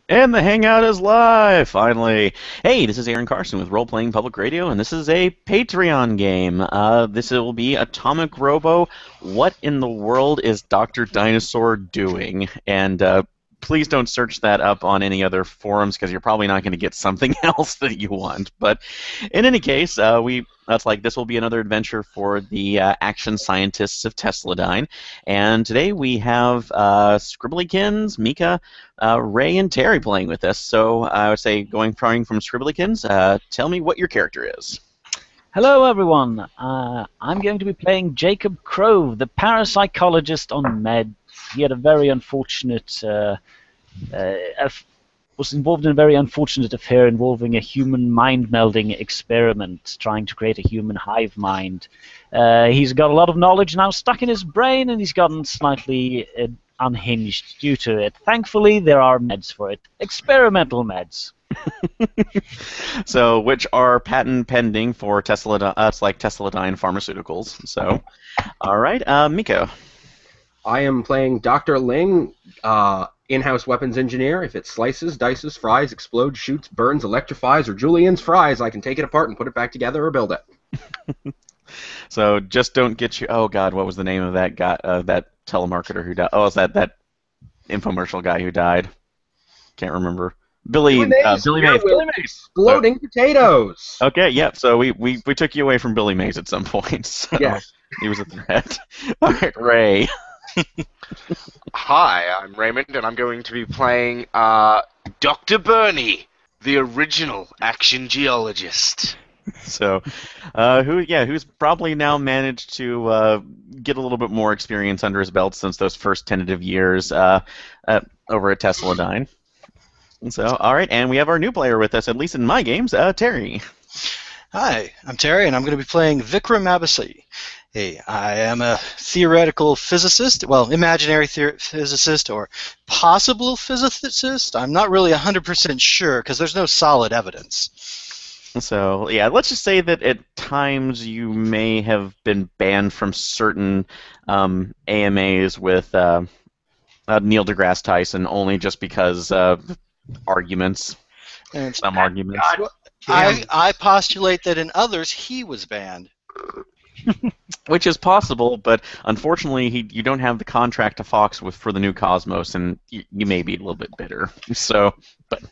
And the Hangout is live, finally. Hey, this is Aaron Carson with Role Playing Public Radio, and this is a Patreon game. This will be Atomic Robo. What in the world is Dr. Dinosaur doing? And please don't search that up on any other forums because you're probably not going to get something else that you want. But in any case, that's like this will be another adventure for the action scientists of Tesladyne. And today we have Scribblykins, Mika, Ray and Terry playing with us. So I would say, starting from Scribblykins, tell me what your character is. Hello, everyone. I'm going to be playing Jacob Crow, the parapsychologist on meds. He had a very unfortunate, was involved in a very unfortunate affair involving a human mind-melding experiment, trying to create a human hive mind. He's got a lot of knowledge now stuck in his brain, and he's gotten slightly unhinged due to it. Thankfully, there are meds for it. Experimental meds. So, which are patent pending for Tesla? It's like Tesladyne Pharmaceuticals. So, all right, Miko. I am playing Dr. Ling, in-house weapons engineer. If it slices, dices, fries, explodes, shoots, burns, electrifies, or juliennes fries, I can take it apart and put it back together or build it. So just don't get you. Oh God, what was the name of that guy? That telemarketer who died? Oh, is that infomercial guy who died? Can't remember. Billy Mays. Billy Mays. Exploding potatoes. Okay, yeah. So we took you away from Billy Mays at some point. So Yes. he was a threat. All right, Ray. Hi, I'm Raymond, and I'm going to be playing Dr. Bernie, the original action geologist. So, who's probably now managed to get a little bit more experience under his belt since those first tentative years over at Tesladyne. So, all right, and we have our new player with us, at least in my games, Terry. Hi, I'm Terry, and I'm going to be playing Vikram Abasi. Hey, I am a theoretical physicist, well, imaginary physicist or possible physicist. I'm not really 100% sure because there's no solid evidence. So, yeah, let's just say that at times you may have been banned from certain AMAs with Neil deGrasse Tyson only just because arguments. And Some arguments. I postulate that in others he was banned. Which is possible, but unfortunately, you don't have the contract to Fox for the new Cosmos, and you may be a little bit bitter. So, but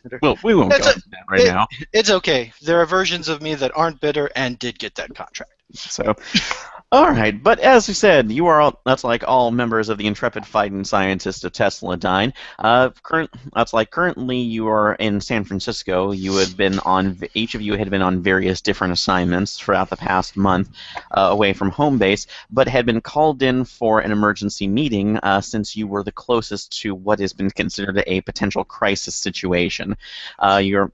we won't go into that right now. It's okay. There are versions of me that aren't bitter and did get that contract. So, all right. But as we said, you are that's like all members of the intrepid fighting scientists of Tesladyne. Currently you are in San Francisco. Each of you had been on various different assignments throughout the past month away from home base, but had been called in for an emergency meeting since you were the closest to what has been considered a potential crisis situation. You're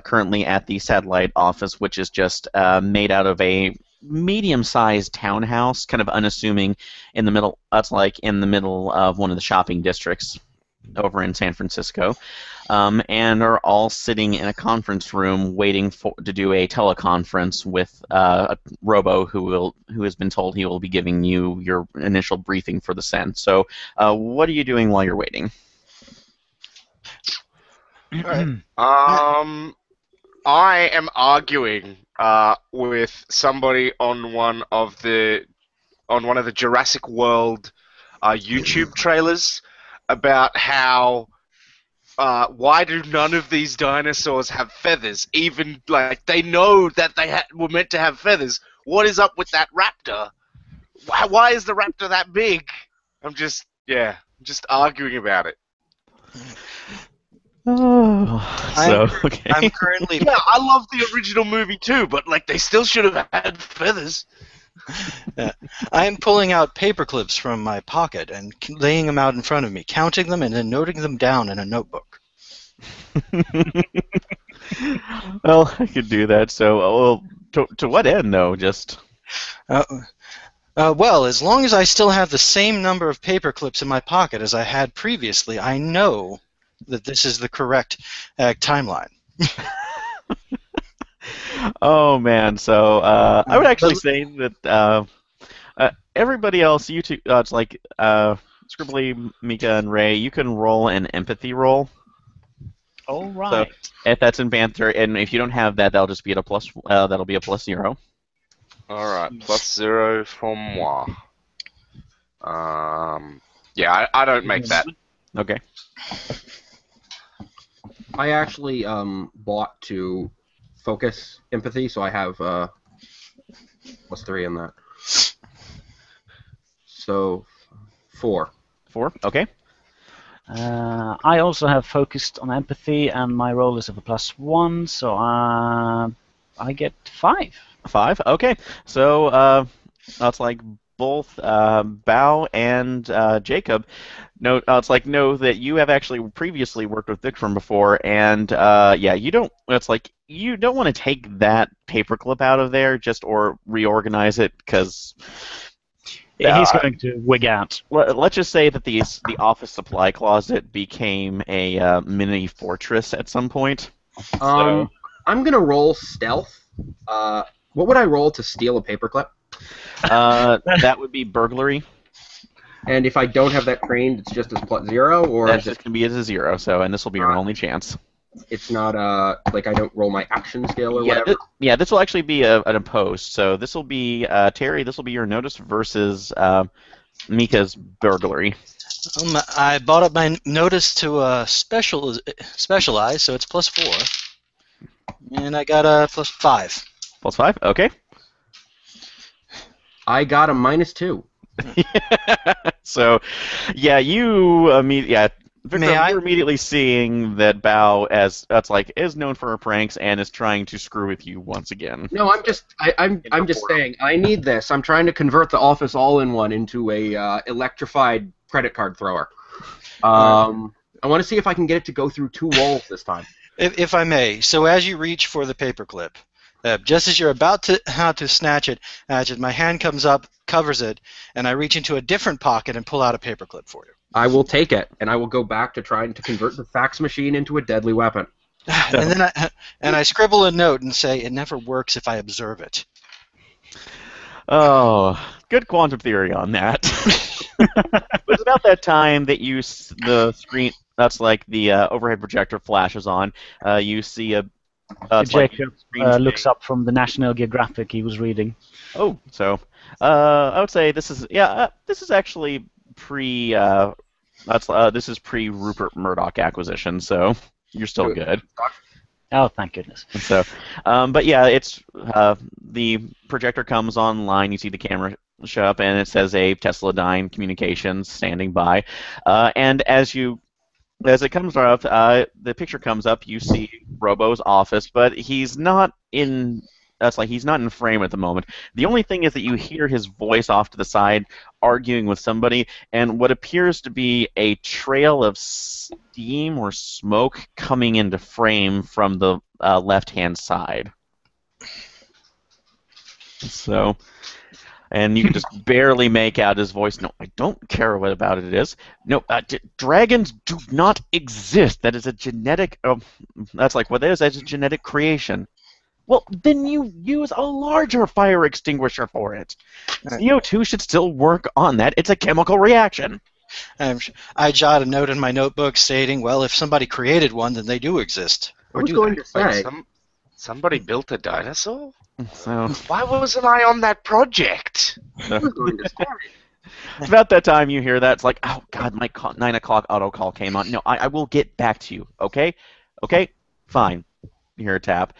currently at the satellite office, which is just made out of a medium-sized townhouse, kind of unassuming, in the middle. That's like in the middle of one of the shopping districts over in San Francisco, and are all sitting in a conference room waiting to do a teleconference with Robo, who has been told he will be giving you your initial briefing for the send. So, what are you doing while you're waiting? All right. I am arguing with somebody on one of the Jurassic World YouTube trailers about how why do none of these dinosaurs have feathers? Even like they know that they were meant to have feathers. What is up with that raptor? Why is the raptor that big? I'm just arguing about it. Okay. I'm currently. Yeah, I love the original movie too, but like they still should have had feathers. Yeah. I am pulling out paper clips from my pocket and laying them out in front of me, counting them and then noting them down in a notebook. Well, I could do that. So, to what end, though? Just. Well, as long as I still have the same number of paper clips in my pocket as I had previously, I know that this is the correct timeline. Oh man, so I would actually say that everybody else, you two, it's like Scribbly, Mika, and Ray, you can roll an empathy roll. All So right. if that's in banter, and if you don't have that, that'll just be at a plus. That'll be a +0. All right, +0 for moi. Yeah, I don't make that. Okay. I actually bought to focus empathy, so I have +3 in that. So 4. 4. Okay. I also have focused on empathy, and my roll is of a +1, so I get 5. 5. Okay. So that's like both Bao and Jacob. No, it's like know that you have actually previously worked with Vikram before, and yeah, you don't. It's like you don't want to take that paperclip out of there, or reorganize it because. He's going to wig out. Let's just say that the office supply closet became a mini fortress at some point. So. I'm gonna roll stealth. What would I roll to steal a paperclip? That would be burglary. And if I don't have that trained, it's just as +0, or That's is it, just going to be as a 0. So, and this will be your only chance. it's not like I don't roll my action skill or Yeah, whatever? this will actually be an opposed. So this will be Terry. This will be your notice versus Mika's burglary. I bought up my notice to specialize, so it's +4, and I got a +5. +5. Okay. I got a -2. So, yeah, May you're immediately seeing that Bao is known for her pranks and is trying to screw with you once again. No, I'm just saying I need this. I'm trying to convert the office all-in-one into a electrified credit card thrower. I want to see if I can get it to go through 2 walls this time. If I may, so as you reach for the paperclip, just as you're about to snatch it, my hand comes up, covers it, and I reach into a different pocket and pull out a paperclip for you. I will take it, and I will go back to trying to convert the fax machine into a deadly weapon. And then I scribble a note and say, "It never works if I observe it." Oh, good quantum theory on that. It's about that time that the screen. That's like the overhead projector flashes on. You see a. Jacob looks up from the National Geographic he was reading. Oh, so I would say this is this is actually pre. This is pre Rupert Murdoch acquisition, so you're still good. Oh, thank goodness. So, but yeah, it's the projector comes online. You see the camera show up, and it says a Tesla-Dyne Communications standing by. And as it comes up, the picture comes up. You see Robo's office, but he's not in. He's not in frame at the moment. The only thing is that you hear his voice off to the side arguing with somebody, and what appears to be a trail of steam or smoke coming into frame from the left-hand side. So, and you can just barely make out his voice. No, I don't care what about it is. No, dragons do not exist. That is a genetic. That's like what it is. That's a genetic creation. Well, then you use a larger fire extinguisher for it. CO2 should still work on that. It's a chemical reaction. I jot a note in my notebook stating, well, if somebody created one, then they do exist. I was going to say. Somebody built a dinosaur? So Why wasn't I on that project? I was going to say. it's about that time you hear that. It's like, oh, God, my 9 o'clock auto call came on. No, I will get back to you, okay? Okay? Fine. You hear a tap.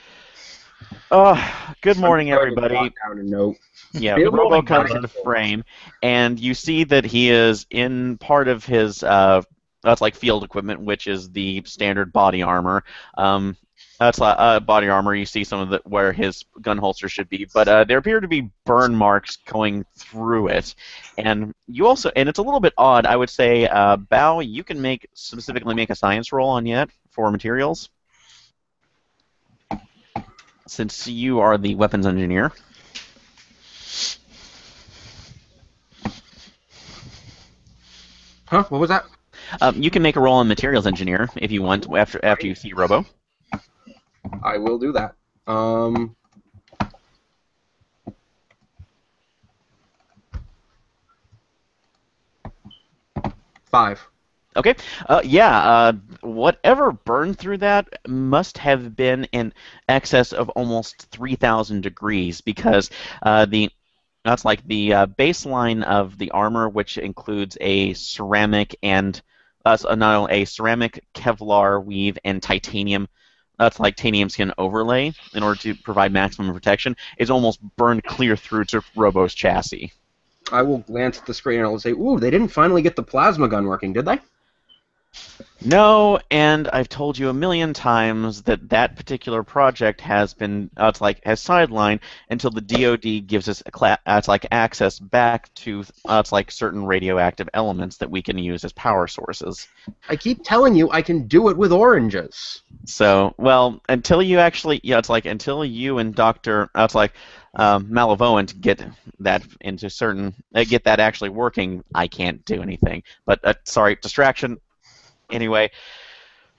Good morning, everybody. Down a note. Yeah, Good Robo morning, comes guys. into frame, and you see that he is in part of his that's like field equipment, which is the standard body armor. That's body armor. You see some of where his gun holster should be, but there appear to be burn marks going through it, and it's a little bit odd. I would say, Bao, you can specifically make a science roll on yet for materials, since you are the weapons engineer. Huh? What was that? You can make a roll on materials engineer if you want after you see Robo. I will do that. 5. Okay. Whatever burned through that must have been in excess of almost 3,000 degrees because the that's like the baseline of the armor, which includes a ceramic and no, a ceramic Kevlar weave and titanium. That's like titanium skin overlay in order to provide maximum protection. Is almost burned clear through to Robo's chassis. I will glance at the screen and I'll say, "Ooh, they didn't finally get the plasma gun working, did they?" No, and I've told you a million times that that particular project has been has sidelined until the DoD gives us access back to certain radioactive elements that we can use as power sources. I keep telling you I can do it with oranges. So, well, until you actually, until you and Doctor, Malavoant get that into get that actually working, I can't do anything. But sorry, distraction. Anyway,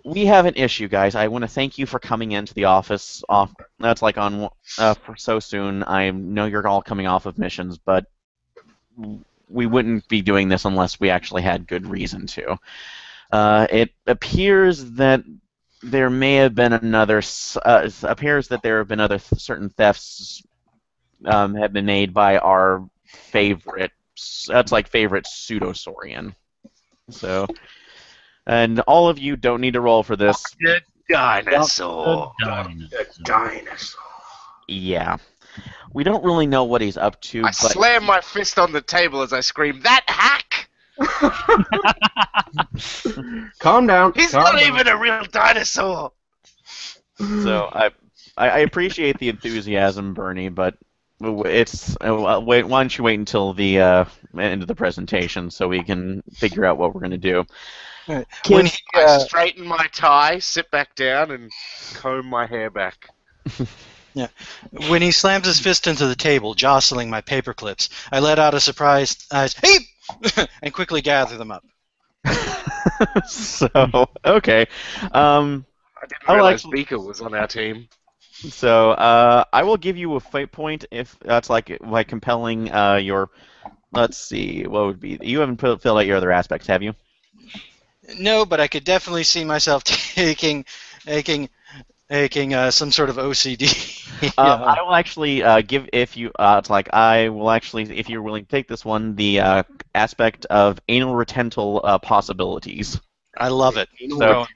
we have an issue, guys. I want to thank you for coming into the office. For so soon. I know you're all coming off of missions, but we wouldn't be doing this unless we actually had good reason to. It appears that there may have been other certain thefts have been made by our favorite pseudosaurian. So. And all of you don't need to roll for this. The dinosaur. The dinosaur. Yeah. We don't really know what he's up to, I slam my fist on the table as I scream, "That hack! Calm down. He's calm not down. even a real dinosaur!" So I appreciate the enthusiasm, Bernie, but it's why don't you wait until the end of the presentation so we can figure out what we're going to do. Right. When I straighten my tie, sit back down, and comb my hair back. Yeah. When he slams his fist into the table, jostling my paper clips, I let out a surprised "Hey!" and quickly gather them up. So, okay. I didn't realize Beaker was on our team. So, I will give you a fate point if that's by compelling your. Let's see, what would be? You haven't filled out your other aspects, have you? No, but I could definitely see myself taking some sort of OCD. I will actually give if you I will actually if you're willing to take this one the aspect of anal retental possibilities. I love it. So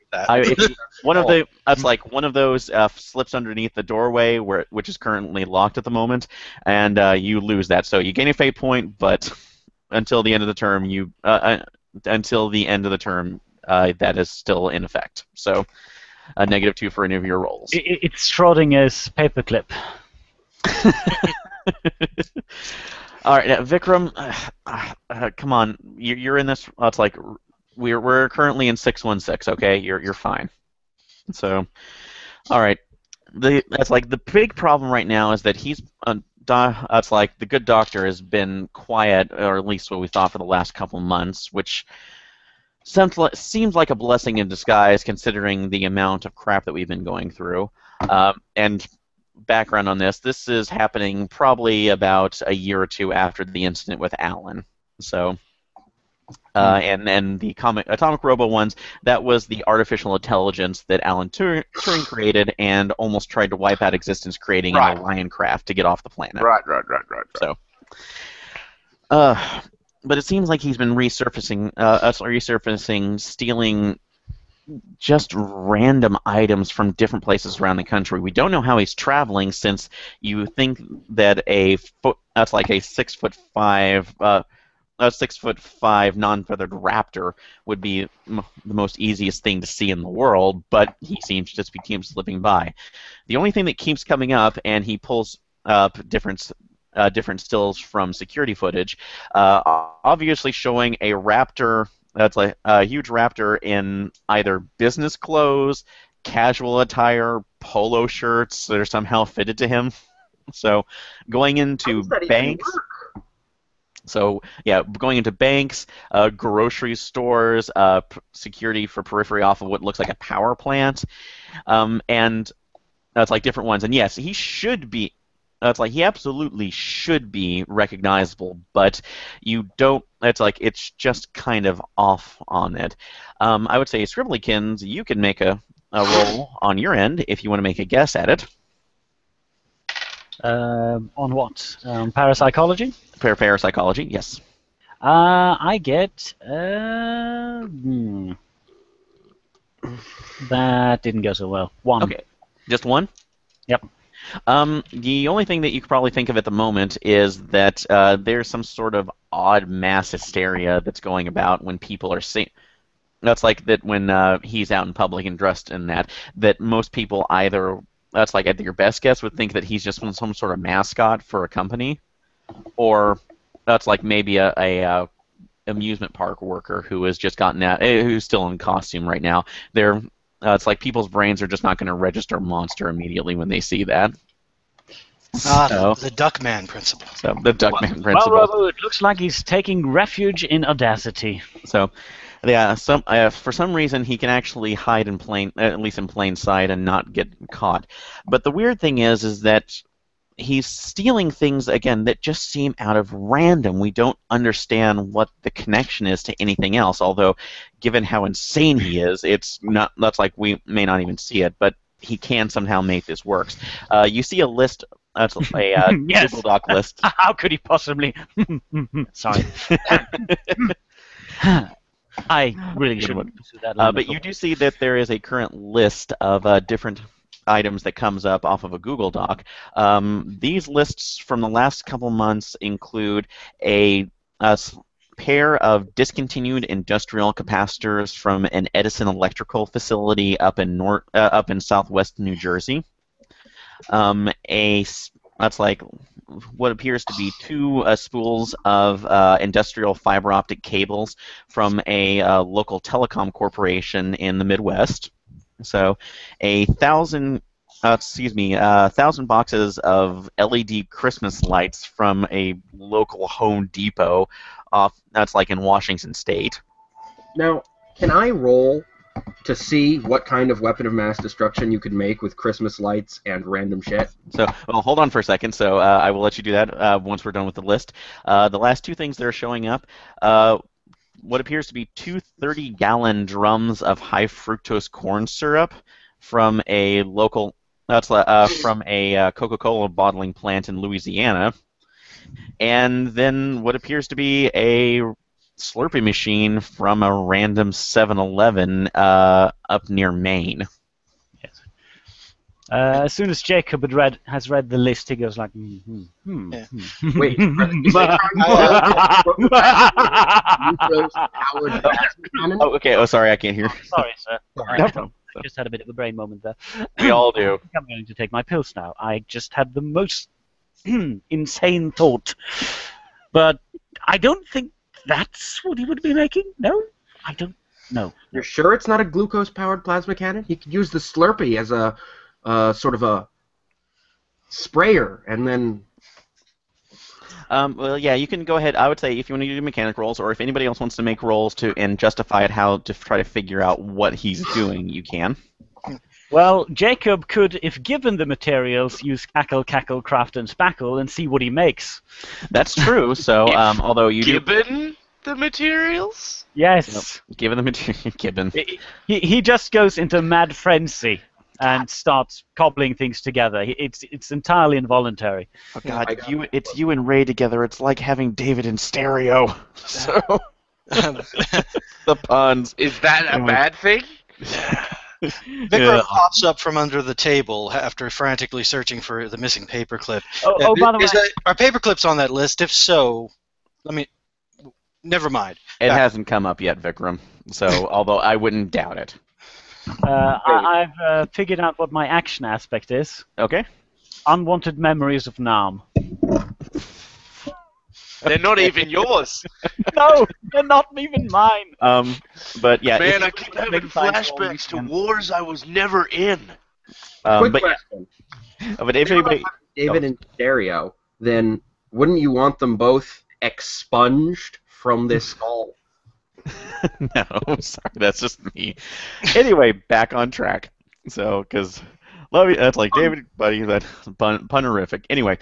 one of those slips underneath the doorway which is currently locked at the moment, and you lose that. So you gain a fate point, but until the end of the term that is still in effect. So a -2 for any of your rolls. It's Schrodinger's paperclip. All right, now, Vikram, come on, you're in this. We're currently in 616. Okay, you're fine. So, all right, the big problem right now is that he's the good doctor has been quiet, or at least what we thought, for the last couple months, which seems like a blessing in disguise considering the amount of crap that we've been going through. And background on this is happening probably about a year or two after the incident with Alan. So, and the Atomic Robo ones, that was the artificial intelligence that Alan Turing created and almost tried to wipe out existence, creating an Orion craft to get off the planet. Right. So, but it seems like he's been resurfacing, stealing just random items from different places around the country. We don't know how he's traveling, since you think that a 6'5" non-feathered raptor would be the most easiest thing to see in the world, but he seems to just keep slipping by. The only thing that keeps coming up, and he pulls up different stills from security footage, obviously showing a raptor. That's like a huge raptor in either business clothes, casual attire, polo shirts that are somehow fitted to him. So, going into banks. So, yeah, going into banks, grocery stores, security for periphery off of what looks like a power plant, and that's like different ones. And yes, he should be. it's like he absolutely should be recognizable, but you don't. It's just kind of off on it. I would say, Scribblykins, you can make a roll on your end if you want to make a guess at it. On what? Parapsychology? Parapsychology, yes. I get. That didn't go so well. 1. Okay, just 1? Yep. The only thing that you could probably think of at the moment is that there's some sort of odd mass hysteria that's going about when people are seeing. That's like that when he's out in public and dressed in that most people either. That's like, at your best guess, would think that he's just some sort of mascot for a company, or that's like maybe a amusement park worker who has just gotten out, who's still in costume right now. It's like people's brains are just not going to register monster immediately when they see that. The Duckman principle. So the Duckman principle. Well, Robo, it looks like he's taking refuge in audacity. So, yeah, for some reason he can actually hide at least in plain sight, and not get caught. But the weird thing is that he's stealing things again that just seem out of random. We don't understand what the connection is to anything else. Although, given how insane he is, it's not. That's like we may not even see it, but he can somehow make this work. You see a list. That's a Yes. Google Doc list. How could he possibly? Sorry. I really shouldn't pursue that. But you do see that there is a current list of different items that comes up off of a Google Doc. These lists from the last couple months include a pair of discontinued industrial capacitors from an Edison electrical facility up in southwest New Jersey. That's like what appears to be 2 spools of industrial fiber optic cables from a local telecom corporation in the Midwest. So, 1,000 boxes of LED Christmas lights from a local Home Depot that's like in Washington State. Now, can I roll to see what kind of weapon of mass destruction you could make with Christmas lights and random shit? So, well, hold on for a second. So, I will let you do that once we're done with the list. The last 2 things that are showing up, what appears to be 2 30-gallon drums of high fructose corn syrup from a local. That's from a Coca-Cola bottling plant in Louisiana, and then what appears to be a Slurpee machine from a random 7-Eleven up near Maine. Yes. As soon as Jacob has read the list, he goes like, Yeah. Wait, Oh, okay. Oh, sorry, I can't hear. Sorry, sir. No problem. I just had a bit of a brain moment there. We all do. I think I'm going to take my pills now. I just had the most insane thought. But I don't think that's what he would be making. No? I don't know. You're sure it's not a glucose-powered plasma cannon? He could use the Slurpee as a sort of a sprayer, and then... Well, yeah, you can go ahead. I would say if you want to do mechanic rolls, or if anybody else wants to make rolls and justify it, how to try to figure out what he's doing, you can. Well, Jacob could, if given the materials, use cackle, craft, and spackle and see what he makes. That's true. So, although you Given the materials? Yes. Given the material, given. He just goes into mad frenzy and starts cobbling things together. It's entirely involuntary. Oh God, it's you and Ray together. It's like having David in stereo. So the puns. Is that a bad thing? Vikram pops up from under the table after frantically searching for the missing paperclip. By the way, Are paperclips on that list? If so, never mind. It hasn't come up yet, Vikram. So, although I wouldn't doubt it. I've figured out what my action aspect is. Okay. Unwanted memories of Nam. They're not even yours. No, they're not even mine. But yeah. Man, I keep having flashbacks to wars I was never in. Quick question. But if anybody... David and stereo, then wouldn't you want them both expunged from this skull? No, sorry, that's just me. Anyway, back on track. So, because Love you. That's like David, buddy. That punerific. Anyway,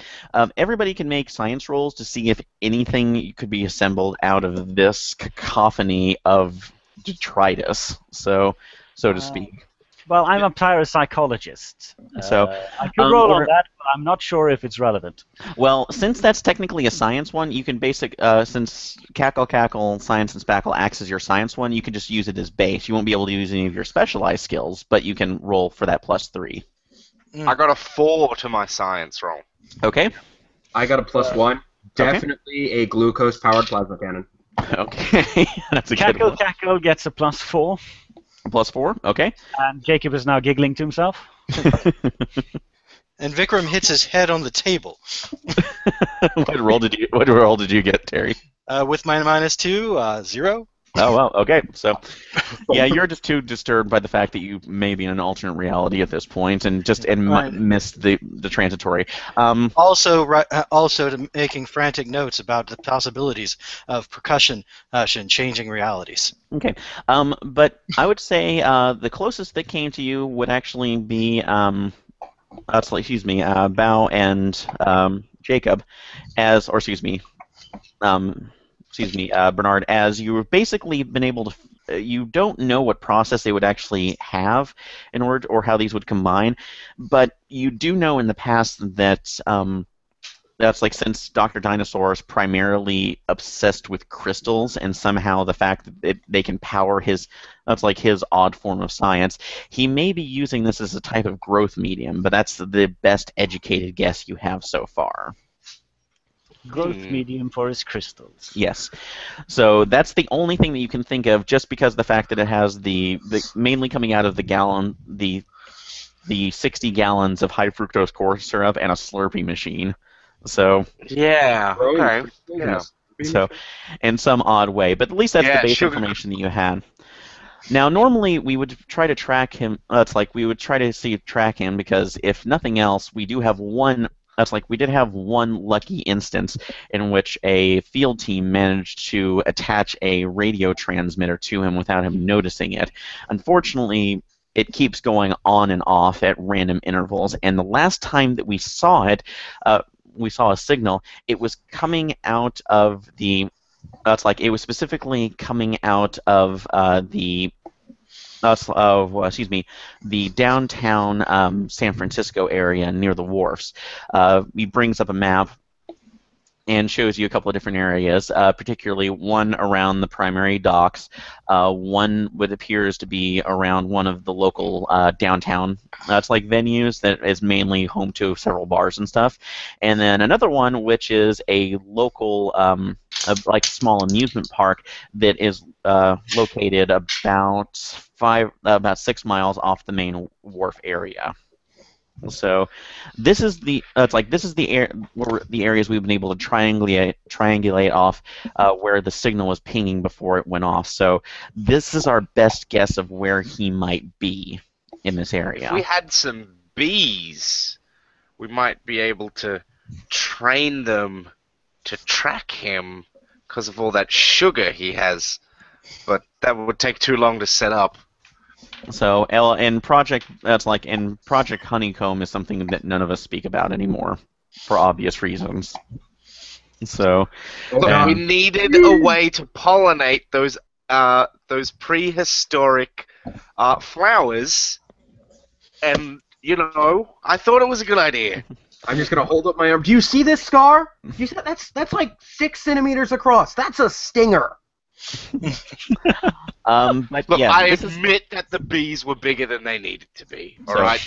everybody can make science rolls to see if anything could be assembled out of this cacophony of detritus. So to speak. Well, I'm a parapsychologist. So, I could roll on or- that, but I'm not sure if it's relevant. Well, since that's technically a science one, you can since Cackle, Science and Spackle acts as your science one, you can just use it as base. You won't be able to use any of your specialized skills, but you can roll for that +3. I got a 4 to my science roll. Okay. I got a +1. Definitely a glucose-powered plasma cannon. Okay. That's a good one. Cackle gets a +4, +4. Okay. and Jacob is now giggling to himself. And Vikram hits his head on the table. What roll did you get, Terry? With my -2, 0. Oh well, okay. So, yeah, you're just too disturbed by the fact that you may be in an alternate reality at this point, and Right. missed the transitory. Also, making frantic notes about the possibilities of percussion changing realities. Okay. But I would say the closest that came to you would actually be Bao and Jacob, Bernard, as you've basically been able to. You don't know what process they would actually have in order or how these would combine, but you do know in the past that that's like since Dr. Dinosaur is primarily obsessed with crystals and somehow the fact that they can power his odd form of science, he may be using this as a type of growth medium, but that's the best educated guess you have so far. Growth medium for his crystals. Yes. So that's the only thing that you can think of just because of the fact that it has the mainly coming out of the gallon, the 60 gallons of high fructose corn syrup and a Slurpee machine. So Yeah. Okay. Yeah. So, in some odd way, but at least that's the base sugar. information that you had. Now, normally we would try to track him. We would try to track him because if nothing else, we do have one. We did have one lucky instance in which a field team managed to attach a radio transmitter to him without him noticing it. Unfortunately, it keeps going on and off at random intervals, and the last time that we saw it, we saw a signal. It was coming out of the. It was specifically coming out of the downtown San Francisco area near the wharfs. He brings up a map and shows you a couple of different areas, particularly one around the primary docks, one what appears to be around one of the local downtown venues that is mainly home to several bars and stuff, and then another one which is a local small amusement park that is located about 6 miles off the main wharf area. So, this is the areas we've been able to triangulate off where the signal was pinging before it went off. So, this is our best guess of where he might be in this area. If we had some bees, we might be able to train them to track him because of all that sugar he has. But that would take too long to set up. So, Project Honeycomb is something that none of us speak about anymore, for obvious reasons. So, Look, we needed a way to pollinate those prehistoric flowers, and I thought it was a good idea. I'm just gonna hold up my arm. Do you see this scar? You said that's like 6 centimeters across. That's a stinger. But Look, yeah, I admit that the bees were bigger than they needed to be. All right.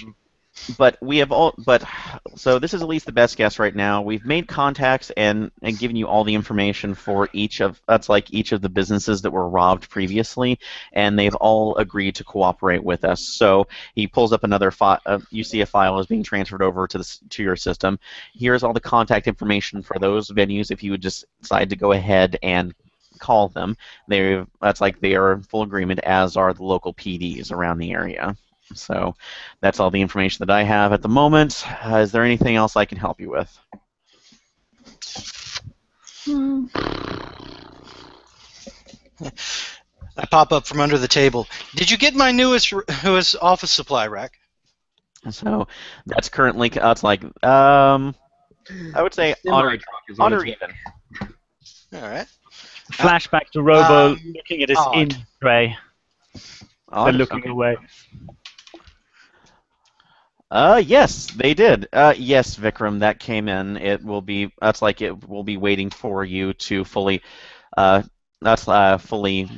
So this is at least the best guess right now. We've made contacts and given you all the information for each of the businesses that were robbed previously, and they've all agreed to cooperate with us. So he pulls up another file. You see a file is being transferred over to your system. Here's all the contact information for those venues. If you would just decide to go ahead and call them, they are in full agreement, as are the local PDs around the area. So that's all the information that I have at the moment. Is there anything else I can help you with? I pop up from under the table. Did you get my newest office supply rack? So that's currently it's like I would say honor Semi-truck is on its way. even. All right. Flashback to Robo Um, looking at his odd. in tray. They're looking Okay. away. Yes, they did. Yes, Vikram, that came in. It will be. That's like it will be waiting for you to fully. Uh, that's fully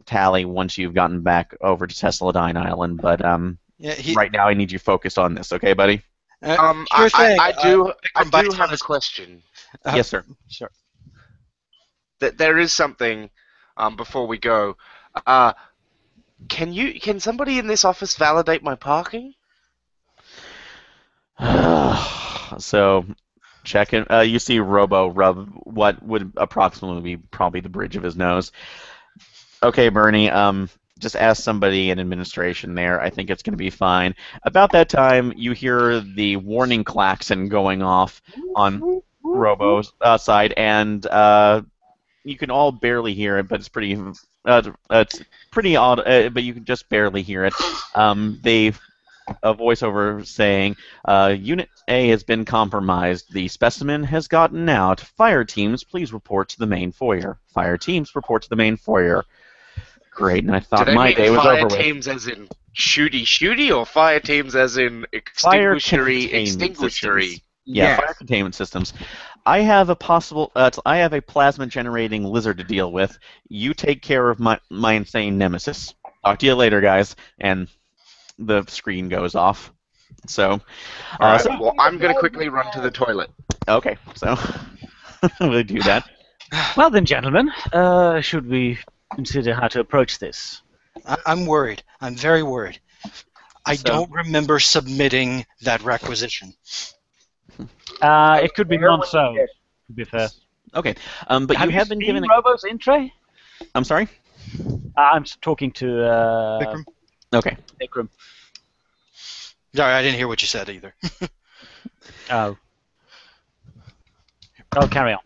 tally once you've gotten back over to Tesladine Island. But Yeah, right now I need you focused on this, okay, buddy? sure thing. I do Vikram, by the have time a this- question. Yes, sir. Sure. There is something before we go. Can somebody in this office validate my parking? So, check in. You see Robo rub what would approximately be probably the bridge of his nose. Okay, Bernie. Just ask somebody in administration there. I think it's going to be fine. About that time, you hear the warning klaxon going off on Robo's side, and you can all barely hear it, but it's pretty odd. But you can just barely hear it. A voiceover saying, Unit A has been compromised. The specimen has gotten out. Fire teams, please report to the main foyer. Fire teams, report to the main foyer. Great, and I Do thought they my mean day was fire over with. teams as in shooty, or fire teams as in Fire extinguishery? containment systems. Yeah, Yes. fire containment systems. I have a plasma generating lizard to deal with. You take care of my insane nemesis. Talk to you later, guys. And the screen goes off. So, All right. so Well, I'm going to quickly run to the toilet. okay, so we'll do that. Well then, gentlemen, should we consider how to approach this? I'm worried. I'm very worried. I So- don't remember submitting that requisition. It could be non-so, to be fair. Okay, but you have been seen given. Robo's in tray? I'm sorry. I'm talking to Vikram? Okay. Vikram. Sorry, I didn't hear what you said either. Oh. Oh, carry on.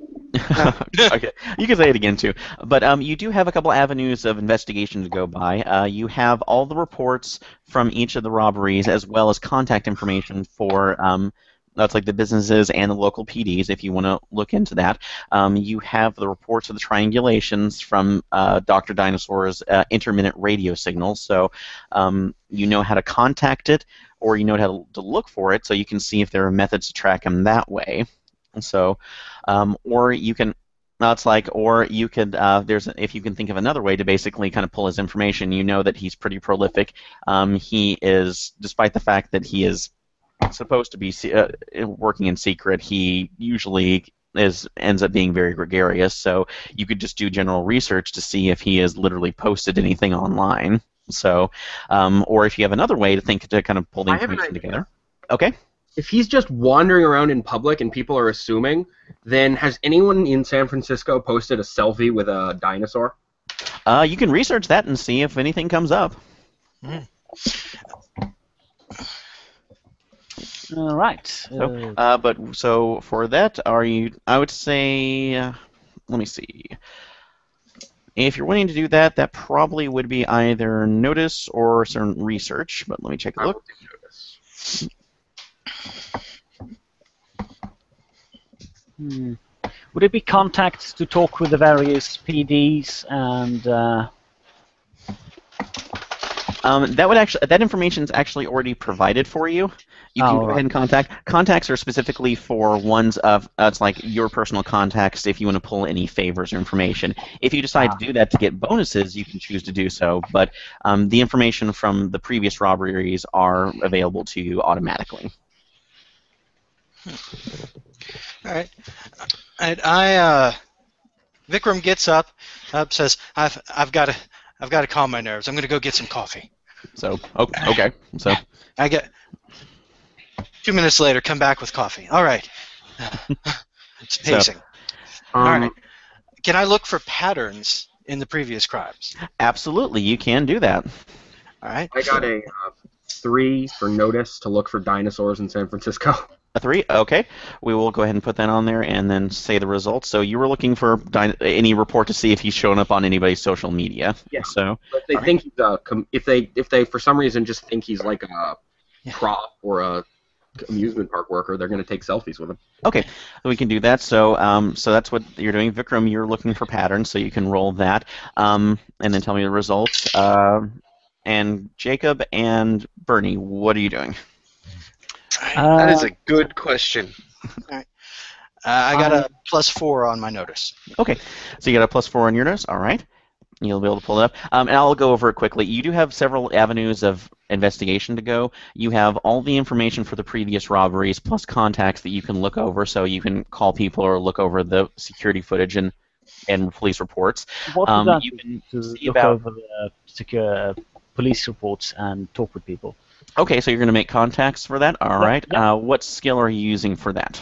Okay, you can say it again too. But you do have a couple avenues of investigation to go by. You have all the reports from each of the robberies, as well as contact information for that's like the businesses and the local PDs. If you want to look into that, you have the reports of the triangulations from Dr. Dinosaur's intermittent radio signals. So you know how to contact it, or you know how to look for it, so you can see if there are methods to track him that way. So, or you can, or you could, if you can think of another way to basically kind of pull his information, you know that he's pretty prolific. He is, despite the fact that he is supposed to be working in secret, he usually ends up being very gregarious. So you could just do general research to see if he has literally posted anything online. So, or if you have another way to kind of pull the I have an information idea. together. Okay. If he's just wandering around in public and people are assuming, then has anyone in San Francisco posted a selfie with a dinosaur? You can research that and see if anything comes up. All right. So for that, I would say, let me see. If you're wanting to do that, that probably would be either notice or certain research. But let me take a I look. will do notice. Would it be contacts to talk with the various PDs and? That information is actually already provided for you. You can go ahead and contact. Contacts are specifically for ones of it's like your personal contacts if you want to pull any favors or information. If you decide to do that to get bonuses, you can choose to do so. But the information from the previous robberies are available to you automatically. All right. And Vikram gets up, says, "I've got to calm my nerves. I'm going to go get some coffee." So okay. So I get 2 minutes later, come back with coffee. All right. It's pacing. All right. Can I look for patterns in the previous crimes? absolutely, you can do that. All right. I got a 3 for notice to look for dinosaurs in San Francisco. A 3? Okay. We will go ahead and put that on there and then say the results. So you were looking for any report to see if he's shown up on anybody's social media. Yeah. So But they think he's if they for some reason just think he's like a prop or a amusement park worker, they're going to take selfies with him. Okay, so we can do that. So that's what you're doing. Vikram, you're looking for patterns, so you can roll that, and then tell me the results. And Jacob and Bernie, what are you doing? That is a good question. I got a +4 on my notice. Okay, so you got a +4 on your notice. All right. You'll be able to pull it up. And I'll go over it quickly. You do have several avenues of investigation to go. You have all the information for the previous robberies, plus contacts that you can look over, so you can call people or look over the security footage and police reports. What would that you be can to see look about- over the secure police reports and talk with people? Okay, so you're going to make contacts for that? All Yeah, right. yeah. What skill are you using for that?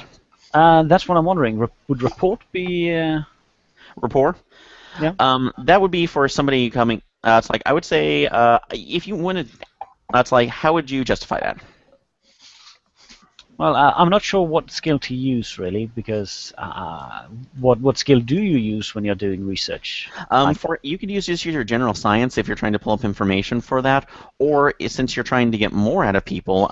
That's what I'm wondering. Would report be... Rapport? Yeah. That would be for somebody coming. It's like I would say, if you wanted, that's like how would you justify that? Well, I'm not sure what skill to use really, because what skill do you use when you're doing research? You could use just your general science if you're trying to pull up information for that, or since you're trying to get more out of people,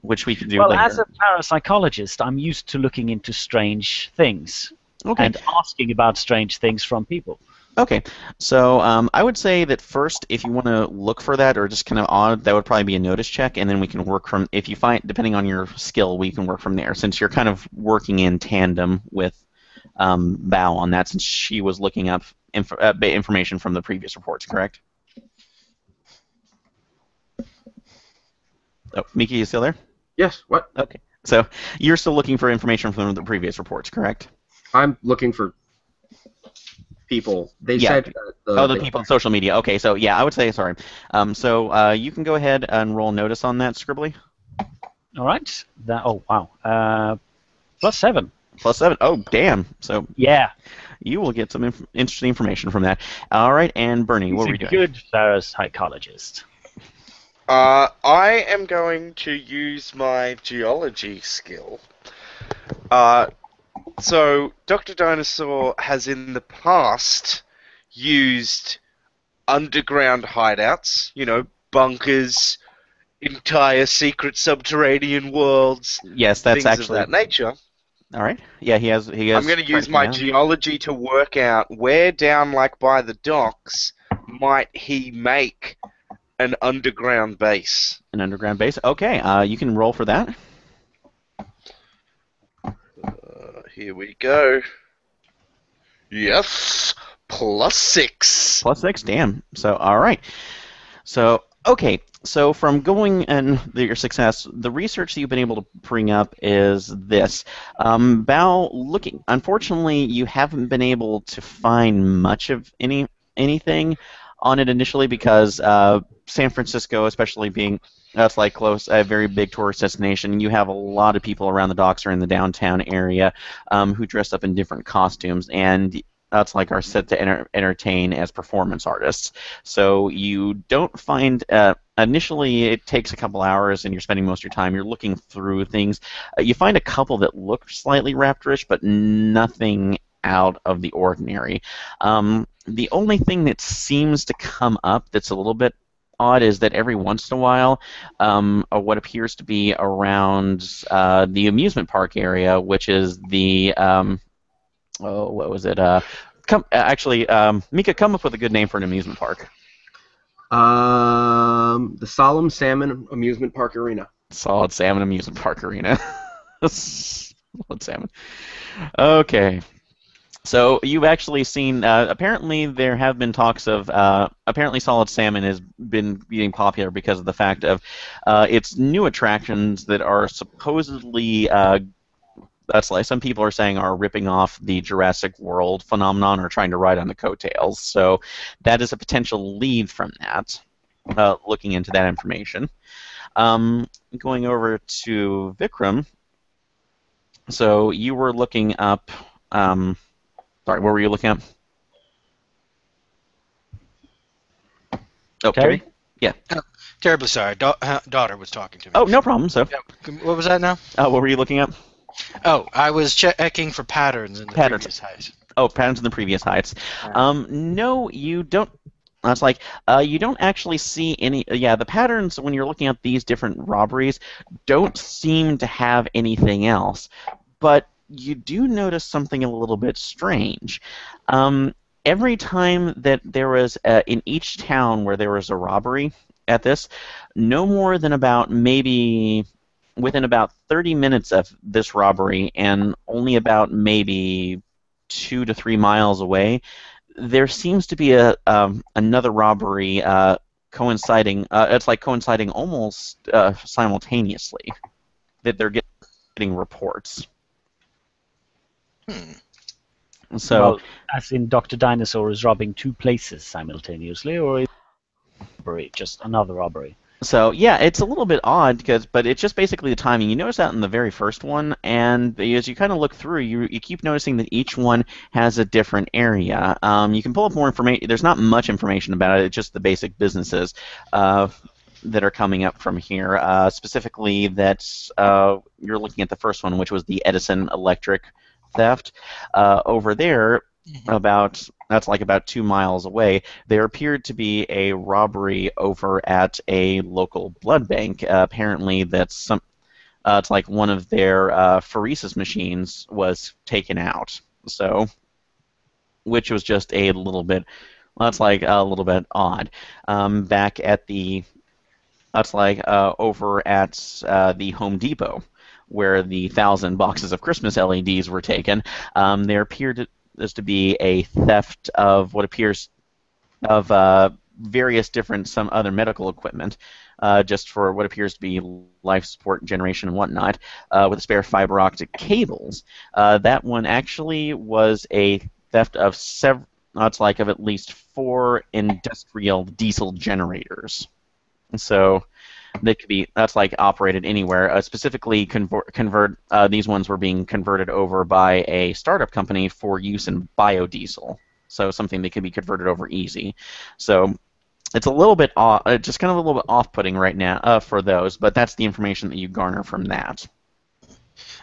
which we could do Well, later. as a parapsychologist, I'm used to looking into strange things Okay. and asking about strange things from people. Okay, so I would say that first, if you want to look for that or just kind of odd, that would probably be a notice check, and then we can work from, if you find, depending on your skill, we can work from there, since you're kind of working in tandem with Bao on that, since she was looking up information from the previous reports, correct? Oh, Miki, you still there? Yes, what? Okay, so you're still looking for information from the previous reports, correct? I'm looking for people. They Yeah. said that The people on social media. Okay, so yeah, I would say, sorry. So you can go ahead and roll notice on that, Scribbly. All right. Oh, wow. +7. +7. Oh, damn. So Yeah. you will get some interesting information from that. All right, and Bernie, what He's were a you doing? good parapsychologist. I am going to use my geology skill. So, Dr. Dinosaur has in the past used underground hideouts, bunkers, entire secret subterranean worlds, Yes, that's things actually of that nature. all right. Yeah, he has. I'm going to use my geology to work out where down, like by the docks, might he make an underground base. An underground base. Okay, you can roll for that. Here we go. Yes, +6. +6. Damn. So all right. So okay. So from going and your success, the research that you've been able to bring up is this. Bao, looking. Unfortunately, you haven't been able to find much of anything on it initially because San Francisco, especially being that's like close, a very big tourist destination. You have a lot of people around the docks or in the downtown area who dress up in different costumes, and that's like are set to entertain as performance artists. So you don't find initially it takes a couple hours, and you're spending most of your time. You're looking through things. You find a couple that look slightly raptorish, but nothing out of the ordinary. The only thing that seems to come up that's a little bit odd is that every once in a while, what appears to be around the amusement park area, which is the what was it? Mika, come up with a good name for an amusement park. The Solemn Salmon Amusement Park Arena. Solid Salmon Amusement Park Arena. Solid Salmon. Okay. So you've actually seen, apparently there have been talks of, apparently Solid Salmon has been being popular because of the fact of its new attractions that are supposedly, that's like some people are saying are ripping off the Jurassic World phenomenon or trying to ride on the coattails. So that is a potential lead from that, looking into that information. Going over to Vikram, so you were looking up, sorry, what were you looking up? Oh, Terry? Yeah. Terribly sorry. Daughter was talking to me. Oh, no problem. So, What was that now? what were you looking up? Oh, I was checking for patterns in the Patterns. previous height. Oh, patterns in the previous heights. No, you don't. That's like you don't actually see any. Yeah, the patterns when you're looking at these different robberies don't seem to have anything else, but you do notice something a little bit strange. Um, every time that there was in each town where there was a robbery at this, no more than about maybe within about 30 minutes of this robbery, and only about maybe 2 to 3 miles away, there seems to be another robbery coinciding. It's like coinciding almost simultaneously that they're getting reports. Hmm. So, Well, as in Dr. Dinosaur is robbing two places simultaneously, or is it robbery, just another robbery? so yeah, it's a little bit odd but it's just basically the timing. You notice that in the very first one, and as you kind of look through, you keep noticing that each one has a different area. You can pull up more information. There's not much information about it. It's just the basic businesses that are coming up from here. Specifically, that you're looking at the first one, which was the Edison Electric theft. Over there, that's like about 2 miles away, there appeared to be a robbery over at a local blood bank. Apparently, it's like one of their pheresis machines was taken out. So, which was just a little bit, that's like a little bit odd. Back at the, that's like over at the Home Depot, where the 1,000 boxes of Christmas LEDs were taken. There appeared to be a theft of what appears of various different some other medical equipment, just for what appears to be life support generation and whatnot, with spare fiber optic cables. That one actually was a theft of several. It's like of at least 4 industrial diesel generators. So that could be that's like operated anywhere. Specifically, these ones were being converted over by a startup company for use in biodiesel. So something that could be converted over easy. So it's a little bit off, just kind of a little bit off-putting right now for those. But that's the information that you garner from that.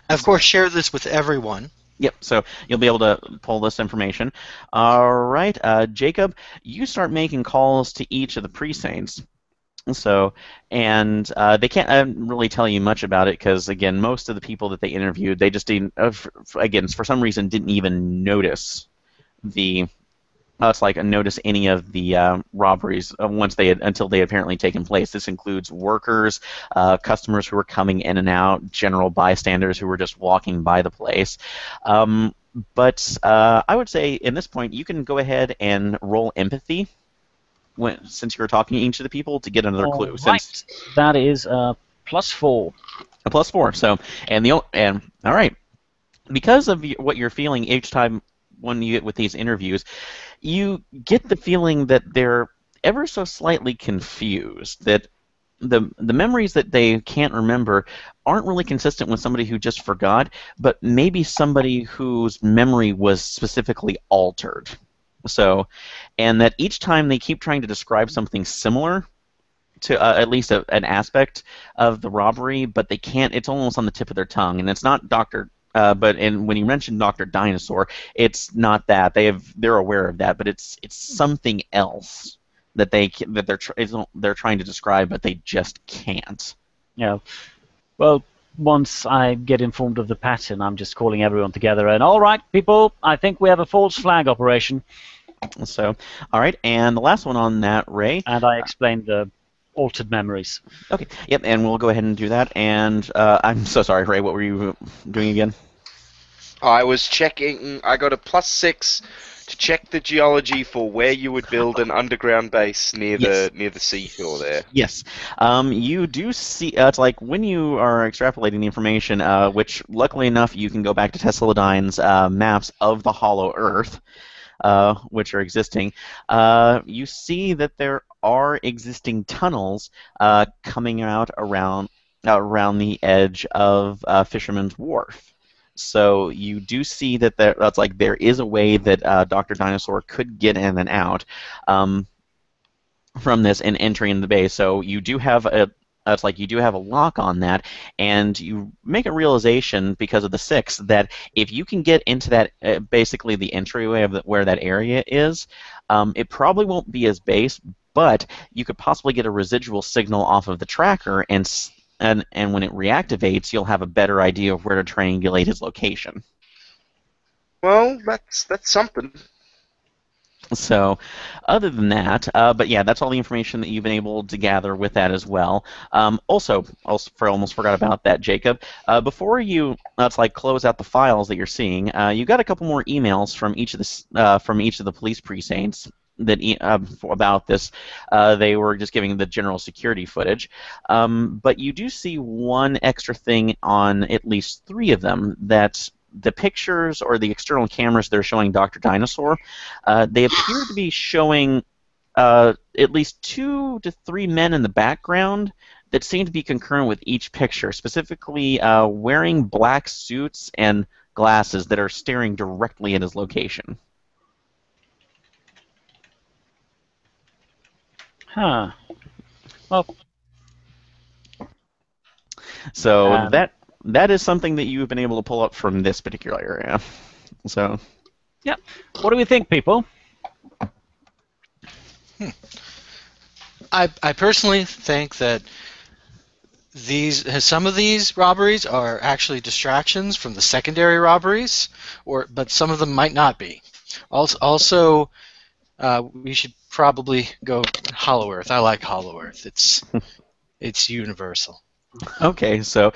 Of course, share this with everyone. Yep, so you'll be able to pull this information. All right, Jacob, you start making calls to each of the precincts. So, and they can't really tell you much about it because, again, most of the people that they interviewed, they just didn't, again, for some reason, didn't even notice notice any of the robberies until they had apparently taken place. This includes workers, customers who were coming in and out, general bystanders who were just walking by the place. But I would say, in this point, you can go ahead and roll empathy. Since you were talking to each of the people to get another clue. Right. That is +4. A +4. So, all right, because of what you're feeling each time when you get with these interviews, you get the feeling that they're ever so slightly confused. That the memories that they can't remember aren't really consistent with somebody who just forgot, but maybe somebody whose memory was specifically altered. So, and that each time they keep trying to describe something similar to at least an aspect of the robbery, but they can't. It's almost on the tip of their tongue, and it's not Dr. When you mention Dr. Dinosaur, it's not that they're aware of that, but it's something else that they're trying to describe, but they just can't. Yeah. Well, once I get informed of the pattern, I'm just calling everyone together and, all right, people, I think we have a false flag operation. So, all right, and the last one on that, Ray. And I explained the altered memories. Okay, yep, and we'll go ahead and do that. And I'm so sorry, Ray, what were you doing again? I was checking, I got a +6 to check the geology for where you would build an underground base near the seashore there. Yes. You do see, it's like when you are extrapolating the information, which luckily enough you can go back to Tesladyne's maps of the Hollow Earth, which are existing, you see that there are existing tunnels coming out around the edge of Fisherman's Wharf. So you do see that there is a way that Dr. Dinosaur could get in and out from this and entering into the base. So you do have a lock on that, and you make a realization because of the 6 that if you can get into that basically the entryway of where that area is, It probably won't be as base, but you could possibly get a residual signal off of the tracker, and when it reactivates, you'll have a better idea of where to triangulate his location. Well, that's something. So, other than that, but yeah, that's all the information that you've been able to gather with that as well. Also, almost forgot about that, Jacob. Before you, close out the files that you're seeing, you got a couple more emails from each of the police precincts that about this. They were just giving the general security footage, but you do see one extra thing on at least 3 of them that. The pictures or the external cameras they're showing Dr. Dinosaur, they appear to be showing at least 2 to 3 men in the background that seem to be concurrent with each picture, specifically wearing black suits and glasses that are staring directly at his location. Huh. Well. So that is something that you've been able to pull up from this particular area. So. Yeah. What do we think, people? I personally think that some of these robberies are actually distractions from the secondary robberies, but some of them might not be. Also, we should probably go Hollow Earth. I like Hollow Earth. It's universal. Okay, so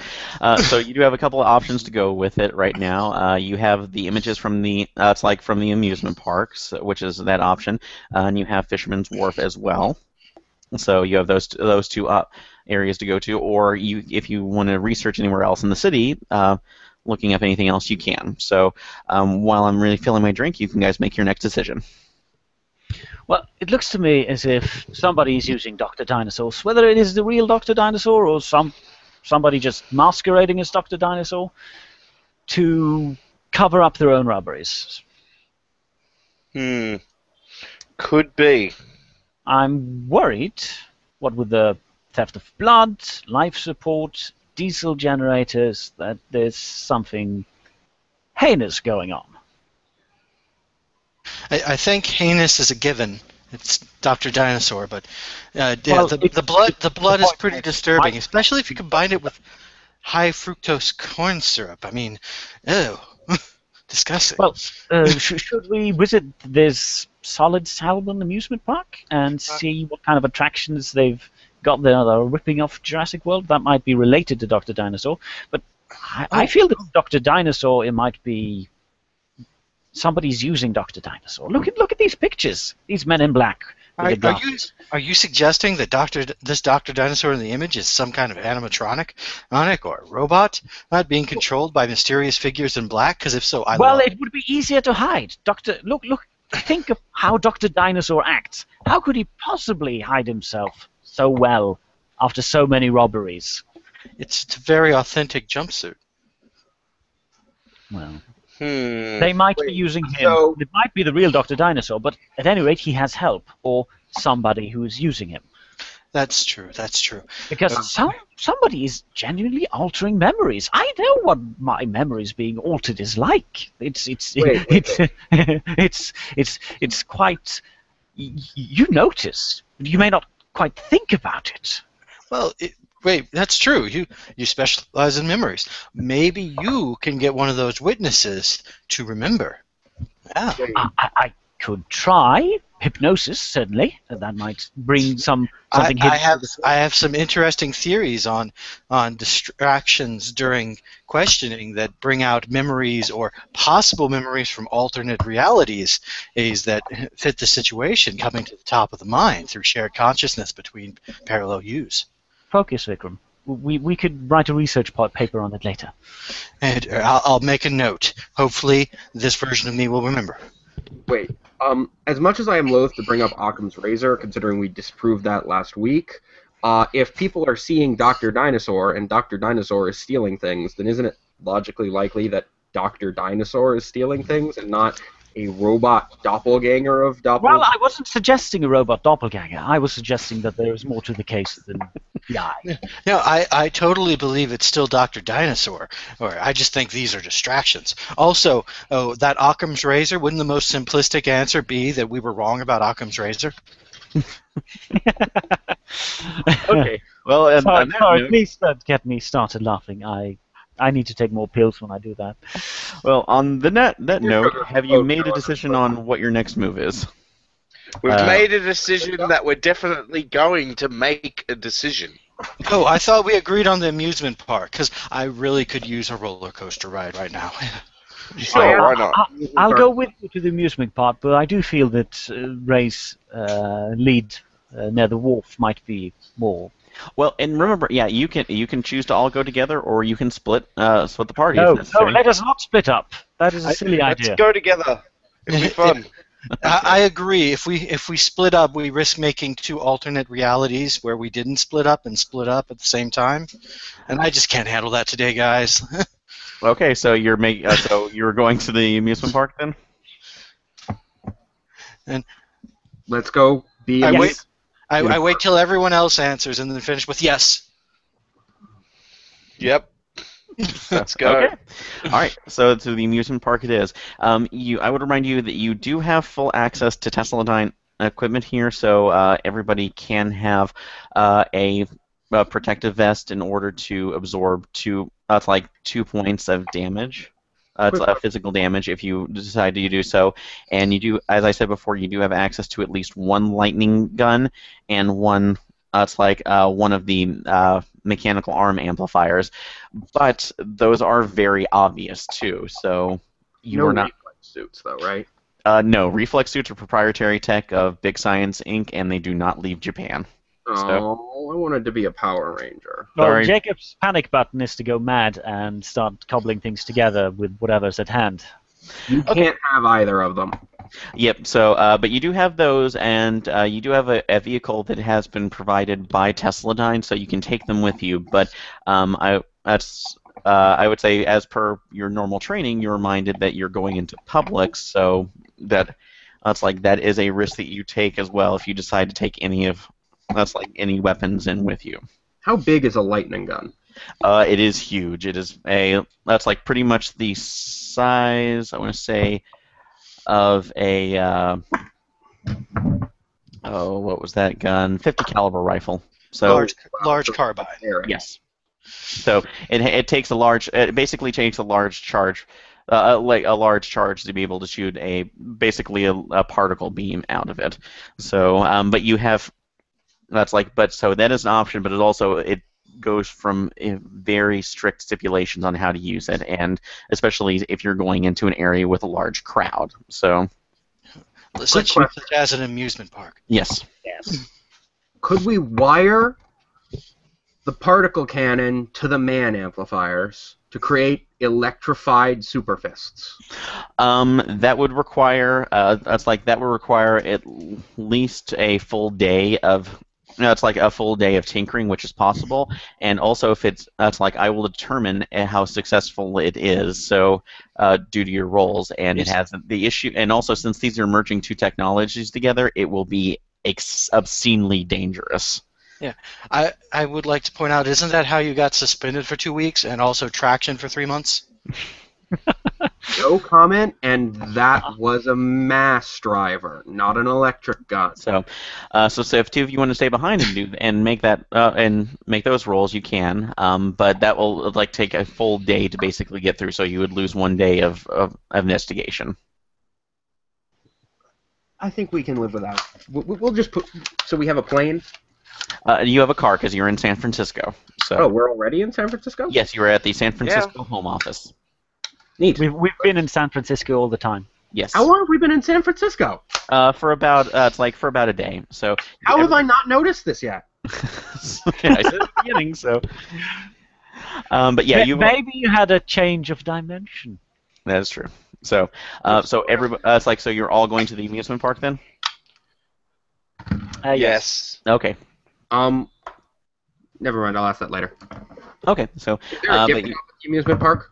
you do have a couple of options to go with it right now. You have the images from the from the amusement parks, which is that option, and you have Fisherman's Wharf as well. So you have those two areas to go to, or if you want to research anywhere else in the city, looking up anything else you can. So while I'm really filling my drink, you can guys make your next decision. Well, it looks to me as if somebody is using Dr. Dinosaur, whether it is the real Dr. Dinosaur or somebody just masquerading as Dr. Dinosaur, to cover up their own robberies. Could be. I'm worried, what with the theft of blood, life support, diesel generators, that there's something heinous going on. I think heinous is a given. It's Dr. Dinosaur, but the blood is pretty disturbing, especially if you combine it with high fructose corn syrup. I mean, ew, disgusting. Well, should we visit this Solid Salmon amusement park and see what kind of attractions they've got there that are ripping off Jurassic World? That might be related to Dr. Dinosaur, but I feel that Dr. Dinosaur, it might be somebody's using Dr. Dinosaur. Look at these pictures. These men in black. Are you suggesting that this Dr. Dinosaur in the image is some kind of animatronic or a robot, not being controlled by mysterious figures in black? Because if so, it would be easier to hide. Look. Think of how Dr. Dinosaur acts. How could he possibly hide himself so well after so many robberies? It's a very authentic jumpsuit. Well. They might be using him. It might be the real Dr. Dinosaur, but at any rate, he has help, or somebody who is using him. That's true. Because somebody is genuinely altering memories. I know what my memories being altered is like. It's quite. You notice. You may not quite think about it. Well, wait, that's true. You specialize in memories. Maybe you can get one of those witnesses to remember. Yeah. I could try hypnosis, certainly. That might bring something. I have some interesting theories on distractions during questioning that bring out memories or possible memories from alternate realities that fit the situation coming to the top of the mind through shared consciousness between parallel yous. Focus, Vikram. We could write a research paper on it later. And I'll make a note. Hopefully, this version of me will remember. Wait. As much as I am loath to bring up Occam's razor, considering we disproved that last week, if people are seeing Dr. Dinosaur and Dr. Dinosaur is stealing things, then isn't it logically likely that Dr. Dinosaur is stealing things and not a robot doppelganger of Well, I wasn't suggesting a robot doppelganger. I was suggesting that there is more to the case than the eye. No, I totally believe it's still Dr. Dinosaur, or I just think these are distractions. Also, that Occam's razor, wouldn't the most simplistic answer be that we were wrong about Occam's razor? Okay. Well, on that sorry, note, please don't get me started laughing. I need to take more pills when I do that. well, on that note, sugar have you coat, made a however. decision on what your next move is? We've made a decision that we're definitely going to make a decision. Oh, I thought we agreed on the amusement park, because I really could use a roller coaster ride right now. Sure, why not? I'll go with you to the amusement park, but I do feel that Ray's lead near the wharf might be more. Well, and remember, yeah, you can choose to all go together, or you can split the party if No, necessary. let us not split up. That is a silly Let's idea. go together. It'll be fun. I agree. If we split up, we risk making two alternate realities where we didn't split up and split up at the same time, and I just can't handle that today, guys. Okay, so you're going to the amusement park then? Let's go be. I wait till everyone else answers and then finish with yes. Yep. Let's go. Okay. All right. So to the amusement park it is. I would remind you that you do have full access to Tesla equipment here, so everybody can have a protective vest in order to absorb 2 points of damage. It's physical damage if you decide to do so, and you do, as I said before, you do have access to at least one lightning gun and one. One of the mechanical arm amplifiers, but those are very obvious too. So you are not. reflex suits though, right? No, reflex suits are proprietary tech of Big Science Inc., and they do not leave Japan. Oh, I wanted to be a Power Ranger. Well, Sorry. Jacob's panic button is to go mad and start cobbling things together with whatever's at hand. You can't have either of them. Yep. So, but you do have those, and you do have a vehicle that has been provided by Tesla, so you can take them with you. But I would say, as per your normal training, you're reminded that you're going into public, so that is a risk that you take as well if you decide to take any weapons in with you. How big is a lightning gun? It is huge. It is pretty much the size, I want to say, of a what was that gun? 50 caliber rifle. So large carbine. yes. So it takes a large. It basically takes a large charge, a large charge to be able to shoot basically a particle beam out of it. So, but you have so that is an option, but it goes from very strict stipulations on how to use it, and especially if you're going into an area with a large crowd. So, Such as an amusement park. yes. Yes. Could we wire the particle cannon to the man amplifiers to create electrified super fists? That would require at least a full day of. It's like a full day of tinkering, which is possible, and also if I will determine how successful it is. So, due to your roles, and it has the issue, and also since these are merging two technologies together, it will be obscenely dangerous. Yeah, I would like to point out, isn't that how you got suspended for 2 weeks and also traction for 3 months? No comment, and that was a mass driver, not an electric gun. So if two of you want to stay behind and make that and make those rolls, you can. But that will take a full day to basically get through. So you would lose 1 day of investigation. I think we can live with that. We'll just put. So we have a plane. You have a car because you're in San Francisco. So. Oh, we're already in San Francisco? Yes, you are at the San Francisco home office. Neat. We've been in San Francisco all the time. Yes. How long have we been in San Francisco? For about a day. So. How have I not noticed this yet? Yeah, I said at the beginning. So. But yeah, maybe you had a change of dimension. That is true. So, so you're all going to the amusement park then? Yes. Okay. Never mind. I'll ask that later. Okay. So. Is there a gift shop at the amusement park?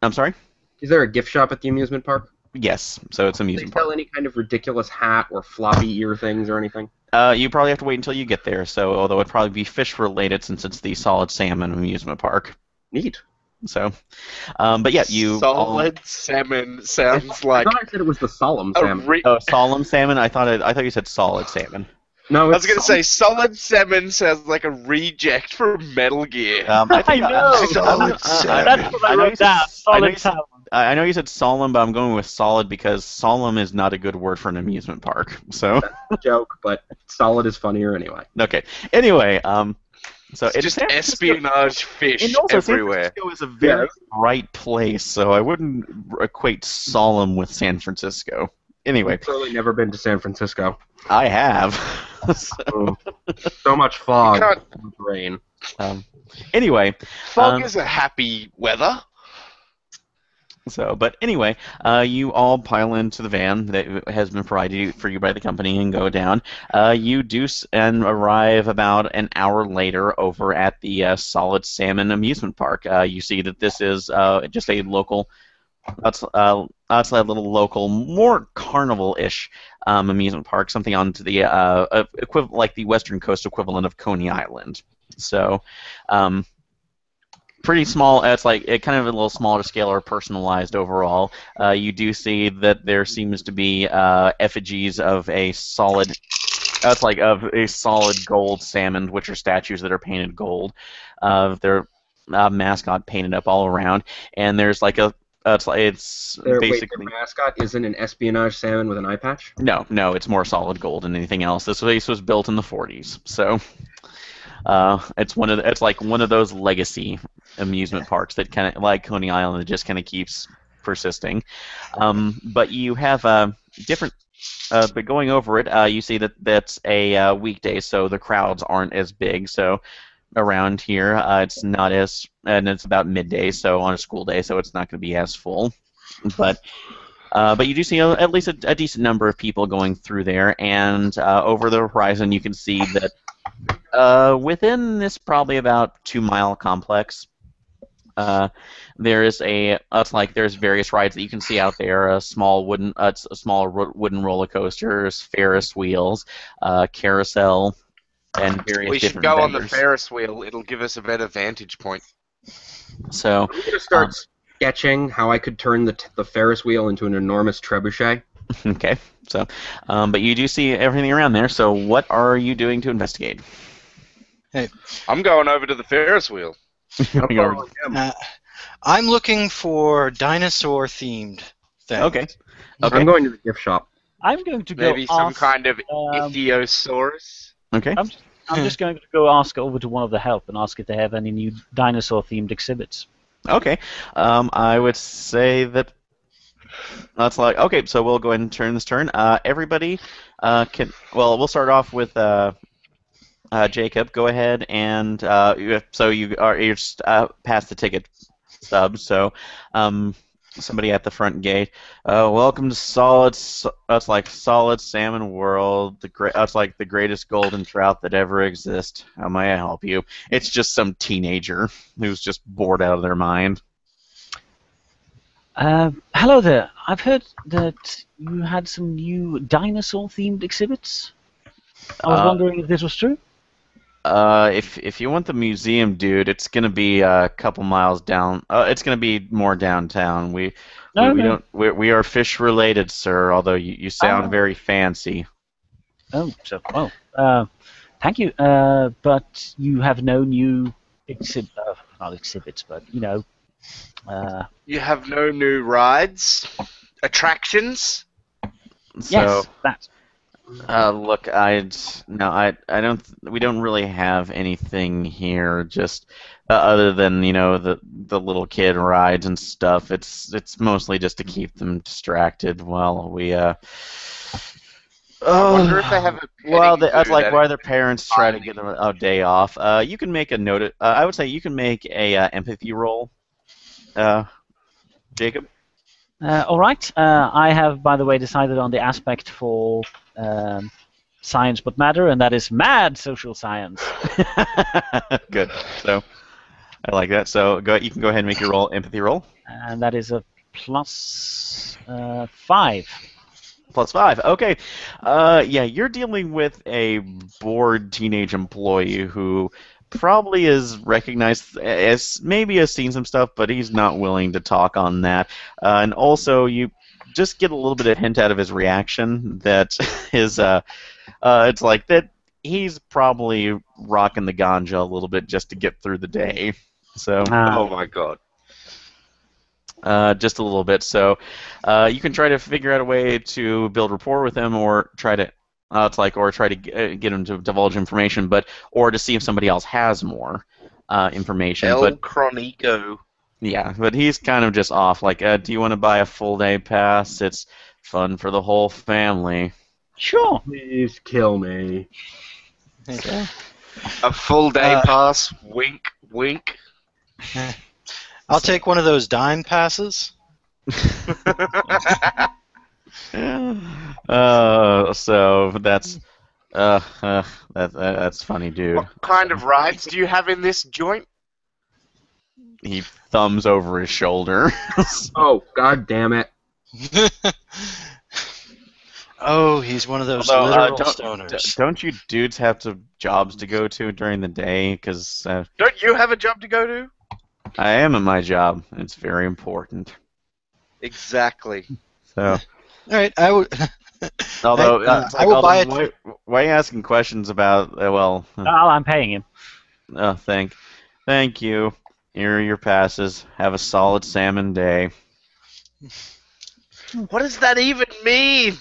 I'm sorry. Is there a gift shop at the amusement park? Yes, so it's Do they amusement sell park. any kind of ridiculous hat or floppy ear things or anything? You probably have to wait until you get there. So, although it'd probably be fish related since it's the Solid Salmon amusement park. Neat. So, but yeah, you all. Solid salmon I sounds thought, like I thought I said it was the solemn a salmon. Oh, solemn salmon. I thought you said solid salmon. No, I it's was going to say solid salmon sounds like a reject from Metal Gear. I think I know. Solid salmon. That's what I know you wrote said- down. I know Solid you said- salmon. I know you said solemn, but I'm going with solid because solemn is not a good word for an amusement park. So, a joke, but solid is funnier anyway. okay. Anyway, so It's it just San Francisco- espionage fish And also, everywhere. San Francisco is a very Yeah. bright place, so I wouldn't equate solemn with San Francisco. Anyway, I've clearly never been to San Francisco. I have. So much fog, You can't- so much rain. Anyway, Fog is a happy weather. but anyway, you all pile into the van that has been provided for you by the company and go down. You do and arrive about an hour later over at the Solid Salmon amusement park. You see that this is just a local. That's a little local, more carnival-ish amusement park, something onto the like the Western Coast equivalent of Coney Island. So, pretty small. It's like kind of a little smaller scale or personalized overall. You do see that there seems to be effigies of a solid. That's like of a solid gold salmon, which are statues that are painted gold. Their mascot painted up all around, and there's like a. It's basically their mascot isn't an espionage salmon with an eye patch? no, it's more solid gold than anything else. This place was built in the 40s, so it's like one of those legacy amusement parks that kind of like Coney Island, that just kind of keeps persisting. But you have different. But going over it, you see that that's a weekday, so the crowds aren't as big. So around here, it's not as, and it's about midday, so on a school day, so it's not going to be as full. But you do see at least a decent number of people going through there, and over the horizon, you can see that within this probably about 2-mile complex, there is there's various rides that you can see out there. Smaller wooden roller coasters, Ferris wheels, carousel, and various We should different go on the vendors. Ferris wheel. It'll give us a better vantage point. So, I'm going to start sketching how I could turn the Ferris wheel into an enormous trebuchet. okay. So, but you do see everything around there. So, what are you doing to investigate? I'm going over to the Ferris wheel. Going over- I'm looking for dinosaur-themed things. Okay. I'm going to the gift shop. I'm going to go Maybe some ask, kind of um, ichthyosaurus. Okay. I'm just going to go ask over to one of the help and ask if they have any new dinosaur-themed exhibits. Okay. I would say that that's like okay. So we'll go ahead and turn this turn. Everybody can. Well, we'll start off with Jacob. Go ahead and you're just past the ticket stub. So somebody at the front gate. Welcome to Solid Salmon World. That's like the greatest golden trout that ever exists. How may I help you? It's just some teenager who's just bored out of their mind. Hello there. I've heard that you had some new dinosaur-themed exhibits. I was wondering if this was true. If you want the museum, dude, it's gonna be a couple miles down. It's gonna be more downtown. We are fish related, sir. Although you sound very fancy. Thank you. But you have no new not exhibits, but You have no new rides, attractions. yes, that. Look, I don't. We don't really have anything here. Just other than the little kid rides and stuff. It's mostly just to keep them distracted while we. I wonder if they have a Well, petting that's zoo like that why is their parents try to finding- get them a day off. You can make a note. I would say you can make a empathy roll, Jacob. All right. I have, by the way, decided on the aspect for science but matter, and that is mad social science. Good. So I like that. So you can go ahead and make your roll, empathy roll. And that is a plus 5. +5. Okay. Yeah, you're dealing with a bored teenage employee who probably is recognized as maybe has seen some stuff, but he's not willing to talk on that. And also, you just get a little bit of hint out of his reaction that it's like that he's probably rocking the ganja a little bit just to get through the day. So. Oh my god. Just a little bit. So you can try to figure out a way to build rapport with him, or try to get him to divulge information, or to see if somebody else has more information. El Chronico. Yeah, but he's kind of just off. Like, do you want to buy a full day pass? It's fun for the whole family. Sure. Please kill me. So, A full day pass. Wink, wink. I'll take one of those dime passes. so that's funny, dude. What kind of rides do you have in this joint? He thumbs over his shoulder. Oh, god damn it. Oh, he's one of those Although, literal don't stoners. don't you dudes have jobs to go to during the day? Because Don't you have a job to go to? I am at my job. It's very important. Exactly. So, All right, I would. although I will buy it. Why are you asking questions about? I'm paying him. Oh, thank you. Here are your passes. Have a solid salmon day. What does that even mean?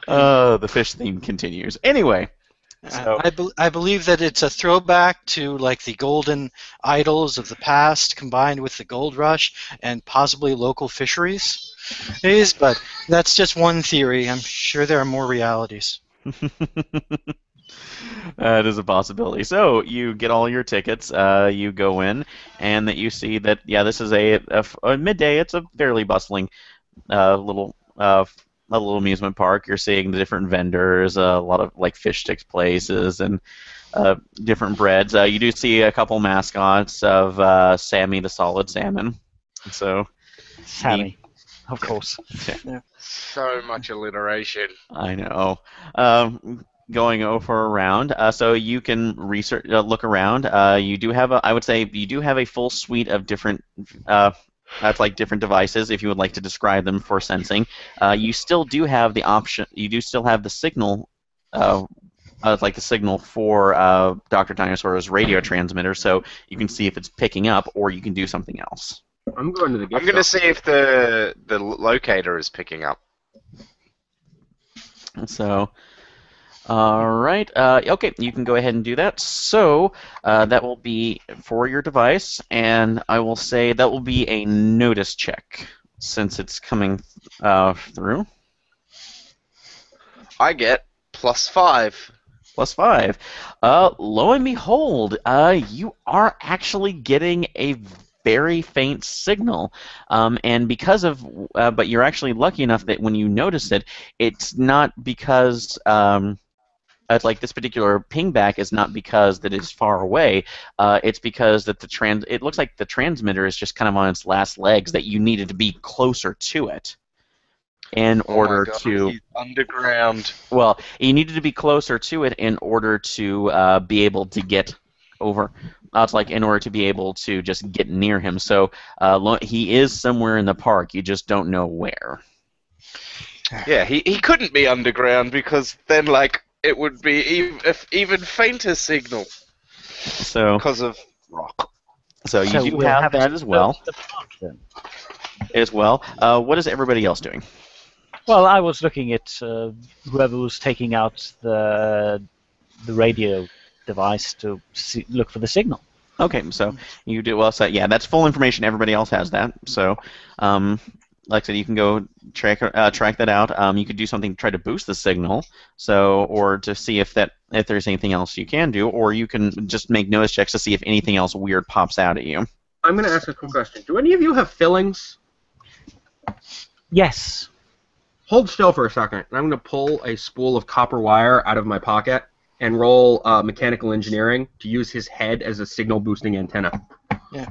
The fish theme continues. Anyway. So, I believe that it's a throwback to like the golden idols of the past combined with the gold rush and possibly local fisheries. But that's just one theory. I'm sure there are more realities. That is a possibility. So you get all your tickets. You go in, and that you see that this is a midday. It's a fairly bustling little amusement park. You're seeing the different vendors, a lot of like fish sticks places, and different breads. You do see a couple mascots of Sammy the Solid Salmon. So Sammy, of course. Yeah. So much alliteration. I know. Going over around, so you can research, look around. You do have I would say you do have a full suite of different. That's like different devices, if you would like to describe them for sensing. You still do have the option. You do still have the signal. Like the signal for Dr. Dinosaur's radio transmitter, so you can see if it's picking up, or you can do something else. I'm going to the gift I'm going to shop. see if the locator is picking up. So. All right. Okay, you can go ahead and do that. So that will be for your device, and I will say that will be a notice check since it's coming through. I get +5. +5. Lo and behold, you are actually getting a very faint signal, and because of, but you're actually lucky enough that when you notice it, it's not because. It's like this particular pingback is not because that it's far away. It's because that it looks like the transmitter is just kind of on its last legs. That you needed to be closer to it in order to. He's underground. Well, you needed to be closer to it in order to be able to get over. It's like in order to be able to just get near him. So he is somewhere in the park. You just don't know where. Yeah, he couldn't be underground because then it would be even fainter signal So because of rock. So you do we'll have that to as well. search the park, then. As well. What is everybody else doing? Well, I was looking at whoever was taking out the radio device to look for the signal. Okay, so you do well. So yeah, that's full information. Everybody else has that. So, like I said, you can go track that out. You could do something to try to boost the signal. So, or to see if there's anything else you can do, or you can just make notice checks to see if anything else weird pops out at you. I'm going to ask a quick question. Do any of you have fillings? Yes. Hold still for a second. I'm going to pull a spool of copper wire out of my pocket and roll mechanical engineering to use his head as a signal boosting antenna. Yeah.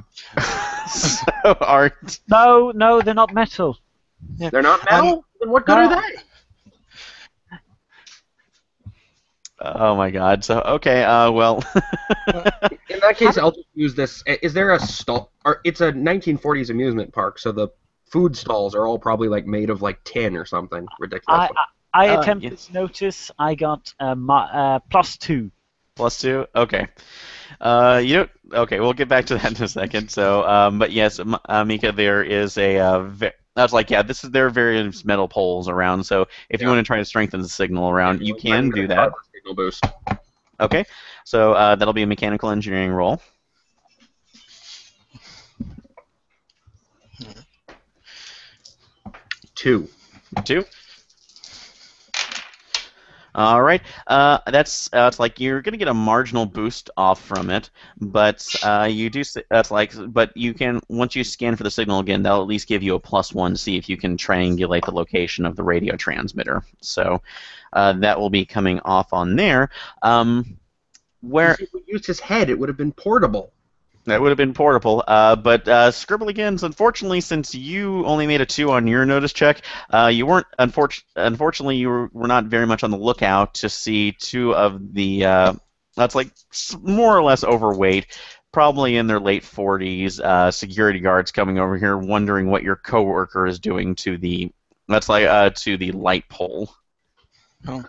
So, Art. No, they're not metal. Yeah. They're not metal? Then what good No. are they? Oh my God. So okay. Well. In that case, I'll just use this. Is there a stall? Or it's a 1940s amusement park, so the food stalls are all probably like made of like tin or something ridiculous. I attempted yes. to notice. I got +2. +2. Okay. Okay, we'll get back to that in a second. So, but yes, Mika, there is that's like, yeah, there are various metal poles around. So, if you want to try to strengthen the signal around, you can do that. Signal boost. Okay, so that'll be a mechanical engineering roll. 2. 2. All right, that's it's like you're gonna get a marginal boost off from it, but you do that's like, but you can, once you scan for the signal again, that'll at least give you a +1 to see if you can triangulate the location of the radio transmitter. So that will be coming off on there. Where If we used his head, it would have been portable. that would have been portable, but Scribbligans, unfortunately, since you only made a 2 on your notice check, you weren't. Unfortunately, you were not very much on the lookout to see 2 of the. That's like more or less overweight, probably in their late 40s, security guards coming over here, wondering what your coworker is doing to the. That's like to the light pole. Oh.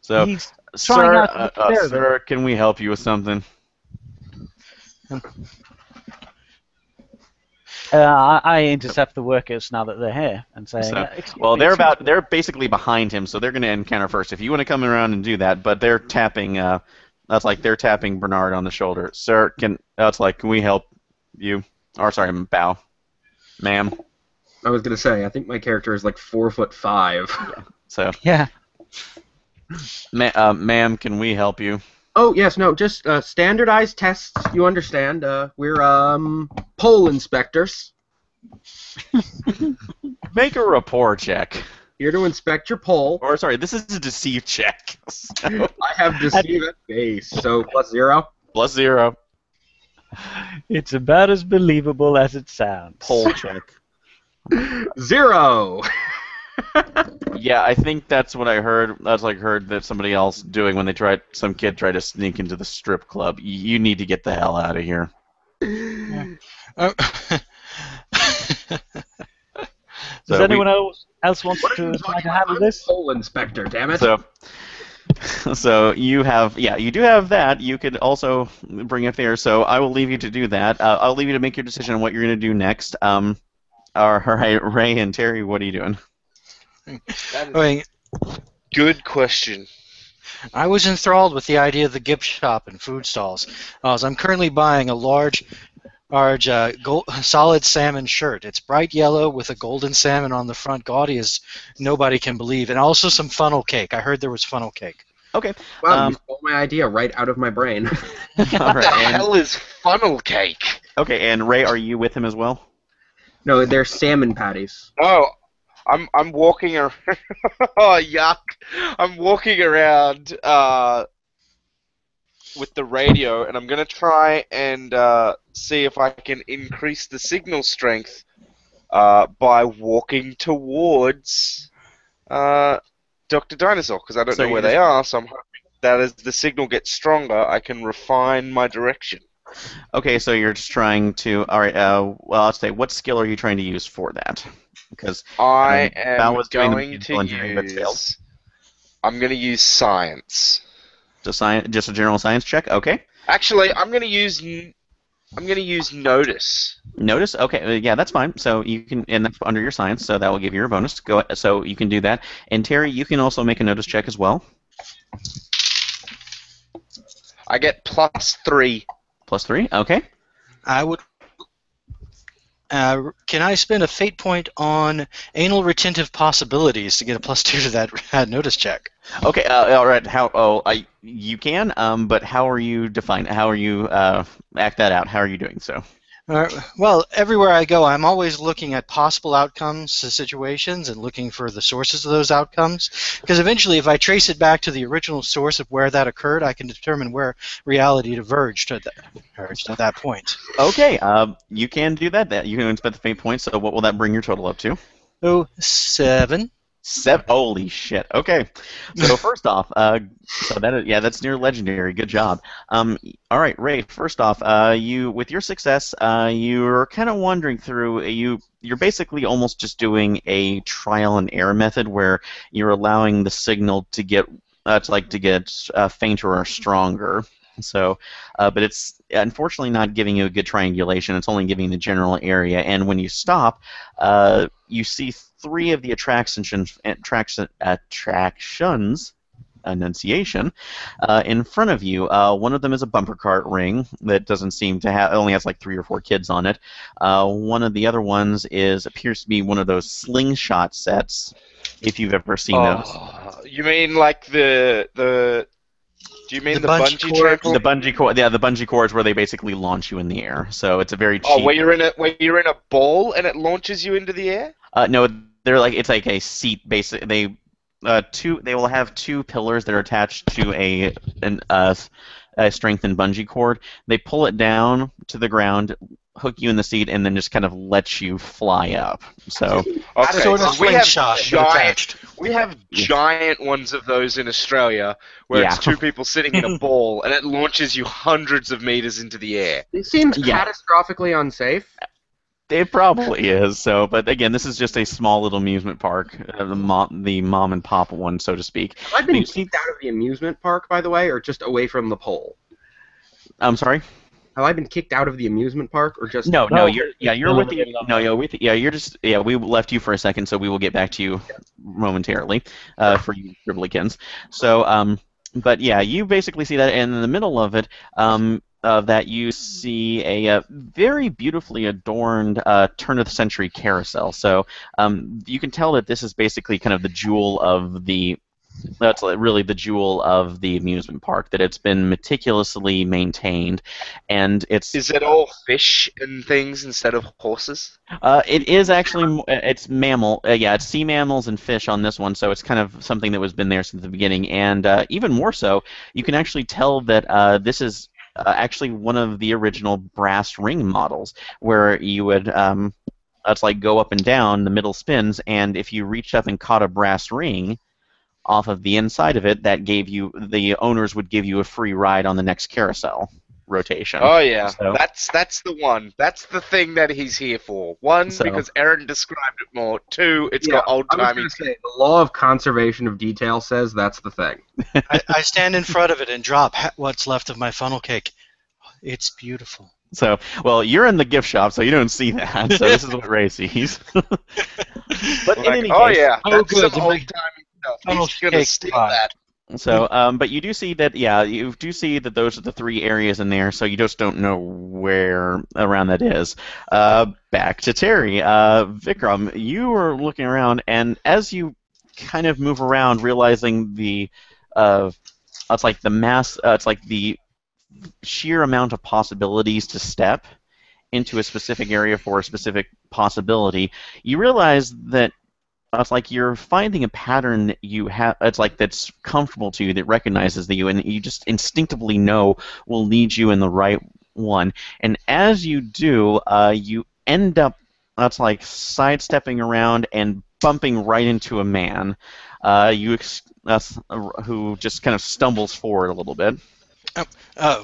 So, He's trying out an experiment. sir, can we help you with something? I intercept the workers now that they're here and saying, well, they're basically behind him, so they're going to encounter first. If you want to come around and do that, but they're tapping. That's like they're tapping Bernard on the shoulder. Sir, can we help you? Or sorry, bow, ma'am. I was gonna say, I think my character is like 4'5". Yeah. So yeah. Ma'am, can we help you? Oh yes, no, just standardized tests. You understand? We're pole inspectors. Make a rapport check. Here to inspect your pole. Or sorry, this is a deceive check. So. I have deceive at base, so +0. +0. It's about as believable as it sounds. Pole check. 0. Yeah, I think that's what I heard. That's like heard that somebody else doing when some kid tried to sneak into the strip club. You need to get the hell out of here. Does anyone else want to try to handle this? Pole inspector, damn it. So you do have that. You could also bring it there. So I will leave you to do that. I'll leave you to make your decision on what you're going to do next. All right, Ray and Terry, what are you doing? Good question. I was enthralled with the idea of the gift shop and food stalls. As I'm currently buying a large solid salmon shirt. It's bright yellow with a golden salmon on the front, gaudy as nobody can believe, and also some funnel cake. I heard there was funnel cake. Okay. Wow, you stole my idea right out of my brain. All What the hell is funnel cake? Okay, and Ray, are you with him as well? No, they're salmon patties. Oh, I'm walking around. Oh, yuck! I'm walking around with the radio, and I'm gonna try and see if I can increase the signal strength by walking towards Dr. Dinosaur, because I don't know where they are. So I'm hoping that as the signal gets stronger, I can refine my direction. Okay, so you're just trying to. All right. Well, I'll say, what skill are you trying to use for that? Because I am going to use. I'm going to use science. Just a general science check. Okay. Actually, I'm going to use notice. Notice. Okay. Yeah, that's fine. So you can, and that's under your science. So that will give you a bonus. Go. So you can do that. And Terry, you can also make a notice check as well. I get +3. +3. Okay. I would. Can I spend a fate point on anal retentive possibilities to get a +2 to that notice check? Okay. All right. You can. But how are you defined? How are you act that out? How are you doing so? Well, everywhere I go, I'm always looking at possible outcomes to situations and looking for the sources of those outcomes. Because eventually, if I trace it back to the original source of where that occurred, I can determine where reality diverged at that point. Okay, you can do that. You can spend the fate points. So what will that bring your total up to? Oh, 7. 7. Holy shit. Okay. So first off, that's near legendary. Good job. All right, Ray. First off, you with your success, you're kind of wandering through. You're basically almost just doing a trial and error method where you're allowing the signal to get fainter or stronger. So, but it's unfortunately not giving you a good triangulation. It's only giving the general area. And when you stop, you see 3 of the attractions enunciation in front of you. One of them is a bumper cart ring that doesn't seem to have. It only has like 3 or 4 kids on it. One of the other ones appears to be one of those slingshot sets. If you've ever seen those. You mean like the Do you mean the bungee trampoline? The bungee cord, yeah, the bungee cords where they basically launch you in the air. So it's a very cheap. Oh, where you're in a ball and it launches you into the air? No, it's like a seat. Basically, they will have 2 pillars that are attached to a strengthened bungee cord. They pull it down to the ground, hook you in the seat, and then just kind of let you fly up. So okay, sort of we have giant ones of those in Australia where it's 2 people sitting in a ball and it launches you hundreds of meters into the air. It seems catastrophically unsafe. It probably is. So, but again, this is just a small little amusement park, the mom and pop one, so to speak. Have I been kicked out of the amusement park, by the way, or just away from the pole? I'm sorry. Have I been kicked out of the amusement park, or just no? We left you for a second, so we will get back to you momentarily for you Triblicans. So, but yeah, you basically see that, and in the middle of it, that you see a very beautifully adorned turn-of-the-century carousel. So you can tell that this is basically kind of the jewel of the. That's really the jewel of the amusement park. That it's been meticulously maintained, and it's. Is it all fish and things instead of horses? It is actually. It's mammal. It's sea mammals and fish on this one. So it's kind of something that was been there since the beginning, and even more so, you can actually tell that this is. Actually, one of the original brass ring models, where you would go up and down, the middle spins, and if you reached up and caught a brass ring off of the inside of it, the owners would give you a free ride on the next carousel rotation. Oh yeah, so, that's the one. That's the thing that he's here for. 1, because Aaron described it more. 2, it's got old timey. I was going to say the law of conservation of detail says that's the thing. I stand in front of it and drop what's left of my funnel cake. It's beautiful. So, well, you're in the gift shop, so you don't see that. So this is what Ray sees. But in any case, that's some old timey stuff. He's going to steal that. So, but you do see that, you do see that those are the 3 areas in there, so you just don't know where around that is. Back to Terry. Vikram, you were looking around, and as you kind of move around, realizing it's like the sheer amount of possibilities to step into a specific area for a specific possibility, you realize that it's like you're finding a pattern that you have. It's like that's comfortable to you, that recognizes you, and you just instinctively know will lead you in the right one. And as you do, you end up sidestepping around and bumping right into a man, who just kind of stumbles forward a little bit.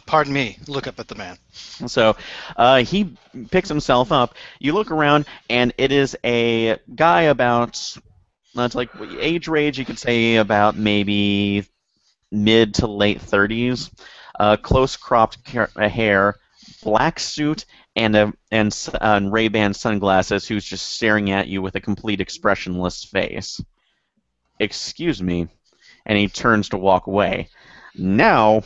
Pardon me. Look up at the man. So he picks himself up. You look around, and it is a guy about, age range, you could say about maybe mid to late 30s, close cropped hair, black suit, and Ray-Ban sunglasses, who's just staring at you with a complete expressionless face. Excuse me. And he turns to walk away. Now,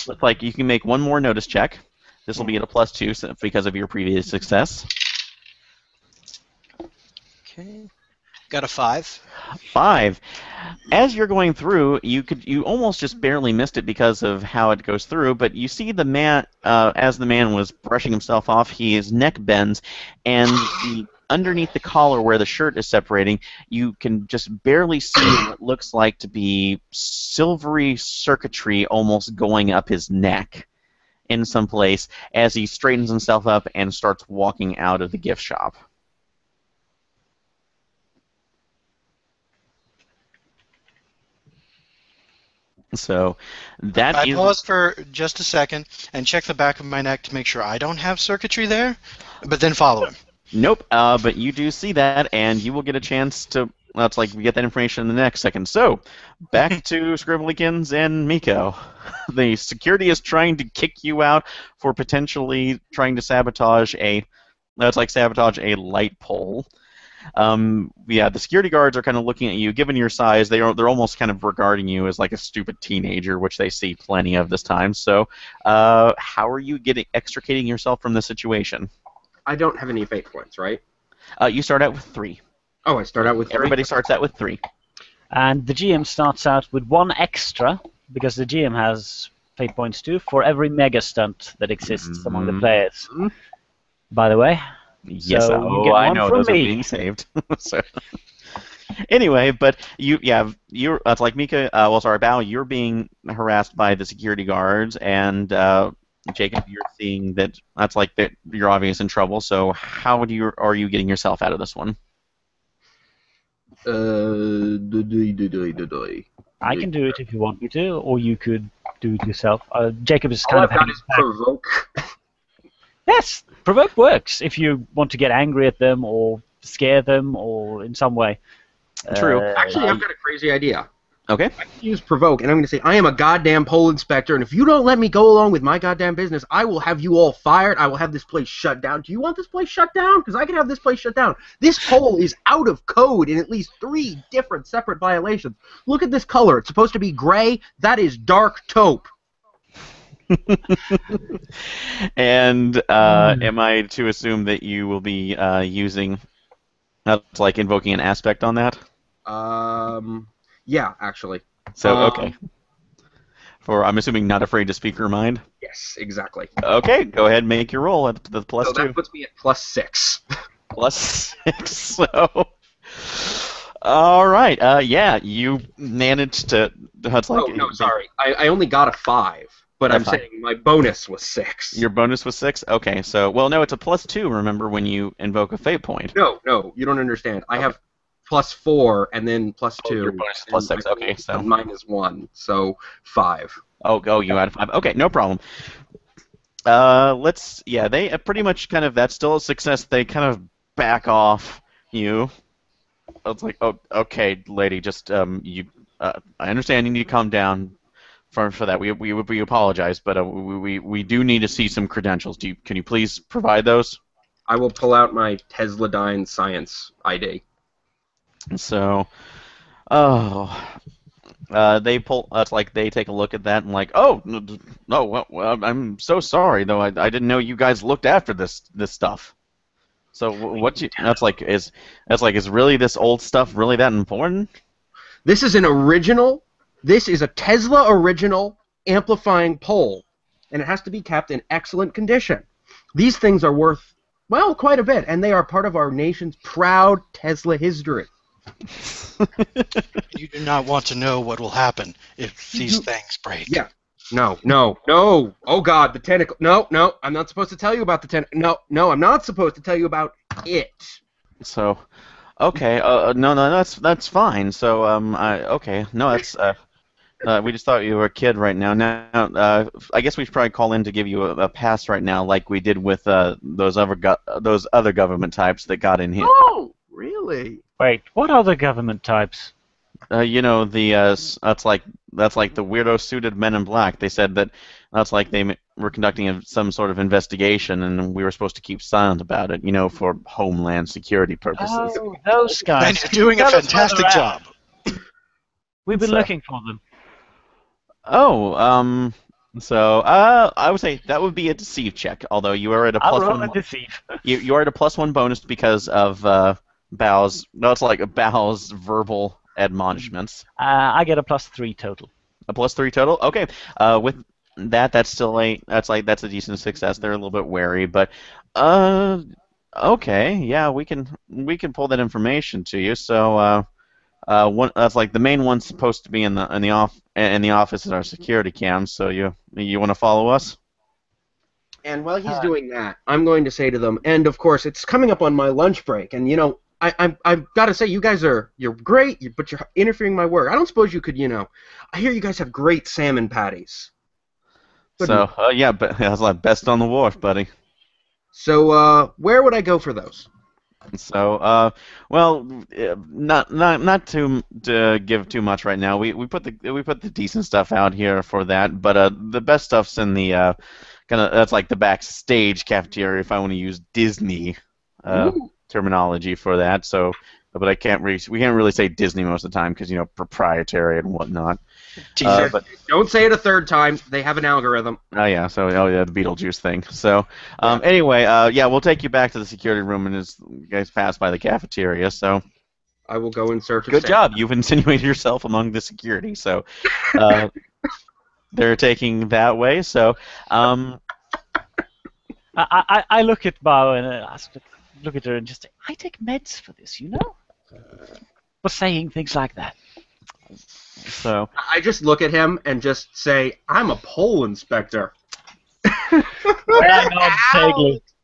looks like you can make one more notice check. This will be at a +2 because of your previous success. Okay. Got a 5. 5. As you're going through, you almost just barely missed it because of how it goes through, but you see the man as the man was brushing himself off, his neck bends, and underneath the collar where the shirt is separating, you can just barely see what looks like to be silvery circuitry almost going up his neck in some place as he straightens himself up and starts walking out of the gift shop. So that I is pause for just a second and check the back of my neck to make sure I don't have circuitry there, but then follow him. Nope, but you do see that, and you will get a chance to. Well, it's like we get that information in the next second. So, back to Scribblykins and Miko. The security is trying to kick you out for potentially trying to sabotage a. That's like sabotage a light pole. Yeah, the security guards are kind of looking at you. Given your size, they're almost kind of regarding you as like a stupid teenager, which they see plenty of this time. So, how are you extricating yourself from the situation? I don't have any fate points, right? You start out with 3. Oh, I start out with 3? Everybody starts out with 3. And the GM starts out with 1 extra, because the GM has fate points too, for every mega stunt that exists among the players. Mhm. By the way. Yes, So you get I one know from those are me. being saved. So, anyway, but you're that's like Mika. Bao, you're being harassed by the security guards, and Jacob, you're seeing that's like that you're obviously in trouble. So, how are you getting yourself out of this one? I can do it if you want me to, or you could do it yourself. Jacob is All kind I've of got is provoke. Yes, provoke works if you want to get angry at them or scare them or in some way. True. Actually, I've got a crazy idea. Okay. I can use provoke, and I'm going to say, I am a goddamn pole inspector, and if you don't let me go along with my goddamn business, I will have you all fired. I will have this place shut down. Do you want this place shut down? Because I can have this place shut down. This pole is out of code in at least 3 different separate violations. Look at this color. It's supposed to be gray. That is dark taupe. And am I to assume that you will be using, like invoking an aspect on that? Yeah, actually. So okay. I'm assuming not afraid to speak your mind. Yes, exactly. Okay, go ahead and make your roll at the +2. So that puts me at +6. +6. So, all right. Yeah, you managed to. That's like. Oh no, sorry. I only got a 5, but I'm saying my bonus was 6. Your bonus was 6. Okay, so no, it's a +2. Remember when you invoke a fate point? No, you don't understand. I have +4 and then +2. Your bonus is +6. Okay, so mine is 1, so 5. Oh, you had a 5. Okay, no problem. They pretty much kind of, that's still a success. They kind of back off you. It's like, oh, okay, lady, just I understand you need to calm down for that. We apologize, but we do need to see some credentials. Can you please provide those? I will pull out my Tesladyne Science ID. So, they pull. It's like they take a look at that and like, oh no, well, I'm so sorry though. I didn't know you guys looked after this stuff. So is really this old stuff really that important? This is an original. This is a Tesla original amplifying pole, and it has to be kept in excellent condition. These things are worth, well, quite a bit, and they are part of our nation's proud Tesla history. You do not want to know what will happen if these things break. Yeah. No. Oh, God, the tentacle. No, I'm not supposed to tell you about the tentacle. No, I'm not supposed to tell you about it. So, okay, no, that's fine. So, okay, no, that's we just thought you were a kid right now. Now, I guess we should probably call in to give you a pass right now, like we did with those other government types that got in here. Oh, really? Wait, what other government types? That's like the weirdo suited men in black. They said that's like they were conducting some sort of investigation, and we were supposed to keep silent about it, for homeland security purposes. Oh, those guys. And you're doing a fantastic job. We've been looking for them. Oh, so I would say that would be a deceive check. Although you are at a +1. Deceive. You are at a +1 bonus because of Bow's. No, it's like Bow's verbal admonishments. I get a +3 total. A +3 total. Okay. With that, that's still that's a decent success. They're a little bit wary, but okay, yeah, we can pull that information to you. So one that's like the main one's supposed to be in the office is our security cam. So you want to follow us? And while he's doing that, I'm going to say to them, and of course, it's coming up on my lunch break, and I've got to say, you're great, but you're interfering in my work. I don't suppose you could, I hear you guys have great salmon patties. So yeah, but that's like best on the wharf, buddy. So where would I go for those? So well, not to give too much right now. We put the decent stuff out here for that, but the best stuff's in the that's like the backstage cafeteria if I want to use Disney terminology for that. So, but we can't really say Disney most of the time because proprietary and whatnot. But don't say it a third time. They have an algorithm. Oh yeah, the Beetlejuice thing. So anyway, yeah, we'll take you back to the security room and as you guys pass by the cafeteria. So I will go in search of good job. You've insinuated yourself among the security. So they're taking that way. So I look at Bao and I look at her and just say, I take meds for this, for saying things like that. So I just look at him and just say, I'm a poll inspector.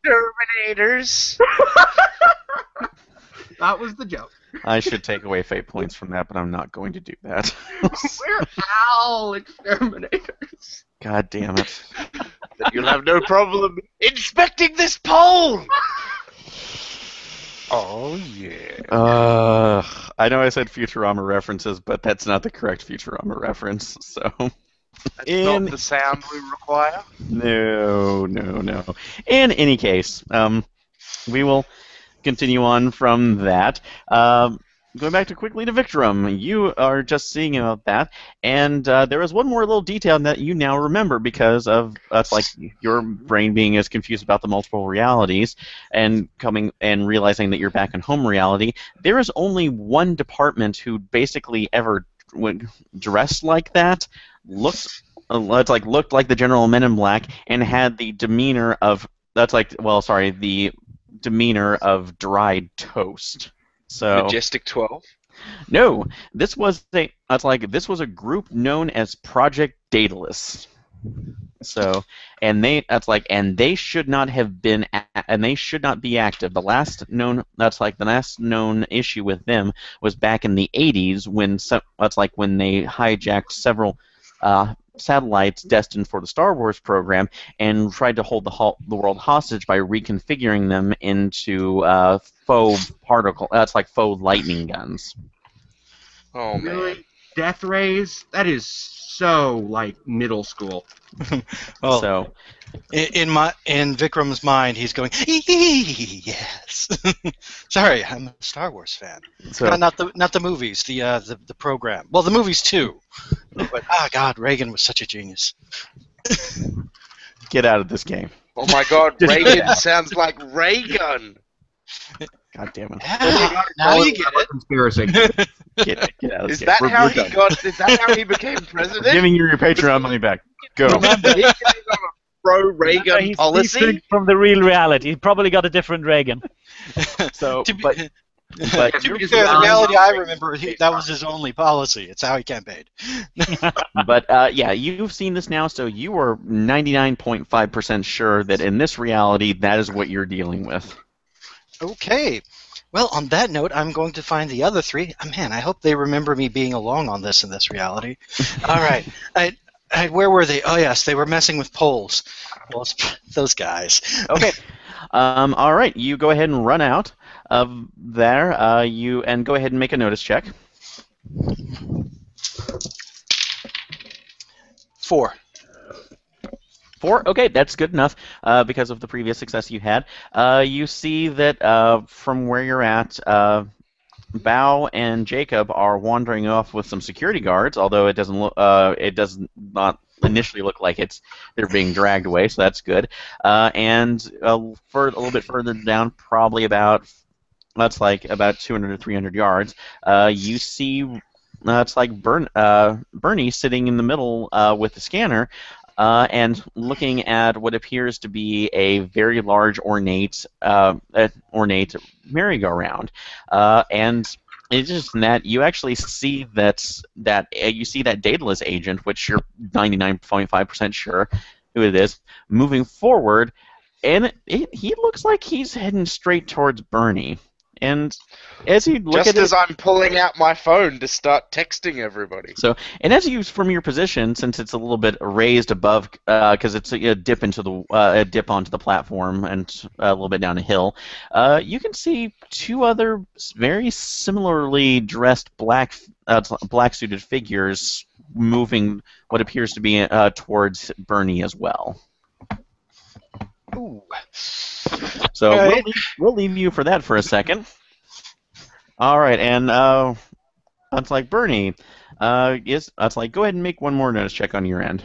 Terminators. That was the joke. I should take away fate points from that, but I'm not going to do that. We're owl exterminators. God damn it. You'll have no problem inspecting this pole! Oh, yeah. I know I said Futurama references, but that's not the correct Futurama reference, so... That's not the sound we require? No. In any case, we will continue on from that. Going back quickly to Victrum, you are just seeing about that, and there is one more little detail that you now remember because of like your brain being as confused about the multiple realities and coming and realizing that you're back in home reality. There is only one department who basically ever dressed like that, looked like the General Men in Black, and had the demeanor of the demeanor of dried toast. So Majestic 12? No, this was a group known as Project Daedalus. So, and they should not have been, and they should not be active. The last known issue with them was back in the 80s when when they hijacked several satellites destined for the Star Wars program and tried to hold the world hostage by reconfiguring them into faux faux lightning guns. Oh man! Really? Death rays? That is so like middle school. Well, so in Vikram's mind, he's going, yes. Sorry, I'm a Star Wars fan. So, not the movies, the program. Well, the movies too. But God, Reagan was such a genius. get out of this game. Oh my God, Reagan sounds like Raygun. God damn it! Yeah, now you get it. Conspiracy. Get out of this Is game. that how We're he done. got? Is that how he became president? We're giving you your Patreon money back. Go. Remember, He's on a pro-Reagan he's policy. different from the real reality. He probably got a different Reagan. So, To be- but To be fair, the reality I remember, that was his only policy. It's how he campaigned. But yeah, you've seen this now, so you are 99.5% sure that in this reality, that is what you're dealing with. Okay. Well, on that note, I'm going to find the other three. Man, I hope they remember me being along on this in this reality. All right. Where were they? Oh, yes, they were messing with poles. Well, those guys. Okay. All right, you go ahead and run out of there. And go ahead and make a notice check. 4. 4? Okay, that's good enough because of the previous success you had. You see that from where you're at, Bao and Jacob are wandering off with some security guards, although it does not initially look like they're being dragged away, so that's good. And for a little bit further down, probably about that's like about 200 or 300 yards, you see it's like Bernie sitting in the middle with the scanner and looking at what appears to be a very large ornate merry-go-round. And it's just that you actually see that you see that Daedalus agent, which you're 99.5% sure who it is, moving forward, and he looks like he's heading straight towards Bernie. And as you look Just at as I'm pulling out my phone to start texting everybody. and as you, from your position, since it's a little bit raised above, because it's a dip into a dip onto the platform and a little bit down a hill, you can see two other very similarly dressed black suited figures moving what appears to be towards Bernie as well. Ooh. So Right. we'll leave you for that for a second. All right, and that's like Bernie. That's like go ahead and make one more notice check on your end.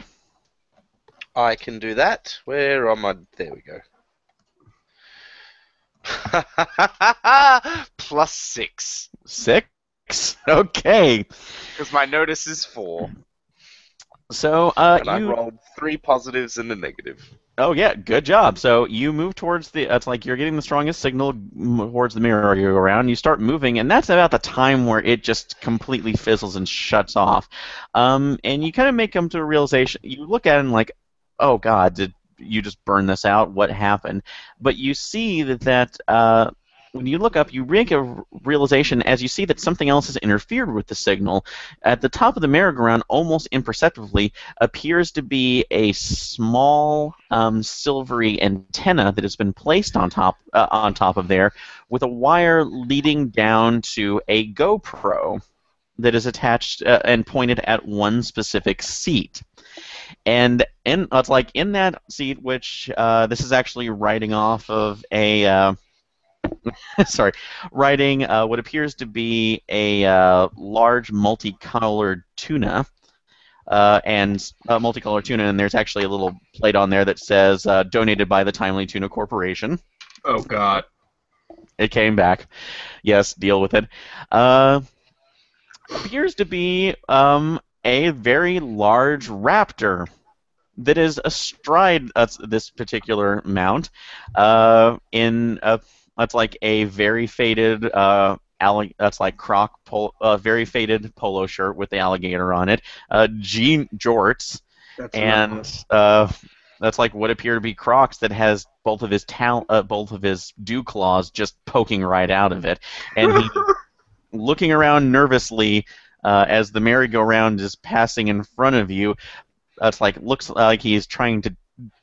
I can do that. Where am I? There we go. +6. 6. Okay. Because my notice is 4. So And I rolled 3 positives and a negative. Oh yeah, good job. So you move towards the. It's like you're getting the strongest signal towards the mirror. You go around. You start moving, and that's about the time where it just completely fizzles and shuts off. And you kind of come to a realization. You look at it and like, oh God, did you just burn this out? What happened? But you see that when you look up, you make a realization as you see that something else has interfered with the signal. At the top of the merry-go-round, almost imperceptibly, appears to be a small silvery antenna that has been placed on top of there, with a wire leading down to a GoPro that is attached and pointed at one specific seat. And it's like in that seat, which this is actually riding off of a. Riding what appears to be a large multicolored tuna, and there's actually a little plate on there that says donated by the Timely Tuna Corporation. Oh God. It came back. Yes, deal with it. Appears to be a very large raptor that is astride this particular mount that's like a very faded that's like very faded polo shirt with the alligator on it, jean jorts, and that's like what appear to be Crocs that has both of his dew claws just poking right out of it, and he looking around nervously as the merry-go-round is passing in front of you. That's like looks like he's trying to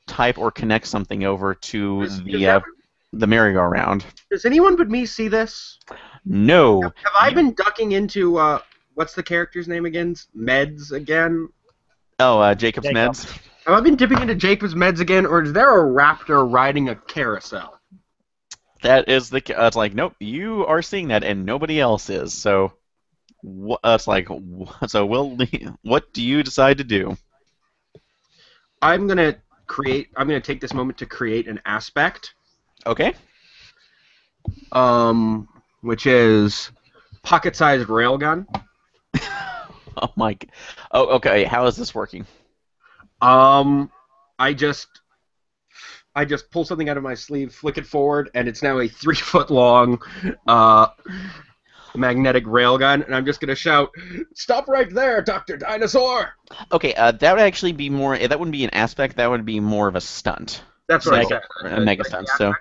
type or connect something over to the merry-go-round. Does anyone but me see this? No. Have I been ducking into what's the character's name again? Meds again? Oh, Jacob's Jacob. Meds. Have I been dipping into Jacob's Meds again, or is there a raptor riding a carousel? That is it's like nope, you are seeing that and nobody else is. So it's like what do you decide to do? I'm gonna take this moment to create an aspect. Okay. Which is pocket-sized railgun. Oh my. Oh, okay. How is this working? I just pull something out of my sleeve, flick it forward, and it's now a 3-foot-long magnetic railgun, and I'm just gonna shout, "Stop right there, Dr. Dinosaur!" Okay, that would actually be more. That wouldn't be an aspect. That would be more of a stunt. That's what I said. A mega stunt. So,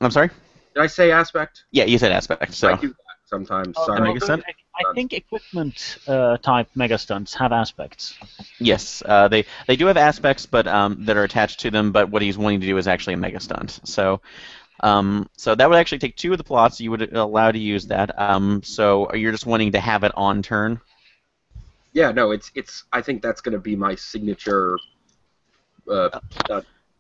I'm sorry. Did I say aspect? Yeah, you said aspect. So I do that sometimes. Oh, Sorry. Mega stunt? I think equipment type mega stunts have aspects. Yes, they do have aspects, but that are attached to them. But what he's wanting to do is actually a mega stunt. So, so that would actually take 2 of the plots. You would allow to use that. So you're just wanting to have it on turn. Yeah, no, it's. I think that's going to be my signature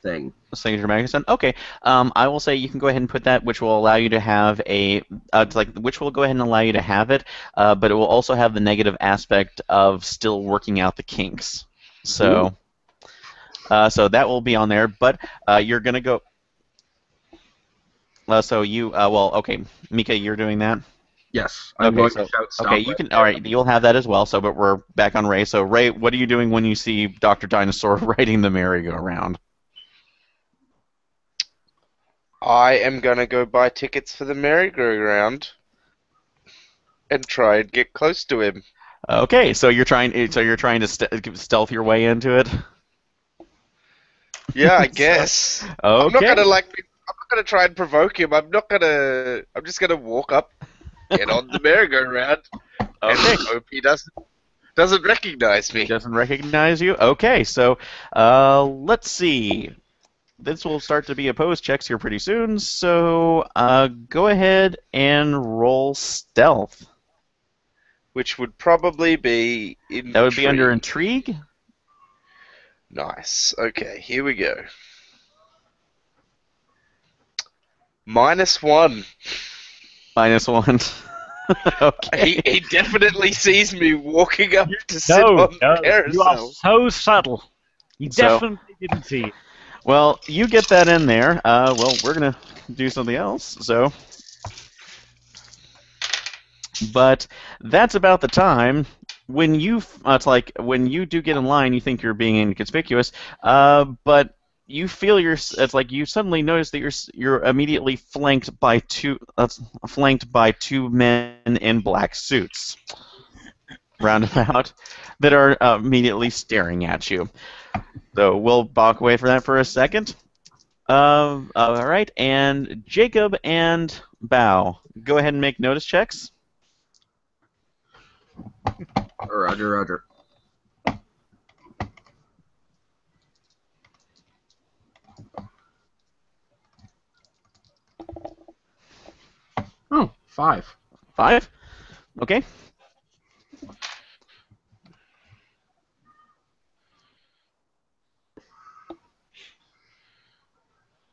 thing. Signature mega stunt. Okay. I will say you can go ahead and put that, which will allow you to have which will go ahead and allow you to have it, but it will also have the negative aspect of still working out the kinks. So, so that will be on there. But you're gonna go. So you, well, okay, Mika, you're doing that. Yes, I'm Okay, going so to shout stop. okay, you can. All right, you'll have that as well. So, but we're back on Ray. So, Ray, what are you doing when you see Dr. Dinosaur riding the merry-go-round? I am gonna go buy tickets for the merry-go-round and try and get close to him. Okay, so you're trying. So you're trying to stealth your way into it. Yeah, I guess. I'm not Okay. gonna I'm not gonna try and provoke him. I'm not gonna. I'm just gonna walk up, get on the merry-go-round, and Okay. hope he doesn't recognize He me. doesn't recognize you. Okay, so let's see. This will start to be opposed checks here pretty soon. So go ahead and roll stealth. Which would probably be intrigue. That would be under intrigue. Nice. Okay, here we go. -1. -1. Okay. He definitely sees me walking up to sit No, on the you are carousel. so subtle. You So- definitely didn't see it. Well, you get that in there. Well, we're gonna do something else. So, but that's about the time when it's like when you do get in line, you think you're being inconspicuous, but you feel it's like you suddenly notice that you're immediately flanked by two men in black suits, roundabout, that are immediately staring at you. So we'll balk away from that for a second. All right, and Jacob and Bao, go ahead and make notice checks. Roger, roger. Oh, 5. 5. Okay.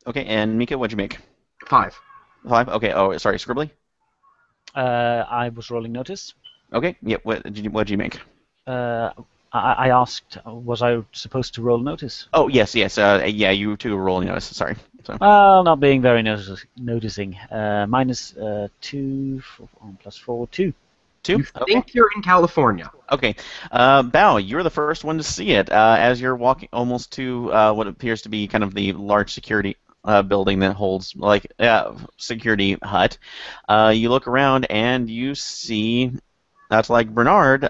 Okay, and Mika, what'd you make? 5. 5. Okay. Oh, sorry, Scribbly. I was rolling notice. Okay. Yep. What'd you make? I asked, was I supposed to roll notice? Oh, yes, yes. Yeah, you two were rolling notice. Sorry. So. Well, not being very noticing. -2 plus 4, 2. 2. You Okay. think you're in California. Okay. Bao, you're the first one to see it as you're walking almost to what appears to be kind of the large security building that holds like security hut. You look around and you see that's like Bernard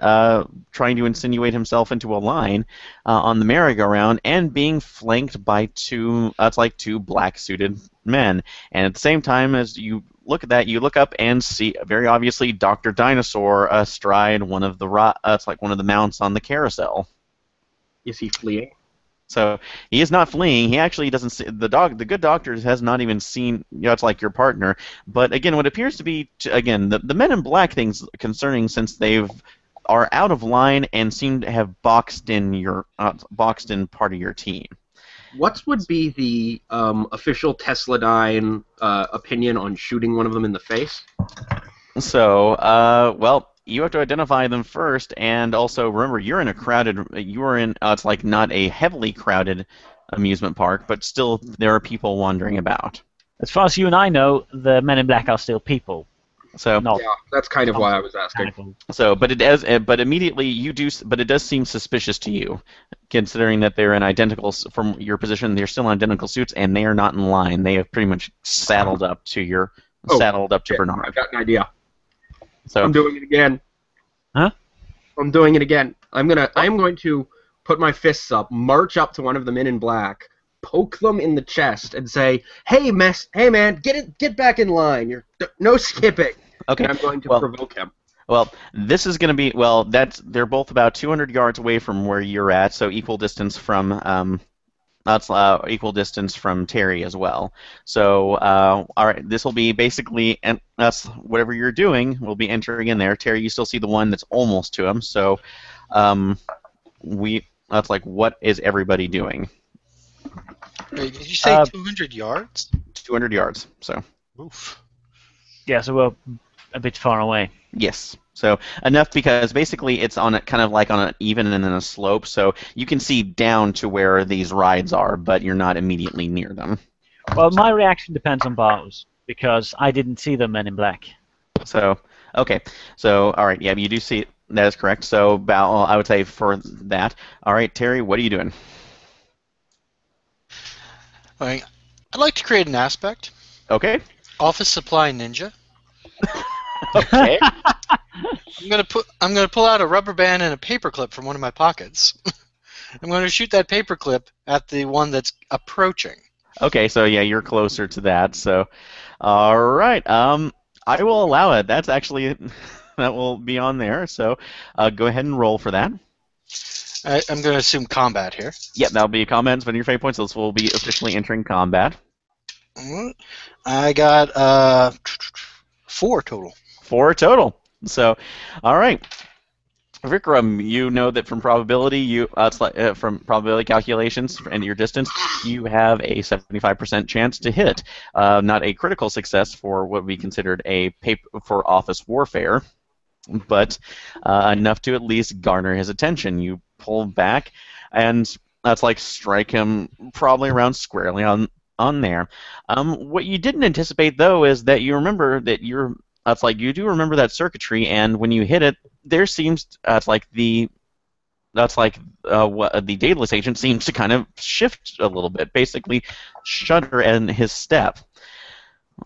trying to insinuate himself into a line on the merry-go-round and being flanked by two black-suited men. And at the same time as you look at that, you look up and see very obviously Dr. Dinosaur astride one of the one of the mounts on the carousel. Is he fleeing? So he is not fleeing. He actually doesn't see the good doctor has not even seen. It's like your partner. But again, what appears to be the men in black things concerning since are out of line and seem to have boxed in part of your team. What would be the official Tesla-Dine opinion on shooting one of them in the face? So, well, you have to identify them first, and also remember you're in it's like not a heavily crowded amusement park, but still there are people wandering about. As far as you and I know, the men in black are still people. So, Not Yeah, that's kind of why I was asking. but immediately but it does seem suspicious to you, considering that they're in from your position, they're still in identical suits, and they are not in line. They have pretty much saddled up to Bernard. I've got an idea. So I'm doing it again. Huh? I'm doing it again. I'm going to put my fists up, march up to one of the men in black, poke them in the chest, and say, "Hey, man, get back in line. No skipping." okay. And I'm going to provoke him. Well, this is going to be they're both about 200 yards away from where you're at, so equal distance from equal distance from Terry as well. So, all right, this will be basically, and that's whatever you're doing, we'll be entering in there. Terry, you still see the one that's almost to him. So, that's like, what is everybody doing? Wait, did you say 200 yards? 200 yards. So. Oof. Yeah, so we're a bit far away. Yes. So enough because basically it's on kind of like on an even and then a slope, so you can see down to where these rides are, but you're not immediately near them. Well, my reaction depends on Bar's. because I didn't see the Men in Black. So, okay. So, all right. Yeah, you do see that is correct. So, Bao, I would say for that. All right, Terry, what are you doing? I'd like to create an aspect. Okay. Office Supply Ninja. Okay. I'm gonna pull out a rubber band and a paperclip from one of my pockets. I'm gonna shoot that paperclip at the one that's approaching. Okay, so yeah, you're closer to that. So, all right. I will allow it. That's actually that will be on there. So, go ahead and roll for that. I'm gonna assume combat here. Yep, that'll be comments. Spend your fate points. This will be officially entering combat. I got 4 total. 4 total. So, all right. Vikram, you know that from probability, from probability calculations and your distance, you have a 75% chance to hit. Not a critical success for what would be considered for office warfare, but enough to at least garner his attention. You pull back, and that's like strike him probably around squarely on there. What you didn't anticipate though is that you remember that you do remember that circuitry, and when you hit it, there seems the dataless agent seems to kind of shift a little bit, basically shudder in his step.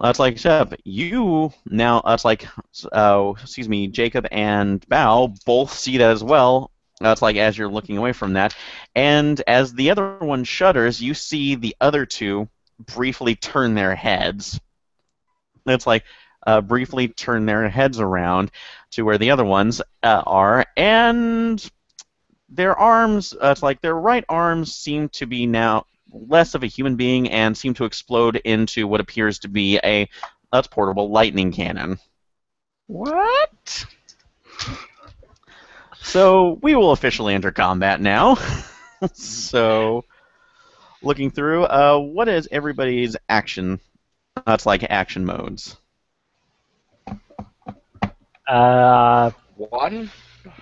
That's like Shep. You now excuse me, Jacob and Bao both see that as well. That's like as you're looking away from that, and as the other one shudders, you see the other two briefly turn their heads. It's like briefly turn their heads around to where the other ones are, and their arms, their right arms seem to be now less of a human being and seem to explode into what appears to be a portable lightning cannon. What? So we will officially enter combat now. So, looking through, what is everybody's action? Action modes. One?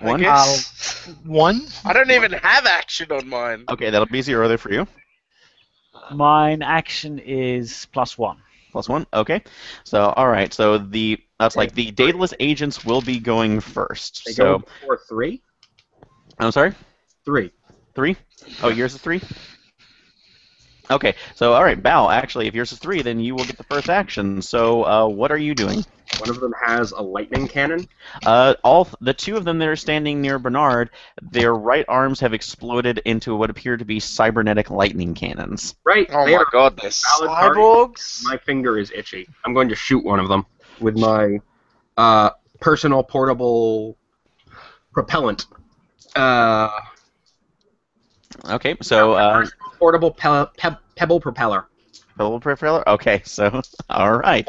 I One? guess. 1. I don't even have action on mine. Okay, that'll be 0 there for you. Mine action is +1. +1. Okay. So all right. So the dataless agents will be going first. They So go before 3? I'm sorry. 3. 3? Oh, yours is 3. Okay. So all right, Bao. Actually, if yours is 3, then you will get the first action. So what are you doing? One of them has a lightning cannon. The 2 of them that are standing near Bernard, their right arms have exploded into what appear to be cybernetic lightning cannons. Right. Oh they my are god, they're valid targets. cyborgs? My finger is itchy. I'm going to shoot one of them with my personal portable propellant. Okay. So Portable pebble propeller. pebble propeller. Okay. So all right.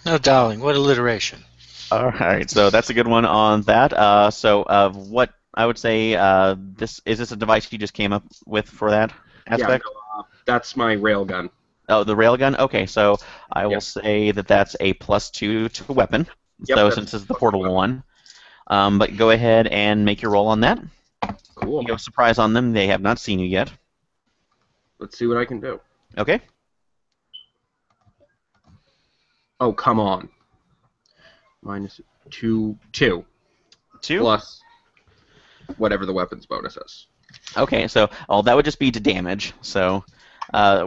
No, darling, what alliteration. All right, so that's a good one on that. What I would say, this a device you just came up with for that aspect? Yeah, no, that's my railgun. Oh, the railgun. Okay, so I will Yep. say that that's a +2 to weapon. Yep, so that's since it's the portable one, but go ahead and make your roll on that. Cool. No surprise on them; they have not seen you yet. Let's see what I can do. Okay. Oh, come on. -2, 2. 2. Plus whatever the weapons bonus is. Okay, so that would just be to damage. So.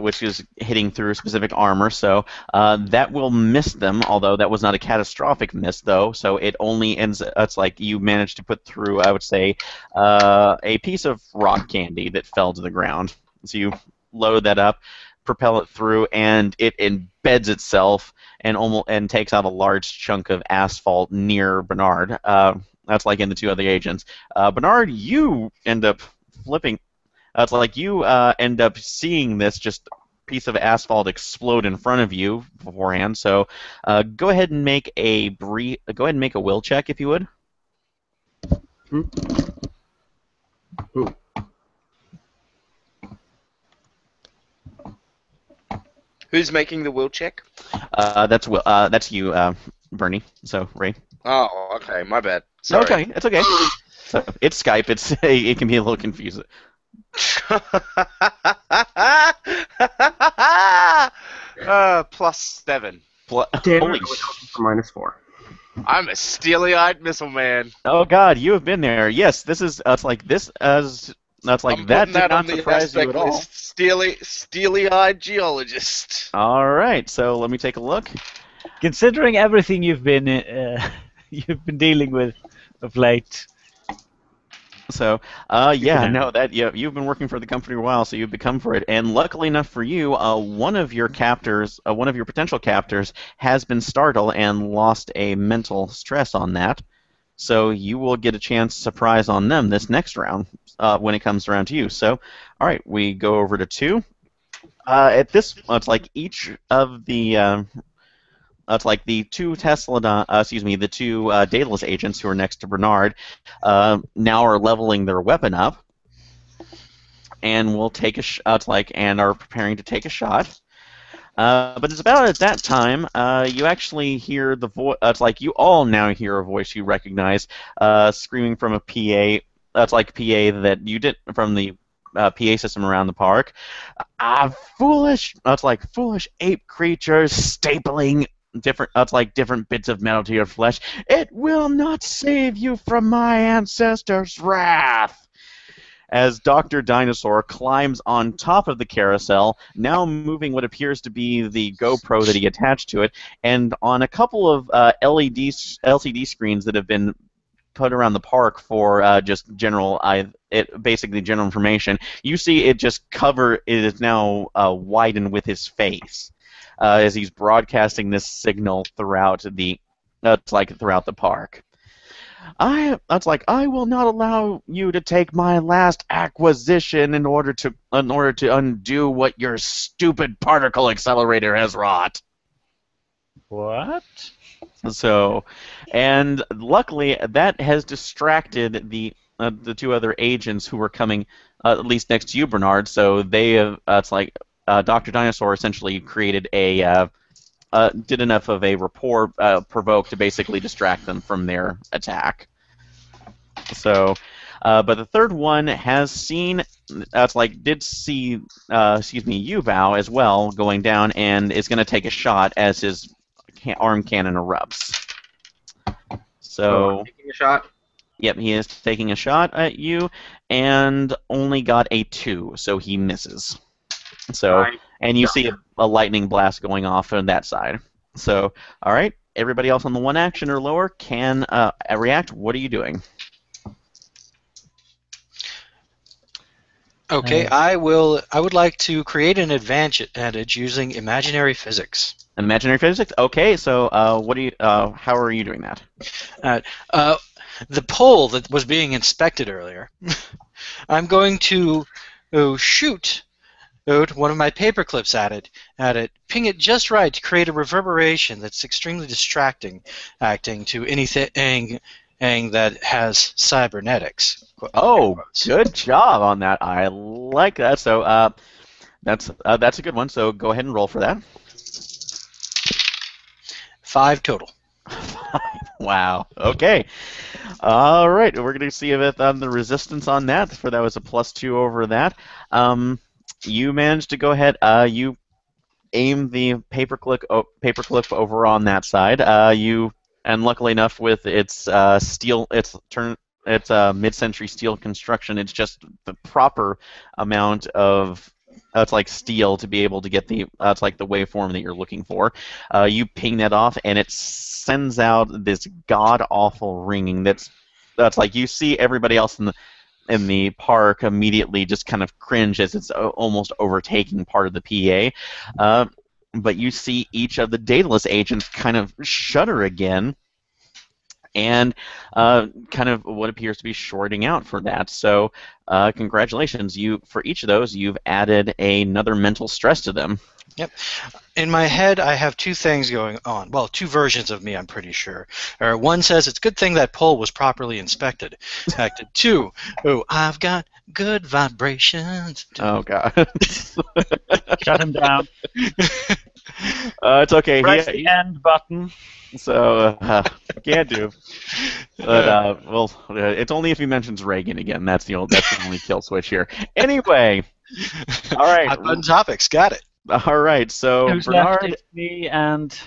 Which is hitting through specific armor, so that will miss them, although that was not a catastrophic miss, though, so it only ends, it's like you managed to put through, I would say, a piece of rock candy that fell to the ground. So you load that up, propel it through, and it embeds itself and takes out a large chunk of asphalt near Bernard. That's like in the 2 other agents. Bernard, you end up flipping. It's like you end up seeing this just piece of asphalt explode in front of you beforehand. So go ahead and make a will check if you would. Ooh. Who's making the will check? That's you, Bernie. So Ray. Oh, okay, my bad. Sorry. Okay, it's okay. So it's Skype. It can be a little confusing. +7. Damn Holy it, I was hoping for -4. I'm a steely-eyed missile man. Oh God, you have been there. Yes, this is. It's like this as. That's like I'm that putting did that on not the surprise you aspect at all. list. Steely-eyed geologist. All right, so let me take a look. Considering everything you've been you've been dealing with of late. So, yeah, no, that you've been working for the company for a while, so you've become for it. And luckily enough for you, one of your captors, one of your potential captors, has been startled and lost a mental stress on that. So you will get a chance to surprise on them this next round when it comes around to you. So, all right, we go over to 2. At this, it's like each of the. It's like the two the two Daedalus agents who are next to Bernard now are leveling their weapon up, and will take a and are preparing to take a shot. But it's about at that time you actually hear the voice. It's like you all now hear a voice you recognize, screaming from a PA. That's like PA that you did from the PA system around the park. Foolish. That's like foolish ape creatures stapling different bits of metal to your flesh. It will not save you from my ancestors' wrath. As Dr. Dinosaur climbs on top of the carousel, now moving what appears to be the GoPro that he attached to it, and on a couple of LCD screens that have been put around the park for just basically general information, you see it is now widened with his face as he's broadcasting this signal throughout throughout the park. I will not allow you to take my last acquisition in order to undo what your stupid particle accelerator has wrought. What? So, and luckily that has distracted the two other agents who were coming at least next to you, Bernard. So they have Dr. Dinosaur essentially created did enough of a rapport provoke to basically distract them from their attack. So, but the third one has seen, did see, you, Bao, as well, going down, and is going to take a shot as his arm cannon erupts. So, I'm taking a shot. Yep, he is taking a shot at you, and only got a 2, so he misses. So, and you see a lightning blast going off on that side. So, all right, everybody else on the 1 action or lower can react. What are you doing? Okay, I would like to create an advantage using imaginary physics. Imaginary physics. Okay, so how are you doing that? The pole that was being inspected earlier, I'm going to shoot one of my paper clips at it, ping it just right to create a reverberation that's extremely distracting, acting to anything that has cybernetics. Oh, good job on that. I like that. So that's a good one. So go ahead and roll for that. 5 total. Wow. Okay. All right. We're going to see if on the resistance on that. For that was a +2 over that. You managed to go ahead. You aim the paperclip over on that side. And luckily enough, with its mid-century steel construction, it's just the proper amount of steel to be able to get the the waveform that you're looking for. You ping that off, and it sends out this god-awful ringing. That's you see everybody else in the park immediately just kind of cringe as it's almost overtaking part of the PA. But you see each of the Daedalus agents kind of shudder again, and kind of what appears to be shorting out for that. So congratulations. For each of those, you've added another mental stress to them. Yep. In my head, I have 2 things going on. Well, 2 versions of me, I'm pretty sure. One says, it's a good thing that pole was properly inspected. Acted 2, I've got good vibrations. Oh, God. Shut him down. It's okay. Press the end button. So, can't do. But, it's only if he mentions Reagan again. That's the only kill switch here. Anyway. All right. Hot button topics. Got it. All right, so Who's Bernard. left? It's me and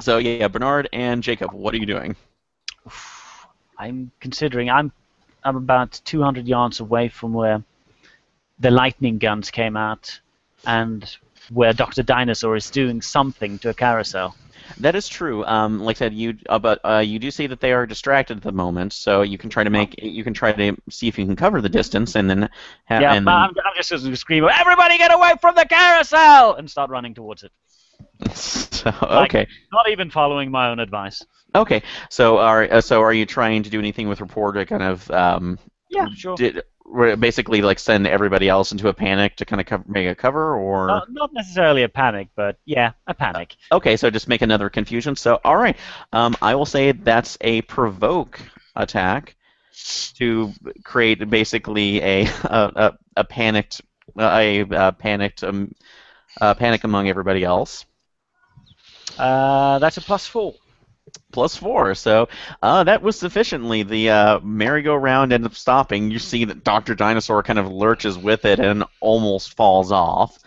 So yeah, Bernard and Jacob, what are you doing? I'm considering I'm about 200 yards away from where the lightning guns came out, and where Dr. Dinosaur is doing something to a carousel. That is true. Like I said, but you do see that they are distracted at the moment, so you can try to see if you can cover the distance, and then Yeah, and but then. I'm just going to scream, "Everybody get away from the carousel!" and start running towards it. So, Like, okay. not even following my own advice. Okay. So are you trying to do anything with rapport to kind of Yeah, sure. basically like send everybody else into a panic to kind of make a cover, or Not necessarily a panic, but yeah, a panic. okay, so just make another confusion. So all right, I will say that's a provoke attack to create basically a panicked panic among everybody else. That's a +4. +4, so that was sufficiently. The merry-go-round ends up stopping. You see that Dr. Dinosaur kind of lurches with it and almost falls off,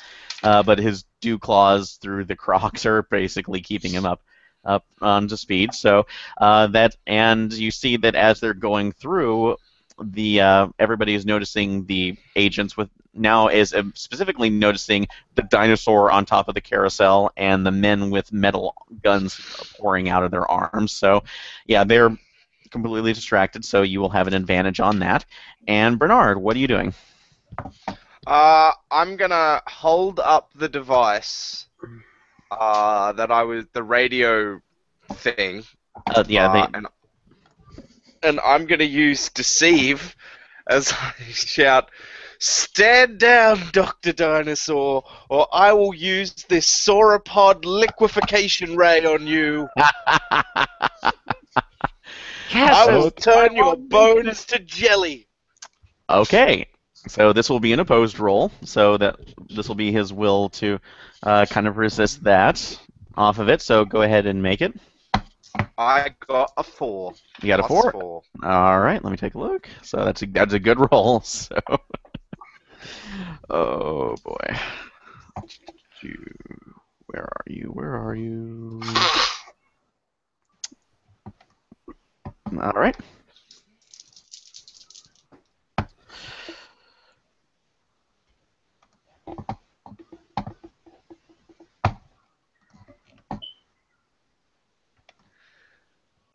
but his dew claws through the Crocs are basically keeping him up onto speed. So and you see that as they're going through, everybody is noticing the agents with now is specifically noticing the dinosaur on top of the carousel and the men with metal guns pouring out of their arms. So, yeah, they're completely distracted. So you will have an advantage on that. And Bernard, what are you doing? I'm gonna hold up the device the radio thing. Yeah, and I'm gonna use deceive as I shout, "Stand down, Dr. Dinosaur, or I will use this sauropod liquefaction ray on you. I will turn your bones to jelly." Okay. So this will be an opposed roll, so that this will be his will to kind of resist that off of it. So go ahead and make it. I got a 4. You got a 4? All right, let me take a look. So that's a good roll. So, oh boy, where are you? Where are you? All right.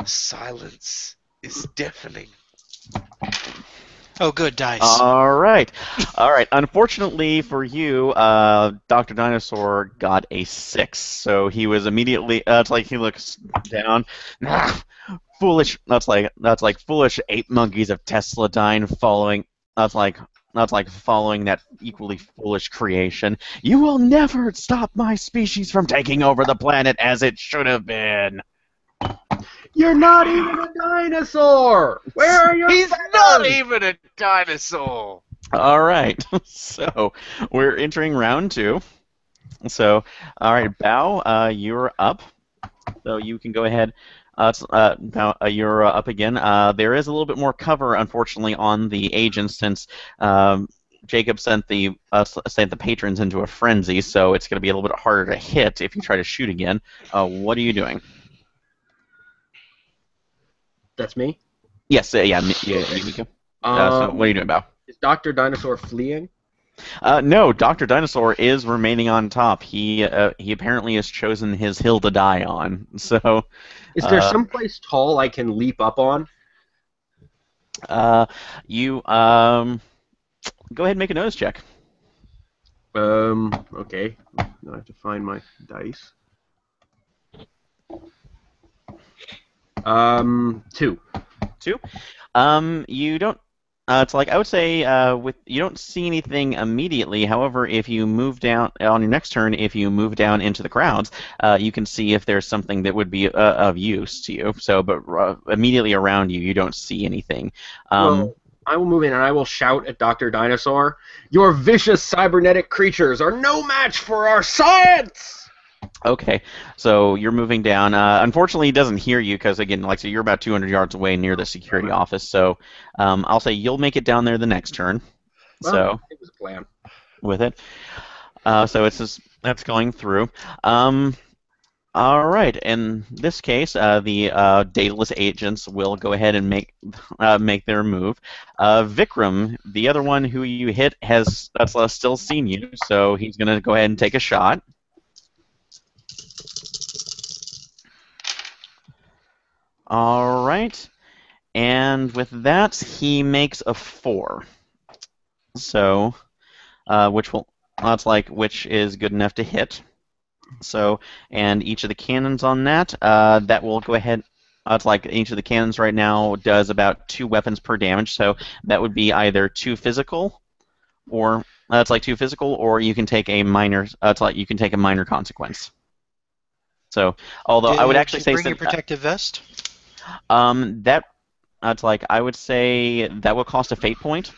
Silence is deafening. Oh, good dice. All right. Unfortunately for you, Dr. Dinosaur got a 6. So he was immediately. It's like he looks down. Foolish. That's like foolish ape monkeys of Tesladine following. That's like following that equally foolish creation. You will never stop my species from taking over the planet as it should have been. You're not even a dinosaur! Where are your He's feathers? not even a dinosaur! All right, so we're entering round 2. So, all right, Bao, you're up. So you can go ahead. Bao, you're up again. There is a little bit more cover, unfortunately, on the agents since Jacob sent the patrons into a frenzy. So it's going to be a little bit harder to hit if you try to shoot again. What are you doing? That's me? Yes, yeah, Miko. So what are you doing, Bao? Is Dr. Dinosaur fleeing? No, Dr. Dinosaur is remaining on top. He apparently has chosen his hill to die on. So, is there someplace tall I can leap up on? You go ahead and make a notice check. Okay. Now I have to find my dice. 2. 2. You don't. It's like I would say, you don't see anything immediately. However, if you move down on your next turn, if you move down into the crowds, you can see if there's something that would be of use to you. So, but immediately around you, you don't see anything. Well, I will move in and I will shout at Dr. Dinosaur, "Your vicious cybernetic creatures are no match for our science!" Okay, so you're moving down. Unfortunately, he doesn't hear you because, again, like so, you're about 200 yards away near the security office. So I'll say you'll make it down there the next turn. Well, So it was a plan. with it, so it's just that's going through. All All right. In this case, the dataless agents will go ahead and make their move. Vikram, the other one who you hit, has still seen you, so he's going to go ahead and take a shot. All right. And with that, he makes a 4. So, which is good enough to hit. So, and each of the cannons on that, that will go ahead. It's like each of the cannons right now does about 2 weapons per damage. So that would be either 2 physical, or it's like 2 physical, or you can take a minor. It's like you can take a minor consequence. So, although I would actually say bring your protective vest. That it's like I would say that will cost a fate point,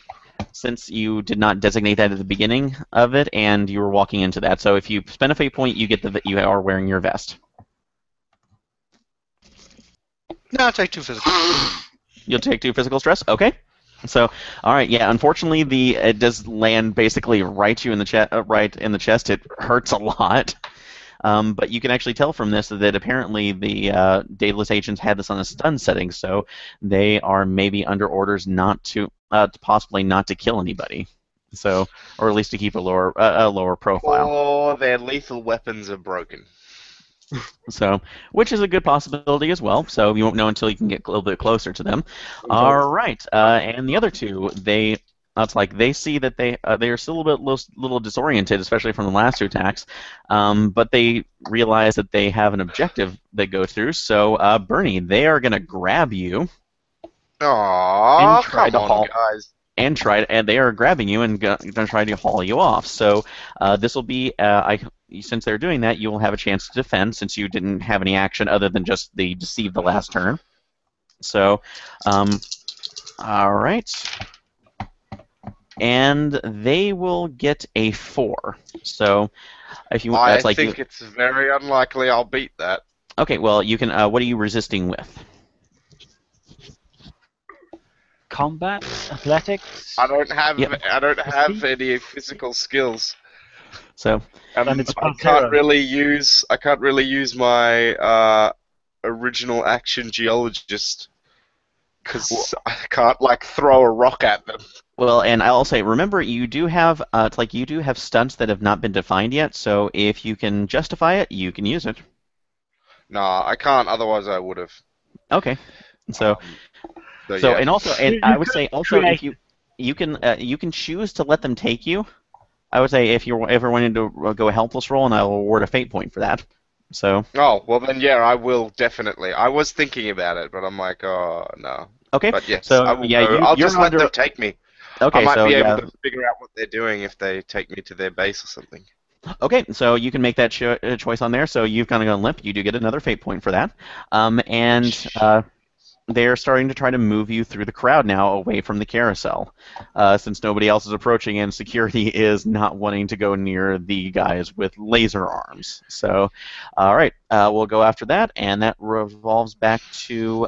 since you did not designate that at the beginning of it, and you were walking into that. So if you spend a fate point, you get you are wearing your vest. No, I'll take 2 physical. You'll take 2 physical stress. Okay. So, all right, yeah. Unfortunately, it does land basically right in the chest. It hurts a lot. But you can actually tell from this that apparently the dataless agents had this on a stun setting, so they are maybe under orders not to, possibly not to kill anybody, so, or at least to keep a lower profile. Or their lethal weapons are broken. So, which is a good possibility as well. So you won't know until you can get a little bit closer to them. All right, and the other two, it's like they see that they are still a little disoriented, especially from the last 2 attacks, but they realize that they have an objective they go through. So, Bernie, they are going to grab you. Aww, come on, guys. And they are grabbing you and going to try to haul you off. So this will be, since they're doing that, you will have a chance to defend, since you didn't have any action other than just the deceive the last turn. So, all right. And they will get a 4. So, if you, I that's like think it's very unlikely I'll beat that. Okay, well, you can. What are you resisting with? Combat, athletics. I don't have. Yep. I don't have any physical skills. So, it's I can't really use. I can't really use my original action geologist, because I can't like throw a rock at them. Well, and I'll say, remember, you do have it's like you do have stunts that have not been defined yet. So if you can justify it, you can use it. Nah, I can't. Otherwise, I would have. Okay. So Yeah. and I would say also if you can choose to let them take you. I would say if you're ever wanting to go a helpless roll, and I will award a fate point for that. So. Oh well, then yeah, I will definitely. I was thinking about it, but I'm like, oh no. Okay. But yes, so I will yeah, go. I'll just let under... them take me. Okay, I might so be able to figure out what they're doing if they take me to their base or something. Okay, so you can make that choice on there. So you've kind of gone limp. You do get another fate point for that. They're starting to try to move you through the crowd now away from the carousel, since nobody else is approaching and security is not wanting to go near the guys with laser arms. So, all right, we'll go after that, and that revolves back to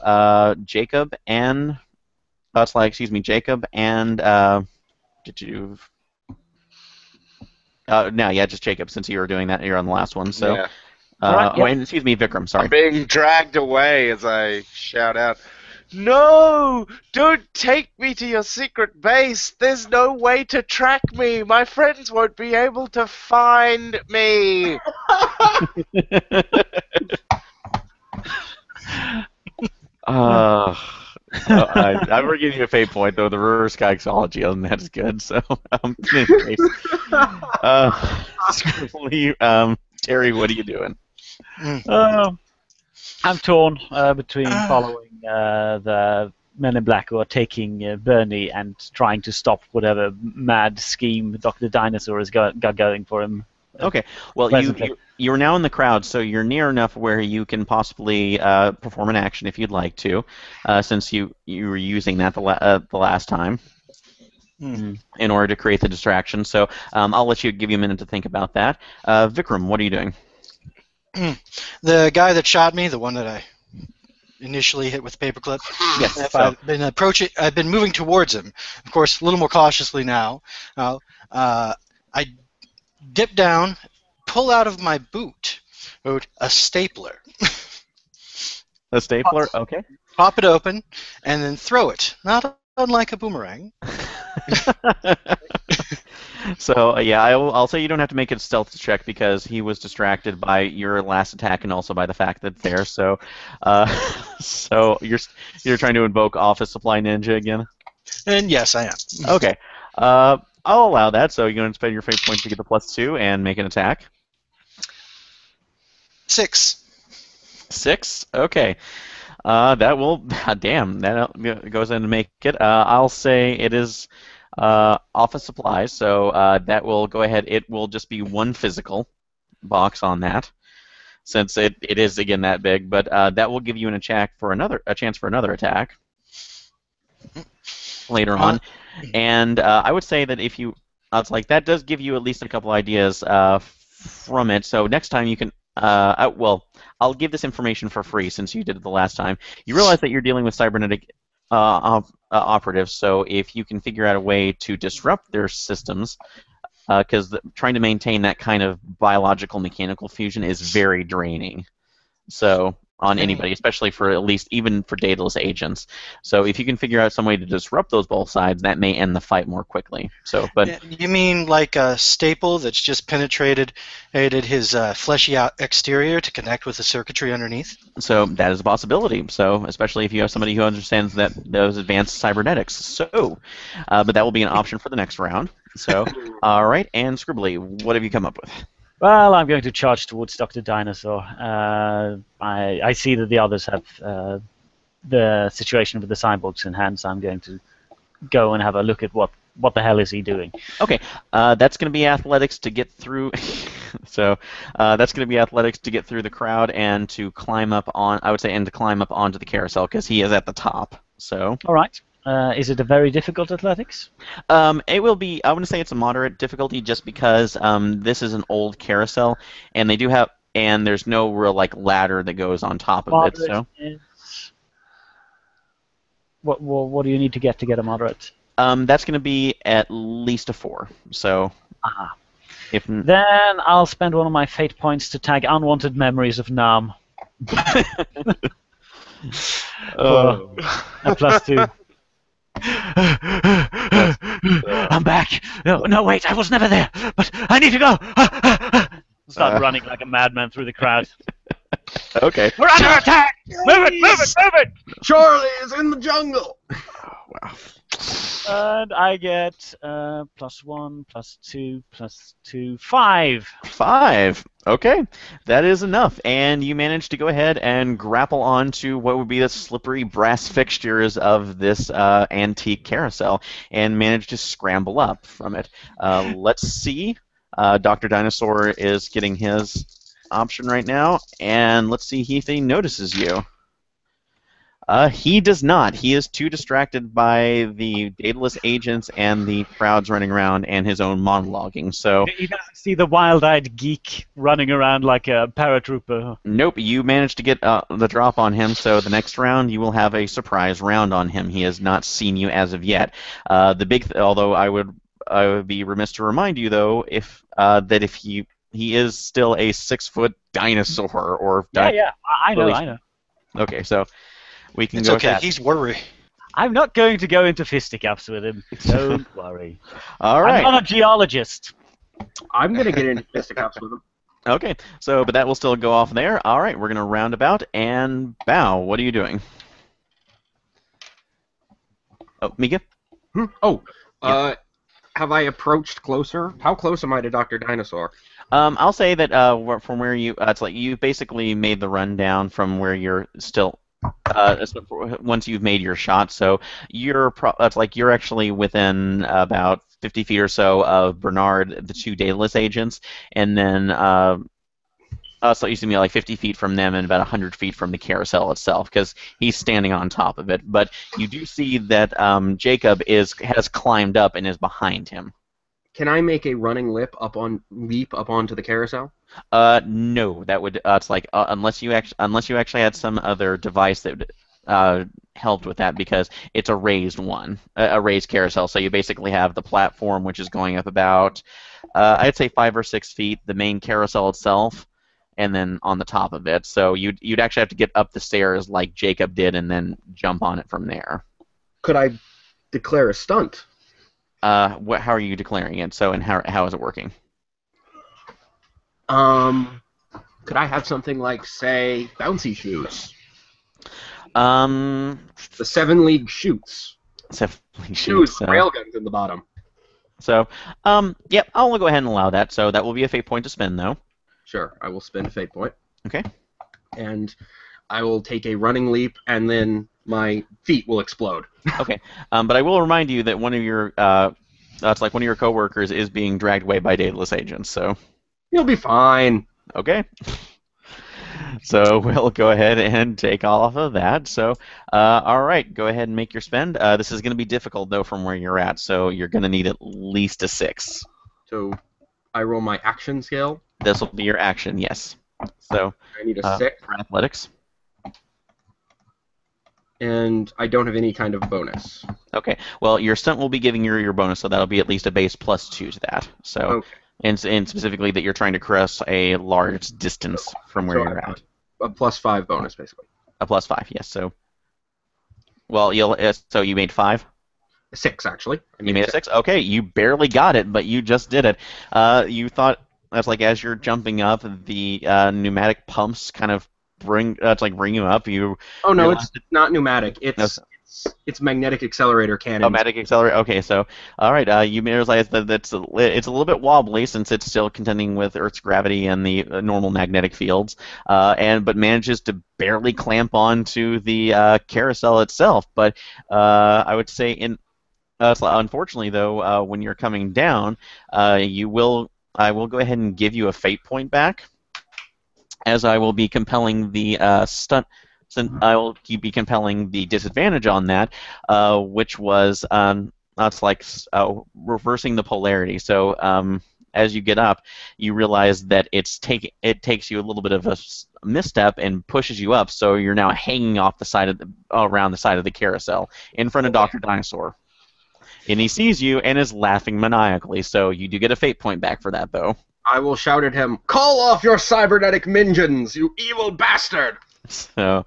Jacob and... Jacob and did you? No, yeah, just Jacob. Since you were doing that, you're on the last one. So, Yeah. Right, and excuse me, Vikram. Sorry. I'm being dragged away as I shout out, "No! Don't take me to your secret base! There's no way to track me! My friends won't be able to find me!" I'm going to give you a fate point, though. The reverse psychology on that is good. So, in any case, Terry, what are you doing? I'm torn between following the Men in Black who are taking Bernie and trying to stop whatever mad scheme Dr. Dinosaur has got going for him. Okay, well, you're now in the crowd, so you're near enough where you can possibly perform an action if you'd like to, since you were using that the last time in order to create the distraction. So I'll let you give you a minute to think about that. Vikram, what are you doing? The guy that shot me, the one that I initially hit with the paperclip. Yes. I've been moving towards him. Of course, a little more cautiously now. I dip down, pull out of my boot Quote, a stapler. A stapler? Okay. Pop it open, and then throw it. Not unlike a boomerang. So yeah, I'll say you don't have to make a stealth check because he was distracted by your last attack and also by the fact that it's there. So, so you're trying to invoke Office Supply Ninja again. And yes, I am. Okay. I'll allow that. So you're going to spend your fate point to get the +2 and make an attack. 6. 6. Okay. That will. Damn. That goes in to make it. I'll say it is office supplies. So that will go ahead. It will just be one physical box on that, since it is again that big. But that will give you a chance for another attack later on. And I would say that if you, it's like that does give you at least a couple ideas from it. So next time you can, well, I'll give this information for free since you did it the last time. You realize that you're dealing with cybernetic operatives, so if you can figure out a way to disrupt their systems, because trying to maintain that kind of biological mechanical fusion is very draining. So on anybody, especially for at least even for dataless agents. So if you can figure out some way to disrupt those both sides, that may end the fight more quickly. So, but you mean like a staple that's just penetrated his fleshy out exterior to connect with the circuitry underneath? So that is a possibility. So especially if you have somebody who understands that those advanced cybernetics. So, but that will be an option for the next round. So, all right, and Scribbly, what have you come up with? Well, I'm going to charge towards Dr. Dinosaur. I see that the others have the situation with the cyborgs in hand, so I'm going to go and have a look at what the hell is he doing. Okay, that's going to be athletics to get through. So that's going to be athletics to get through the crowd and to climb up on. I would say, and to climb up onto the carousel because he is at the top. So. All right. Is it a very difficult athletics? It will be. I want to say it's a moderate difficulty, just because this is an old carousel, and they do have, and there's no real like ladder that goes on top of Moderate it. So, what do you need to get a moderate? that's going to be at least a 4. So, if then I'll spend one of my fate points to tag unwanted memories of Nam. A +2. I'm back. No, wait, I was never there. But I need to go. Start running like a madman through the crowd. Okay. We're under attack. Move it. Charlie is in the jungle. Oh, wow. And I get +1, +2, +2, 5. 5. Okay, that is enough, and you manage to go ahead and grapple onto what would be the slippery brass fixtures of this antique carousel, and manage to scramble up from it. Let's see. Dr. Dinosaur is getting his option right now, and let's see if he notices you. He does not. He is too distracted by the dataless agents and the crowds running around and his own monologuing. So He doesn't see the wild-eyed geek running around like a paratrooper. nope, you managed to get the drop on him. So the next round you will have a surprise round on him. He has not seen you as of yet. Although I would be remiss to remind you though that if he is still a 6-foot dinosaur or Yeah, I know. Okay, so. We can It's go okay. with that. He's worried. I'm not going to go into fisticuffs with him. Don't worry. All right. I'm not a geologist. I'm gonna get into fisticuffs with him. Okay. So, but that will still go off there. All right. We're gonna round about and bow. What are you doing? Oh, Mika. Have I approached closer? How close am I to Dr. Dinosaur? I'll say that from where you, it's like you basically made the run down from where you're still. Once you've made your shot, so it's like you're actually within about 50 feet or so of Bernard, the 2 dataless agents, and then so you see me like 50 feet from them and about 100 feet from the carousel itself, because he's standing on top of it. But you do see that Jacob has climbed up and is behind him. Can I make a running leap up onto the carousel? No, that would it's like unless you actually had some other device that would helped with that, because it's a raised carousel. So you basically have the platform, which is going up about I'd say 5 or 6 feet. The main carousel itself and then on the top of it. So you'd actually have to get up the stairs like Jacob did, and then jump on it from there. Could I declare a stunt? How are you declaring it? So, and how is it working? Could I have something like, say, bouncy shoes? The The 7-league shoots. Shoes with railguns in the bottom. So, yep, I'll go ahead and allow that. So that will be a fate point to spend, though. Sure, I will spend a fate point. Okay. And I will take a running leap, and then my feet will explode. Okay. But I will remind you that one of your coworkers is being dragged away by Daedalus agents. So. You'll be fine. Okay. So we'll go ahead and take off of that. So, all right, go ahead and make your spend. This is going to be difficult, though, from where you're at, so you're going to need at least a 6. So I roll my action scale. This will be your action, yes. So I need a 6. for athletics. And I don't have any kind of bonus. Okay. Well, your stunt will be giving you your bonus, so that'll be at least a base +2 to that. So. Okay. And specifically that you're trying to cross a large distance from where you're at. A +5 bonus, basically. A +5, yes. So, well, so you made 5. A 6, actually. You made a 6. Okay, you barely got it, but you just did it. You thought that's like as you're jumping up, the pneumatic pumps kind of bring you up. Oh no, it's not pneumatic. It's magnetic accelerator cannon. Oh, magnetic accelerator. Okay, so all right, you realize that it's a little bit wobbly since it's still contending with Earth's gravity and the normal magnetic fields, but manages to barely clamp onto the carousel itself. But I would say unfortunately though, when you're coming down, I will go ahead and give you a fate point back, as I will be compelling the stunt. I will be compelling the disadvantage on that, which was reversing the polarity. So as you get up, you realize that it takes you a little bit of a misstep and pushes you up. So you're now hanging off the side of around the side of the carousel in front of Dr. Dinosaur, and he sees you and is laughing maniacally. So you do get a fate point back for that, though. I will shout at him, "Call off your cybernetic minions, you evil bastard!" So,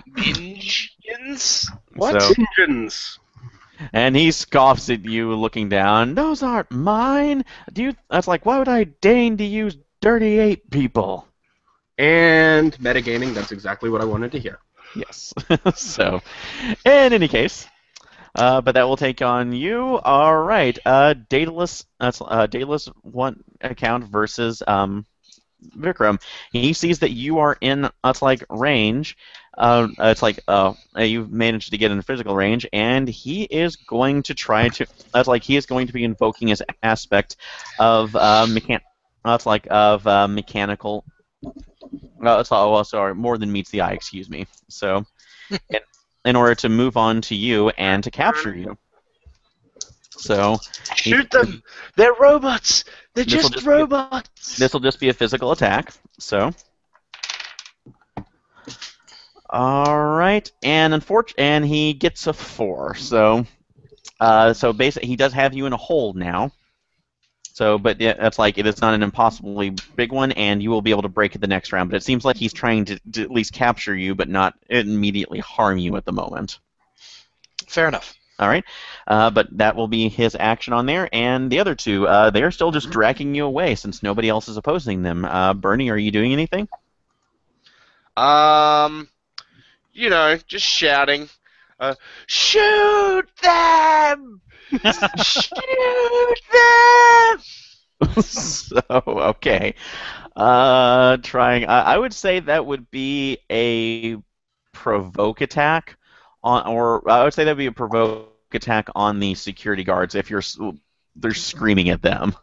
Minions? What? So, Minions. and he scoffs at you, looking down. Those aren't mine. That's like, why would I deign to use dirty ape people? And metagaming, that's exactly what I wanted to hear. Yes. So, in any case, but that will take on you. All right. Daedalus. That's Daedalus one account versus Vikram. He sees that you are in range. You've managed to get in physical range, and he is going to try to. He is going to be invoking his aspect of mechanical. Sorry, more than meets the eye. Excuse me. So, in order to move on to you and to capture you. So shoot them! They're robots! They're just robots! This will just be a physical attack. So. Alright, and he gets a 4. So basically he does have you in a hold now. So, but that's it is not an impossibly big one, and you will be able to break it the next round. But it seems like he's trying to at least capture you, but not immediately harm you at the moment. Fair enough. All right, but that will be his action on there, and the other two, they are still just dragging you away since nobody else is opposing them. Bernie, are you doing anything? Just shouting. Shoot them! Shoot them! So, okay. I would say that would be a provoke attack I would say that would be a provoke attack on the security guards if they're screaming at them.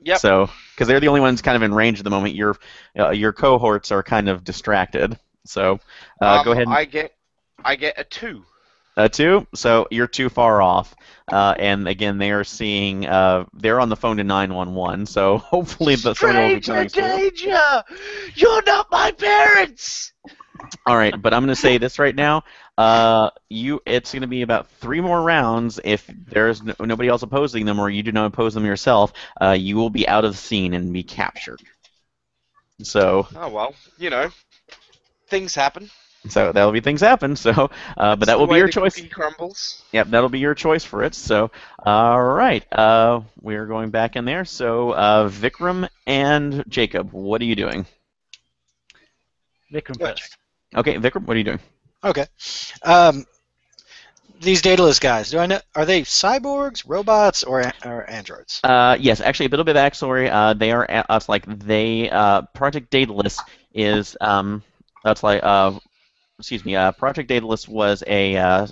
Yep. So, because they're the only ones kind of in range at the moment, your cohorts are kind of distracted. So, go ahead. I get a 2. A 2? So you're too far off. And again, they are seeing. They're on the phone to 911. So hopefully somebody will be coming through. Danger! You're not my parents. All right, but I'm going to say this right now. It's going to be about 3 more rounds. If there's nobody else opposing them, or you do not oppose them yourself, you will be out of the scene and be captured. So, Oh well, things happen. that'll be things happen. So, but That's that the will be way your the choice. cookie crumbles. Yep, that'll be your choice for it. So, all right, we're going back in there. So, Vikram and Jacob, what are you doing? Vikram Good. first. Okay, Vikram, what are you doing? Okay. These dataless guys, do I know? Are they cyborgs, robots, or androids? Yes, actually, a little bit of backstory. They are us like they Project Daedalus is that's like excuse me. Project Daedalus was a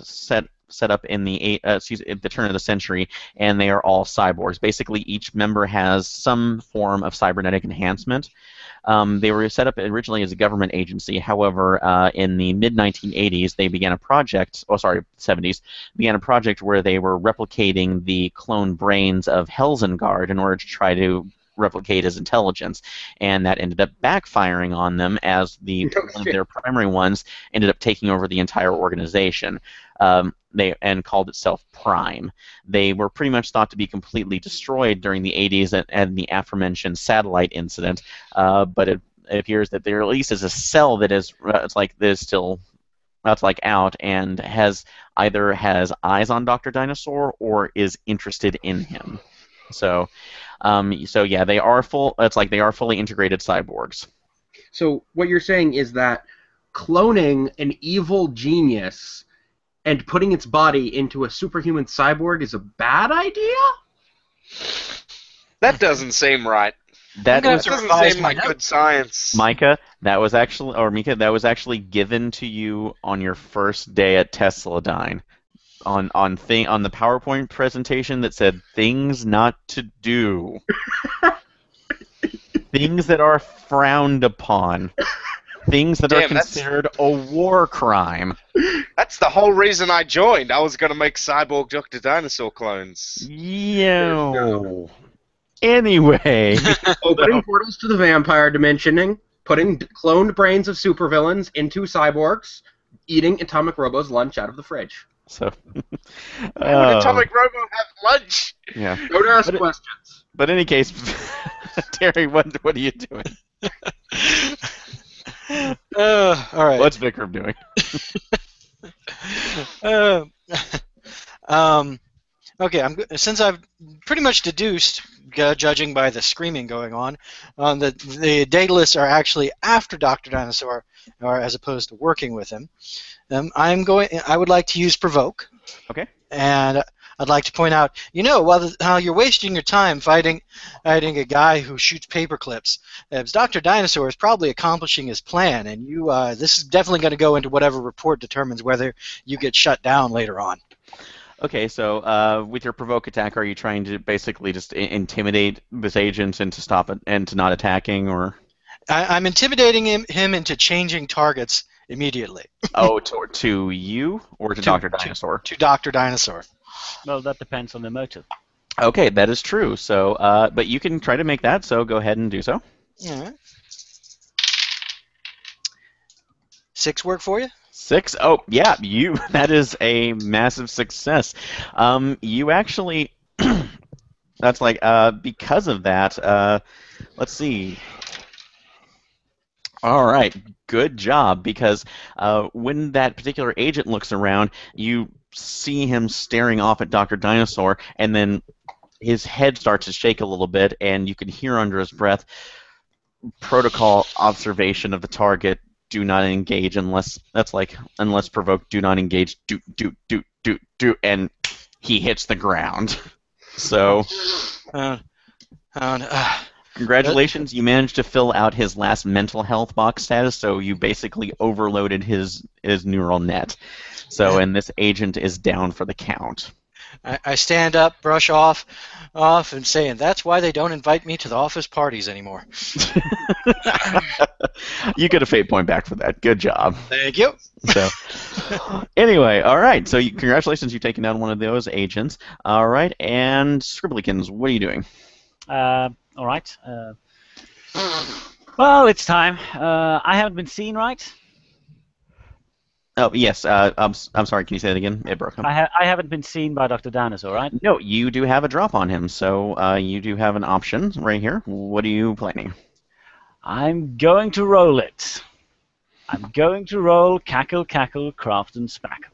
set up in at the turn of the century, and they are all cyborgs. Basically, each member has some form of cybernetic enhancement. They were set up originally as a government agency. However, in the mid 1980s, they began a project. Oh, sorry, 70s, began a project where they were replicating the clone brains of Helsingard in order to try to replicate his intelligence, and that ended up backfiring on them as No one of shit. their primary ones ended up taking over the entire organization. They called itself Prime. They were pretty much thought to be completely destroyed during the 80s and the aforementioned satellite incident, but it appears that there at least is a cell that is still that's like out and either has eyes on Dr. Dinosaur or is interested in him. So, so yeah, they are they are fully integrated cyborgs. So what you're saying is that cloning an evil genius and putting its body into a superhuman cyborg is a bad idea? That doesn't seem right. That gonna was have to Doesn't revise seem my like notes. good science. Mika. Mika. That was actually given to you on your first day at Tesladyne. On the PowerPoint presentation that said things not to do, things that are frowned upon, things that are Damn, that's- considered a war crime. That's the whole reason I joined. I was going to make cyborg Dr. Dinosaur clones. Yo. Anyway, Opening portals to the vampire dimensioning, putting cloned brains of supervillains into cyborgs, eating Atomic Robo's lunch out of the fridge. so Why would Atomic Robo have lunch? yeah. Don't ask But questions. But in any case, Terry, what are you doing? All right. What's Vikram doing? Uh, okay, since I've pretty much deduced, judging by the screaming going on, that the Daedalus are actually after Dr. Dinosaur, or as opposed to working with him. I would like to use provoke. Okay. And I'd like to point out, while you're wasting your time fighting a guy who shoots paper clips, Dr. Dinosaur is probably accomplishing his plan, and this is definitely going to go into whatever report determines whether you get shut down later on. Okay, so with your provoke attack, are you trying to basically just intimidate this agent into stop it and to not attacking, or? I'm intimidating him into changing targets immediately. Oh, to you or to Dr. Dinosaur? To Dr. Dinosaur. Well, that depends on the motive. Okay, that is true. So, but you can try to make that. So go ahead and do so. All right. 6 work for you? 6. Oh, yeah, that is a massive success. You actually, that's like because of that. Let's see. All right, good job. Because when that particular agent looks around, you see him staring off at Dr. Dinosaur, and then his head starts to shake a little bit, and you can hear under his breath, protocol observation of the target, do not engage unless provoked, do not engage, do, and he hits the ground. So, congratulations, you managed to fill out his last mental health box status, so you basically overloaded his neural net. So, and this agent is down for the count. I stand up, brush off, and saying, that's why they don't invite me to the office parties anymore. You get a fate point back for that. Good job. Thank you. So, anyway, all right. So, congratulations, you've taken down one of those agents. All right, and Scribblykins, what are you doing? All right. Well, it's time. I haven't been seen, right? Oh, yes. I'm sorry. Can you say that again? It broke up. I haven't been seen by Dr. Dinosaur, right? No, you do have a drop on him, so you do have an option right here. What are you planning? I'm going to roll it. I'm going to roll cackle, cackle, craft, and spackle.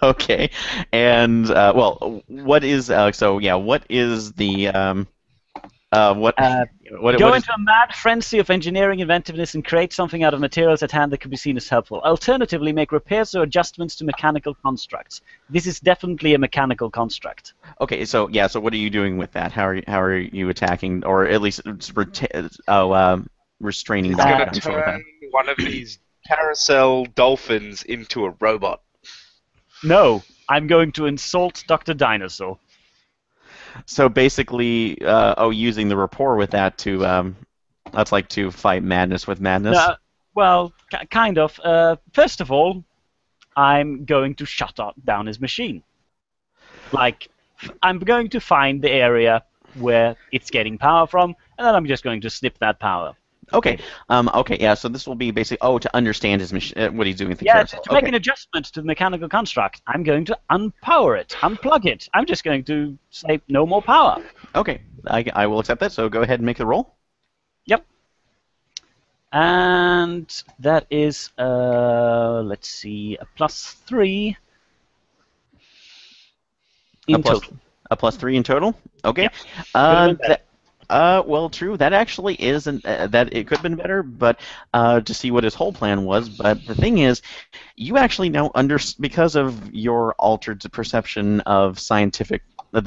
Okay, and well, what is so? Yeah, what is the what Go what is? into a mad frenzy of engineering inventiveness and create something out of materials at hand that could be seen as helpful. Alternatively, make repairs or adjustments to mechanical constructs. This is definitely a mechanical construct. Okay, so yeah, so what are you doing with that? How are you attacking, or at least restraining He's Dr. gonna Dinosaur with that? turn one of these carousel dolphins into a robot. No, I'm going to insult Dr. Dinosaur. So basically, using the rapport with that to that's like to fight madness with madness. No, well, kind of. First of all, I'm going to shut down his machine. Like, I'm going to find the area where it's getting power from, and then I'm just going to snip that power. Okay. Okay. Yeah. So this will be basically to understand his what he's doing with the Yeah, carousel. to make an adjustment to the mechanical construct, I'm going to unpower it, unplug it. I'm just going to say no more power. Okay. I will accept that. So go ahead and make the roll. Yep. And that is let's see, a +3 in total. A +3 in total. Okay. Yep. Could've been Well, true. That actually isn't. That it could have been better, but to see what his whole plan was. But the thing is, you actually now because of your altered perception of the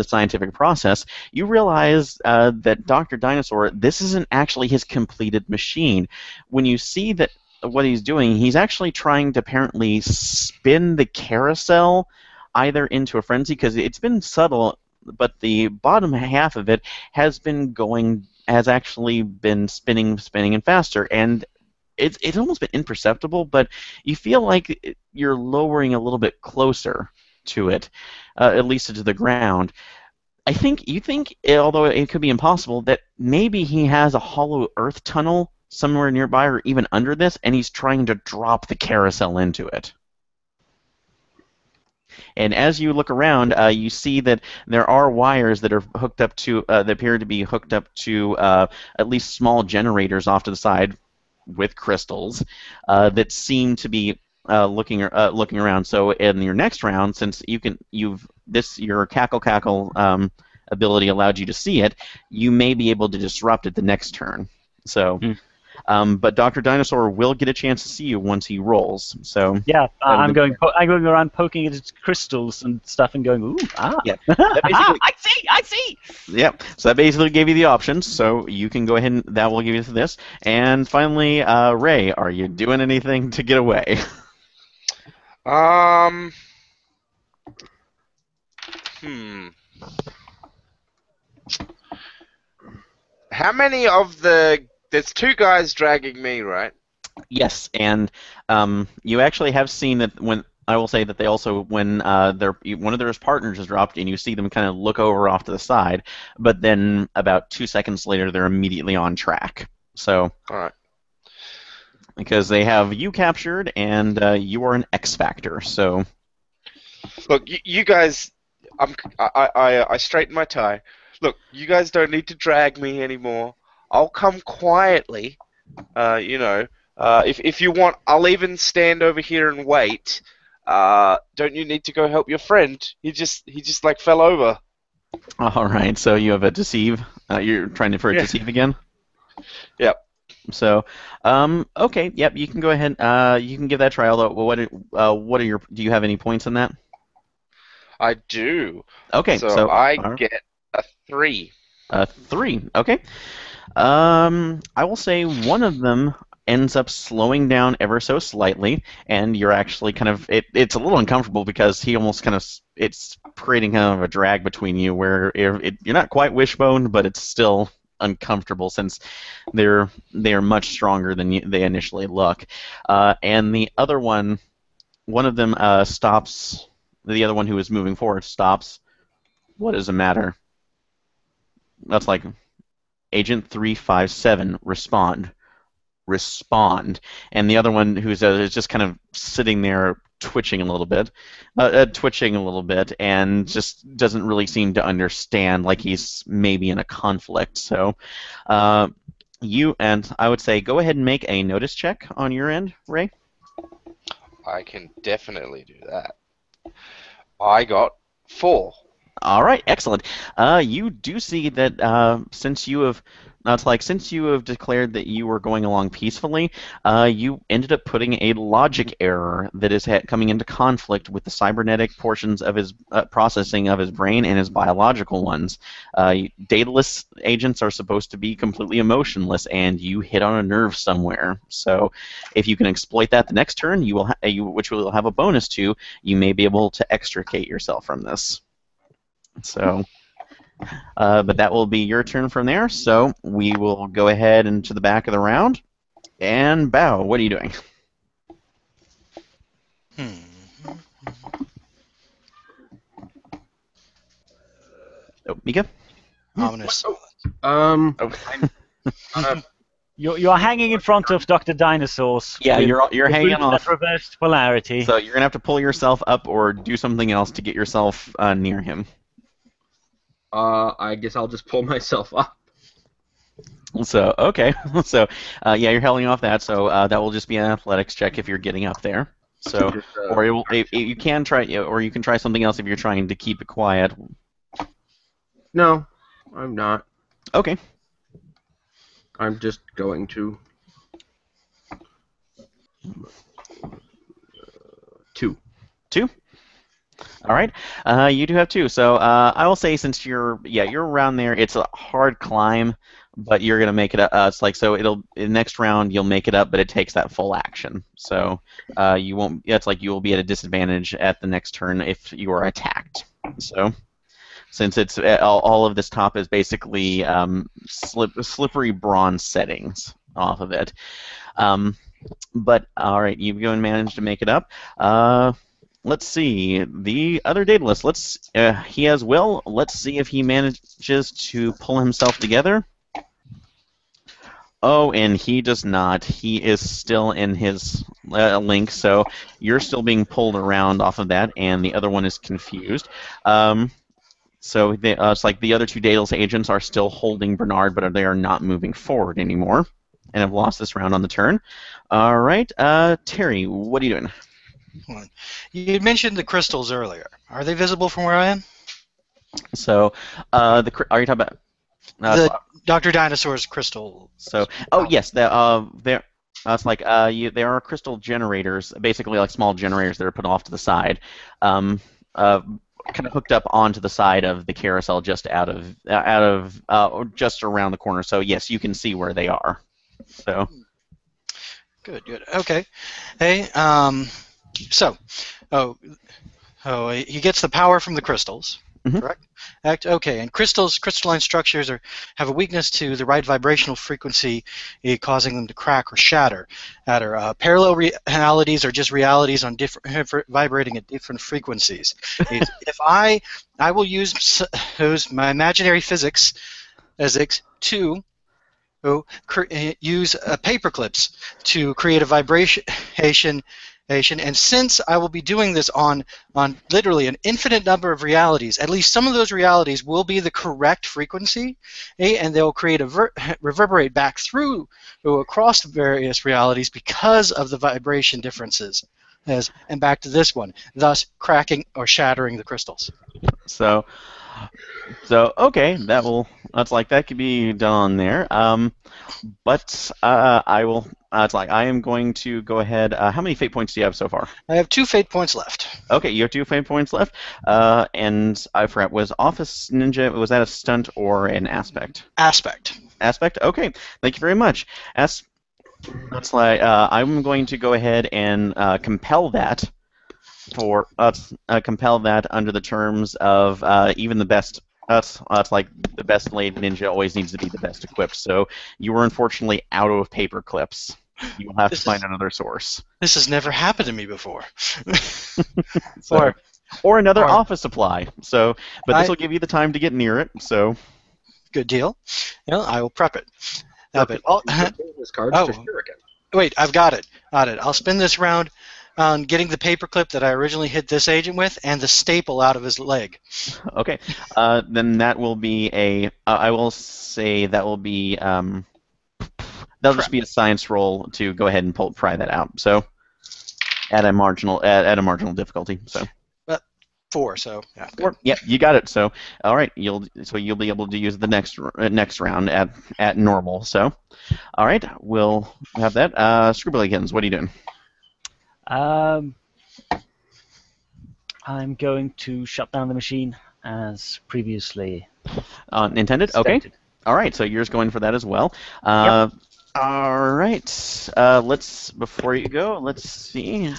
scientific process, you realize that Dr. Dinosaur, this isn't actually his completed machine. When you see that what he's doing, he's actually trying to apparently spin the carousel either into a frenzy, because it's been subtle, but the bottom half of it has actually been spinning and faster, and it's almost been imperceptible, but you feel like you're lowering a little bit closer to it, at least to the ground. You think, although it could be impossible, that maybe he has a hollow earth tunnel somewhere nearby or even under this, and he's trying to drop the carousel into it. And as you look around, you see that there are wires that are hooked up to that appear to be hooked up to at least small generators off to the side with crystals that seem to be looking around. So in your next round, since your cackle ability allowed you to see it, you may be able to disrupt it the next turn. So. But Dr. Dinosaur will get a chance to see you once he rolls. So yeah, I'm going around poking at its crystals and stuff and going, ooh, ah. Yeah, that I see. Yep. So that basically gave you the options. So you can go ahead and that will give you this. And finally, Ray, are you doing anything to get away? How many of there's two guys dragging me, right? Yes, and you actually have seen that when they also when one of their partners is dropped and you see them kind of look over off to the side, but then about 2 seconds later they're immediately on track. So. All right. Because they have you captured and you are an X Factor. So. Look, you guys, I straighten my tie. Look, you guys don't need to drag me anymore. I'll come quietly, if you want, I'll even stand over here and wait. Don't you need to go help your friend? He just like fell over. All right, so you have a deceive. You're trying for a deceive again? Yep. So, okay, yep, you can go ahead. You can give that a try. Although, do you have any points in that? I do. Okay, so I get a 3. A 3, okay. I will say one of them ends up slowing down ever so slightly, and you're actually kind of it's a little uncomfortable because he almost kind of it's creating kind of a drag between you where you're not quite wishbone, but it's still uncomfortable since they're much stronger than they initially look. And the other one of them stops. The other one who is moving forward stops. What is the matter? That's like. Agent 357, respond. And the other one who's is just kind of sitting there twitching a little bit, and just doesn't really seem to understand, like he's maybe in a conflict. So I would say go ahead and make a notice check on your end, Ray. I can definitely do that. I got 4. All right, excellent. You do see that since you have declared that you were going along peacefully, you ended up putting a logic error that is coming into conflict with the cybernetic portions of his processing of his brain and his biological ones. Dataless agents are supposed to be completely emotionless, and you hit on a nerve somewhere. So, if you can exploit that the next turn, which will have a bonus to, you may be able to extricate yourself from this. So, but that will be your turn from there. So we will go ahead into the back of the round. And Bao, what are you doing? Oh, Mika? Ominous. Um, You're hanging in front of Dr. Dinosaur's. Yeah, with you're the hanging boots off. at reversed polarity. So you're gonna have to pull yourself up or do something else to get yourself near him. I guess I'll just pull myself up. So okay, so yeah, you're hailing off that. So that will just be an athletics check if you're getting up there. So, or you can try, or you can try something else if you're trying to keep it quiet. No, I'm not. Okay. I'm just going to 2. 2. All right. You do have 2. So I will say since you're around there, it's a hard climb, but you're gonna make it up. It's like so it'll in the next round you'll make it up, but it takes that full action. So you won't. It's like you will be at a disadvantage at the next turn if you are attacked. So. Since it's all of this top is basically slippery bronze settings off of it. But all right, you've go and managed to make it up. Let's see the other Daedalus. He has will. Let's see if he manages to pull himself together. Oh, and he does not. He is still in his link, so you're still being pulled around off of that, and the other one is confused. So it's like the other 2 Daedalus agents are still holding Bernard, but they are not moving forward anymore, and have lost this round on the turn. All right, Terry, what are you doing? You mentioned the crystals earlier. Are they visible from where I am? So, are you talking about The Dr. Dinosaur's crystal. So, yes, there. It's like there are crystal generators, basically like small generators that are put off to the side. Kind of hooked up onto the side of the carousel, just just around the corner. So yes, you can see where they are. So Good. Okay. Hey. So, he gets the power from the crystals. Mhm. Correct. Okay. And crystalline structures have a weakness to the right vibrational frequency, causing them to crack or shatter. Parallel realities are just realities on vibrating at different frequencies. If I will use my imaginary physics to use paper clips to create a vibration. And since I will be doing this on literally an infinite number of realities, at least some of those realities will be the correct frequency, and they'll create reverberate back through across the various realities because of the vibration differences. And back to this one, thus cracking or shattering the crystals. So okay, that could be done on there. But I will. It's like I am going to go ahead. How many fate points do you have so far? I have 2 fate points left. Okay, you have 2 fate points left. And I forgot, was Office Ninja, was that a stunt or an aspect? Aspect. Aspect. Okay, thank you very much. That's like I'm going to go ahead and compel that under the terms of even the best. That's like the best laid ninja always needs to be the best equipped. So you were unfortunately out of paper clips. You will have to find another source. This has never happened to me before. Or another office supply. So, but this will give you the time to get near it. So, good deal. I will prep it. This card to Shuriken. Wait, I've got it. I'll spin this round on getting the paperclip that I originally hit this agent with and the staple out of his leg. Okay. Then that will be I will say that will be That'll just be a science roll to go ahead and pry that out. So at a marginal difficulty. So 4. So yeah. Or, yeah, you got it. So all right, you'll be able to use the next round at normal. So all right, we'll have that. Scribbligans, what are you doing? I'm going to shut down the machine as previously Intended. Okay. stated. All right, so yours going for that as well. Yep. All right. Before you go, let's see.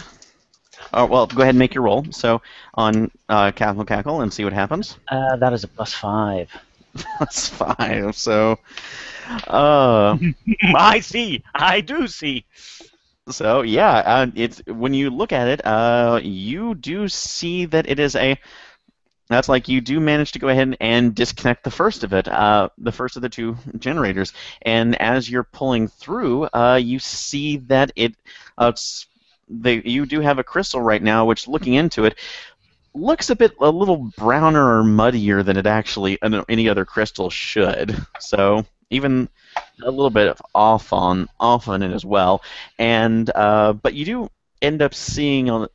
Oh, well, go ahead and make your roll. So on cackle and see what happens. That is a +5. That's 5. So, I see. I do see. so yeah, it's when you look at it, you do see that it is a. That's like you do manage to go ahead and disconnect the first of it, the first of the 2 generators, and as you're pulling through, you see that you do have a crystal right now, which looking into it looks a little browner or muddier than it actually any other crystal should. So even a little bit of off on it as well, and but you do end up seeing.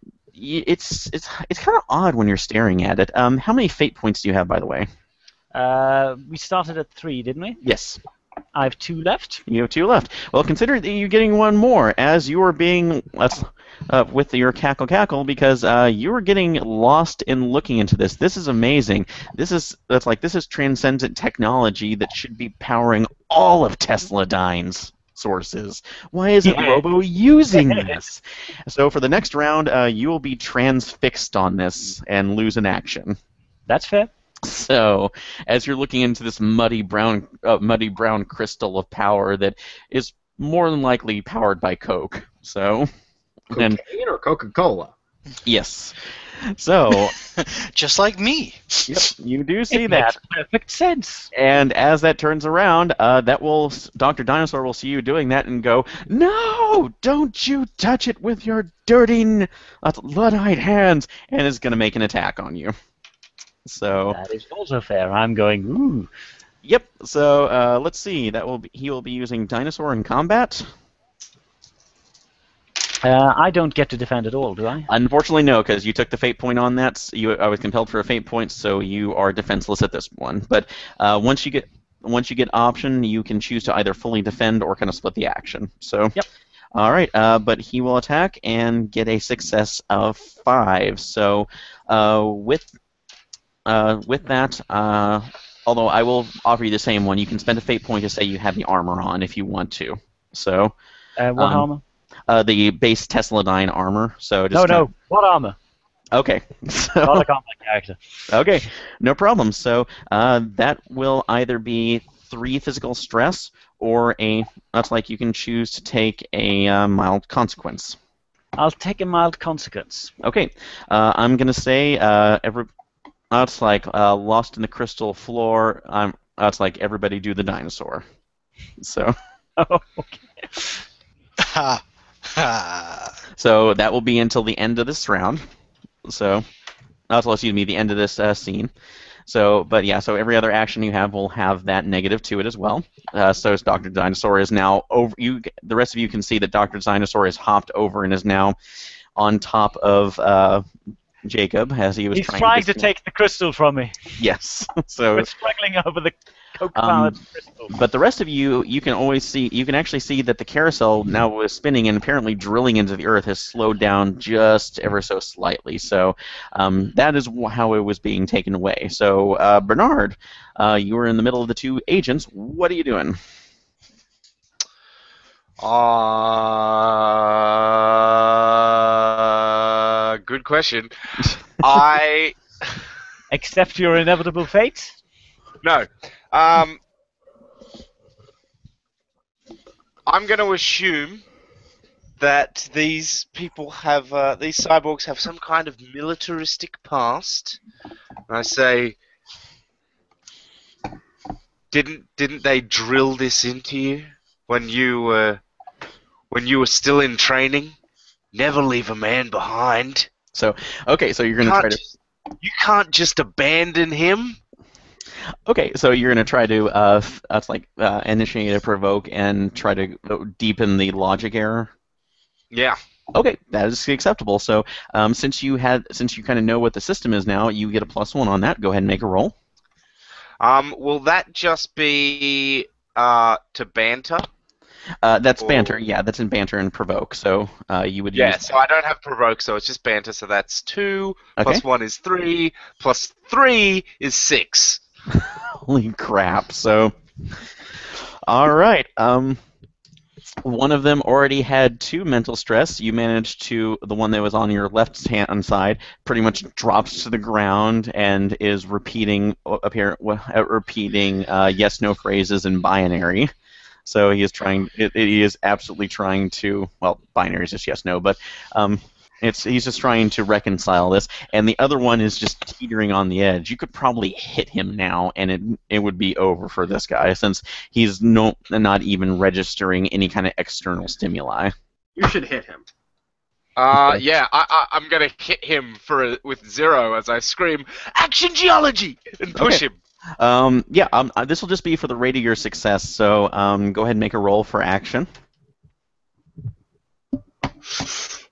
It's kind of odd when you're staring at it. How many fate points do you have, by the way? We started at 3, didn't we? Yes. I have 2 left. You have 2 left. Well, consider that you're getting 1 more as you are being with your cackle because you are getting lost in looking into this. This is amazing. This is transcendent technology that should be powering all of Tesladyne's sources. Why isn't Robo using this? So for the next round, you will be transfixed on this and lose an action. That's fair. So, as you're looking into this muddy brown crystal of power that is more than likely powered by Coke. So, Cocaine or Coca-Cola? Yes. So, just like me. Yep, you do see that. Makes perfect sense. And as that turns around, Dr. Dinosaur will see you doing that and go, "No! Don't you touch it with your dirty, Luddite hands!" and is going to make an attack on you. So that is also fair. I'm going, ooh. Yep. So let's see. He will be using Dinosaur in combat. I don't get to defend at all, do I? Unfortunately, no, because you took the fate point on that. I was compelled for a fate point, so you are defenseless at this one. But once you get option, you can choose to either fully defend or kind of split the action. So. Yep. All right. But he will attack and get a success of 5. So with that, although I will offer you the same one, you can spend a fate point to say you have the armor on if you want to. So. What armor? The base Tesladyne armor. So just no. What armor? Okay. So, Not a combat character. Okay, no problem. So that will either be 3 physical stress or that's like you can choose to take a mild consequence. I'll take a mild consequence. Okay. I'm gonna say that's like Lost in the Crystal Floor. That's like everybody do the dinosaur. So. Oh, okay. Ha. So that will be until the end of this round. So, excuse me, the end of this scene. So, but yeah, so every other action you have will have that negative to it as well. So Dr. Dinosaur is now over. The rest of you can see that Dr. Dinosaur has hopped over and is now on top of Jacob as he was trying to take the crystal from me. Yes. So we're struggling over the Coke-powered crystal. But the rest of you can actually see that the carousel now was spinning and apparently drilling into the earth has slowed down just ever so slightly. So that is how it was being taken away. So Bernard, you were in the middle of the 2 agents. What are you doing? Good question. Accept your inevitable fate? No. I'm going to assume that these people have, these cyborgs have some kind of militaristic past. And I say, didn't they drill this into you when you were still in training? Never leave a man behind. So, okay, so you're going to try to... You can't just abandon him. Okay, so you're gonna try to initiate a provoke and try to deepen the logic error. Yeah. Okay, that is acceptable. So since you kind of know what the system is now, you get a +1 on that. Go ahead and make a roll. Will that just be to banter? That's Or- banter. Yeah, that's in banter and provoke. So you would Yeah, use. so I don't have provoke, so it's just banter. So that's 2 Okay. +1 is 3 +3 is 6. Holy crap! So, all right. One of them already had 2 mental stress. You managed to, the one that was on your left hand side, pretty much drops to the ground and is repeating yes/no phrases in binary. So he is trying. He is absolutely trying to. Well, binary is just yes/no, but he's just trying to reconcile this. And the other one is just teetering on the edge. You could probably hit him now, and it would be over for this guy since he's not even registering any kind of external stimuli. You should hit him. Yeah, I'm gonna hit him with 0 as I scream, "Action Geology!" and push him. This will just be for the rate of your success. So go ahead and make a roll for action.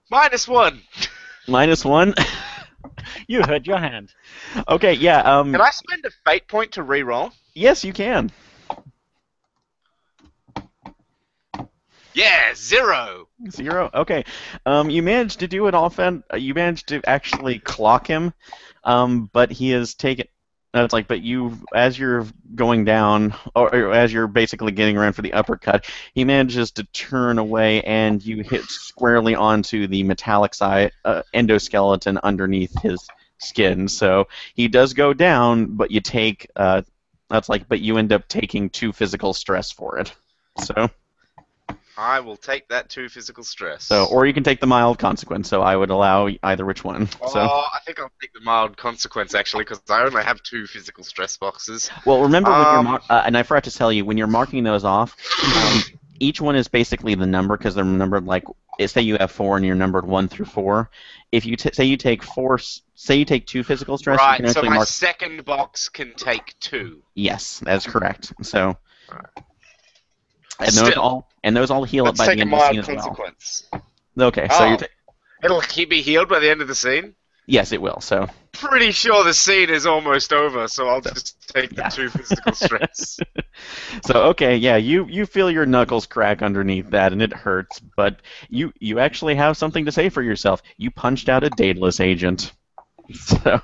-1. -1. You hurt your hand. Okay, yeah. Can I spend a fate point to re-roll? Yes, you can. Yeah, 0. 0. Okay. You managed to do it often. You managed to actually clock him, but he has taken. It's like, but as you're going down, or as you're basically getting around for the uppercut, he manages to turn away, and you hit squarely onto the metallic side endoskeleton underneath his skin. So he does go down, but you take. But you end up taking 2 physical stress for it. So. I will take that 2 physical stress. So, or you can take the mild consequence. So I would allow either which one. So. I think I'll take the mild consequence actually, because I only have 2 physical stress boxes. Well, remember when you're and I forgot to tell you, when you're marking those off, each one is basically the number because they're numbered like. Say you have 4 and you're numbered 1 through 4. If you say you take 4, say you take 2 physical stress, you Right. can So actually my mark. second box can take 2. Yes, that's correct. So. And Still, those all heal up let's by take the a end of the scene mild as well. consequence. Okay, so Oh. It'll be healed by the end of the scene? yes, it will. So. Pretty sure the scene is almost over, so I'll just take the Yeah. 2 physical stress. So okay, yeah, you feel your knuckles crack underneath that, and it hurts. But you actually have something to say for yourself. You punched out a Daedalus agent. So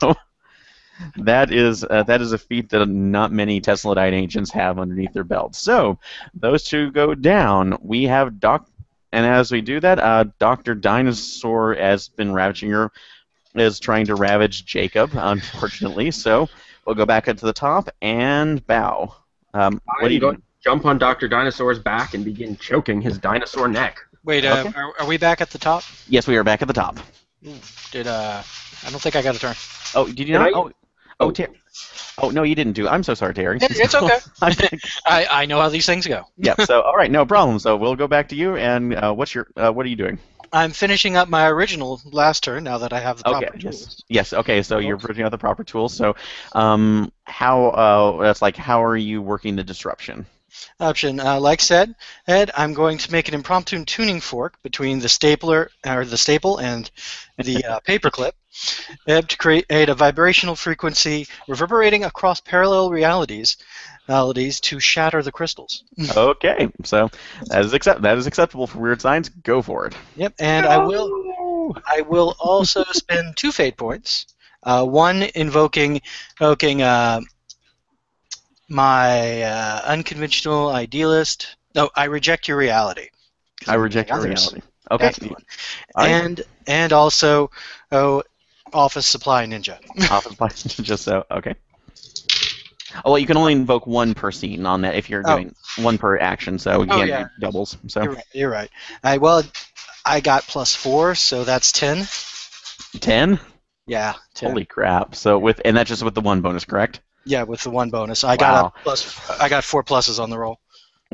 that is a feat that not many Tesladite agents have underneath their belts. So those 2 go down. We have and as we do that, Dr. Dinosaur has been is trying to ravage Jacob, unfortunately. So we'll go back up to the top and bow. What are I'm you going doing? to jump on Dr. Dinosaur's back and begin choking his dinosaur neck. Wait, Okay. are we back at the top? Yes, we are back at the top. I don't think I got a turn. Oh, did you Did not? I? Oh, no, you didn't do it. I'm so sorry, Terry. It's okay. I know how these things go. Yeah. So, all right, no problem. So we'll go back to you. And what are you doing? I'm finishing up my original last turn now that I have the proper Okay. tools. Yes. Okay. So you're putting out the proper tools. So, how are you working the disruption? Option, like said, Ed, I'm going to make an impromptu tuning fork between the staple and the paperclip to create a vibrational frequency reverberating across parallel realities to shatter the crystals. Okay. So that is acceptable for weird science. Go for it. Yep, and I will also spend 2 fate points. One invoking my unconventional idealist. No, I reject your reality. I reject your reality. Okay. That's the one. All right. And also office supply ninja. Office by just so okay. Oh, well, you can only invoke 1 per scene on that if you're doing 1 per action, so you can't do doubles. So You're right. I got +4, so that's 10. 10. Yeah, 10. Holy crap! So and that's just with the 1 bonus, correct? Yeah, with the 1 bonus. I got 4 pluses on the roll.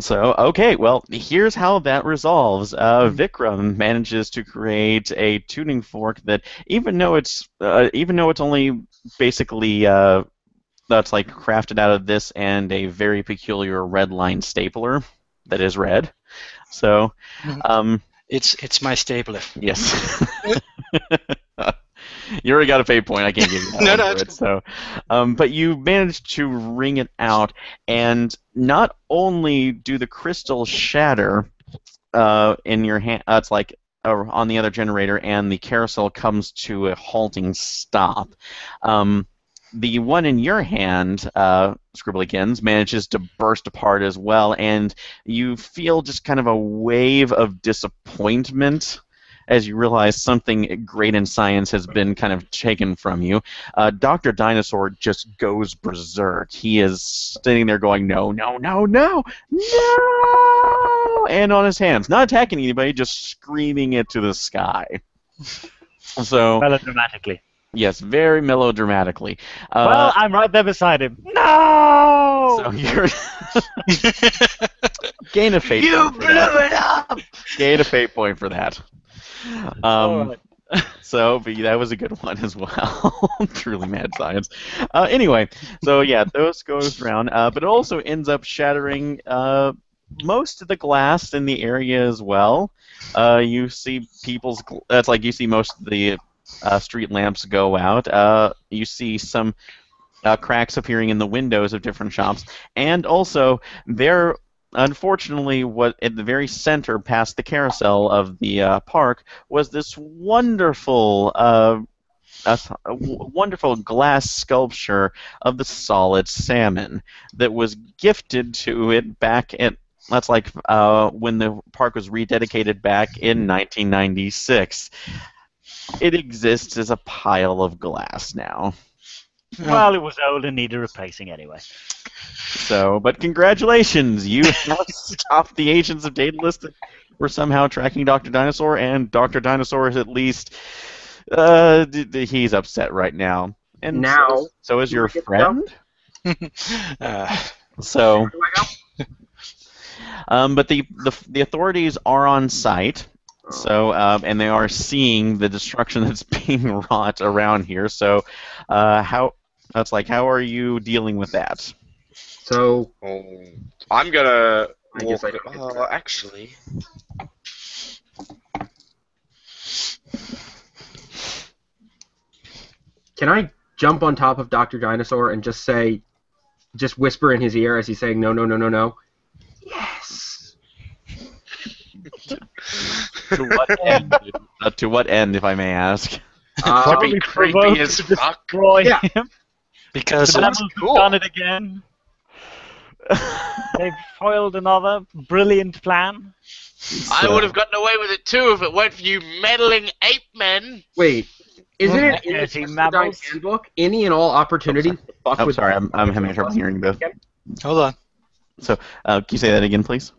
So, okay, well, here's how that resolves. Vikram manages to create a tuning fork that, even though it's only basically that's like crafted out of this and a very peculiar red line stapler that is red. So, It's my stapler. yes. You already got a fate point. I can't give you that No, one no, for it's it. So, but you managed to wring it out, and not only do the crystals shatter in your hand, it's like on the other generator, and the carousel comes to a halting stop. The one in your hand, Scribblykins, manages to burst apart as well, and you feel just kind of a wave of disappointment as you realize something great in science has been kind of taken from you. Dr. Dinosaur just goes berserk. He is sitting there going, no, no, no, no, no! And on his hands, not attacking anybody, just screaming it to the sky. So, Melodramatically. yes, very melodramatically. Well, I'm right there beside him. No! So you're gain a fate You point for blew that. it up! Gain a fate point for that. Alright. So, but that was a good one as well. Truly mad science. Anyway, so yeah, those goes round, but it also ends up shattering most of the glass in the area as well. You see people's. That's like you see most of the street lamps go out. You see some cracks appearing in the windows of different shops, and also there. Unfortunately, what at the very center, past the carousel of the park, was this wonderful, wonderful glass sculpture of the solid salmon that was gifted to it back at. That's like when the park was rededicated back in 1996. It exists as a pile of glass now. Well, it was old and needed replacing anyway. So, but congratulations, you have stopped the agents of Daedalus that were somehow tracking Dr. Dinosaur, and Dr. Dinosaur is at least, he's upset right now. And Now, so is your do I get to friend. So, Where do I go? but the authorities are on site. So, and they are seeing the destruction that's being wrought around here. So, how are you dealing with that? So, I'm gonna I guess walk. I don't get Actually, can I jump on top of Dr. Dinosaur and just whisper in his ear as he's saying no, no, no, no, no? Yes. To what end? To what end, if I may ask? to Probably be creepy provoked as to fuck. destroy Yeah. him. Because The That's Devils have cool. done it again. They've foiled another brilliant plan. I would have gotten away with it too if it weren't for you meddling ape men. Wait, isn't it in the Dirty Test mammals. handbook any and all opportunities to fuck I'm with? sorry, I'm having trouble hearing both. hold on. So, can you say that again, please?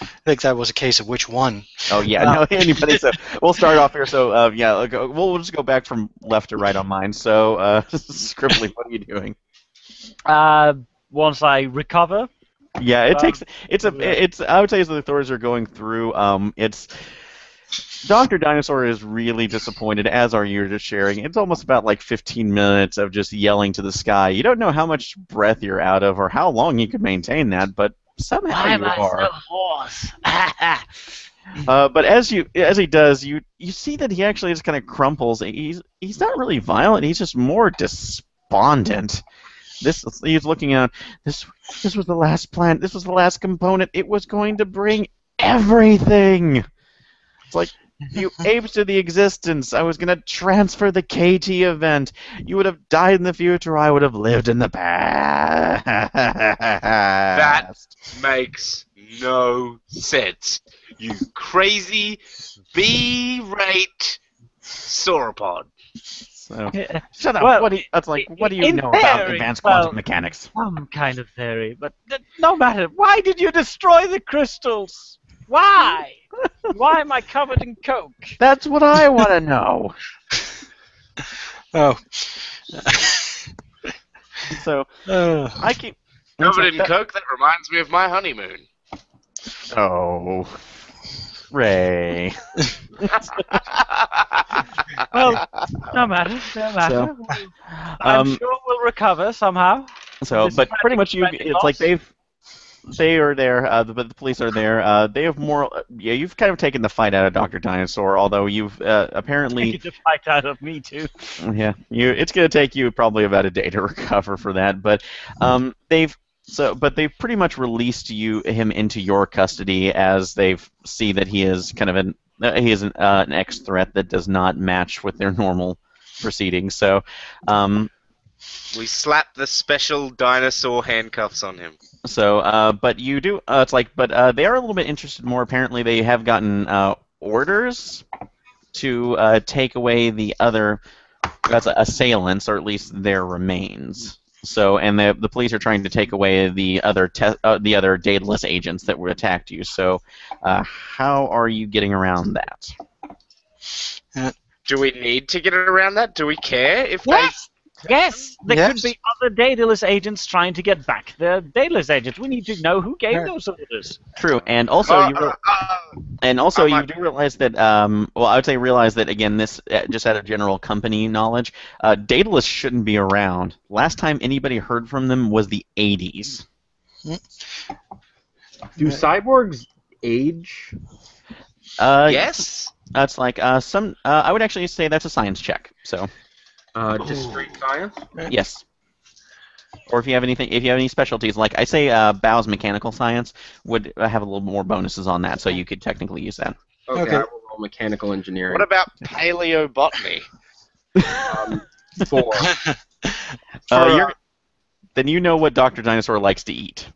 I think that was a case of which one. Oh yeah, no, anybody. So we'll start off here. So yeah, we'll just go back from left to right on mine. So Scribbly, what are you doing? Once I recover, Yeah, it takes. yeah. I would say as the authorities are going through, it's. Dr. Dinosaur is really disappointed, as are you, just sharing. It's almost about like 15 minutes of just yelling to the sky. You don't know how much breath you're out of or how long you could maintain that, but somehow you are. hoarse? But as he does, you see that he actually just kind of crumples. He's not really violent. He's just more despondent. He's looking at this. This was the last plan. This was the last component. It was going to bring everything. It's like you apes to the existence. I was going to transfer the KT event. You would have died in the future. I would have lived in the past. That makes no sense. You crazy B-rate sauropod. So, shut up. Well, what do you in know about theory, advanced well- quantum mechanics? Some kind of theory, but no matter. Why did you destroy the crystals? Why? Why am I covered in coke? That's what I want to know. Oh. So I keep. Covered in coke? That reminds me of my honeymoon. Oh. Ray. Well, no matter, no matter. I'm sure we'll recover somehow. So, This but is pretty much tragic it's like loss. they are there, but the police are there. They have more. Yeah, you've kind of taken the fight out of Dr. Dinosaur, although you've apparently. Taking the fight out of me too. Yeah, it's going to take you probably about a day to recover for that, but they've pretty much released him into your custody as they see that he is kind of an X threat that does not match with their normal proceedings. So, We slap the special dinosaur handcuffs on him. So, but you do. But they are a little bit interested more. Apparently, they have gotten orders to take away the other assailants, or at least their remains. So, and the police are trying to take away the other dataless agents that were attacked you. So, how are you getting around that? Do we need to get around that? Do we care if Yes, there Yes. could be other dataless agents trying to get back their dataless agents. We need to know who gave those orders. True, and also you do realize that. Well, I would say realize that again. This just out of general company knowledge, dataless shouldn't be around. Last time anybody heard from them was the '80s. Do cyborgs age? yes? That's like some. I would actually say that's a science check. So. Just straight science? Yes. Or if you have any specialties, like I say, Bow's mechanical science would have a little more bonuses on that, so you could technically use that. Okay. I will roll mechanical engineering. What about paleobotany? 4. Then you know what Dr. Dinosaur likes to eat.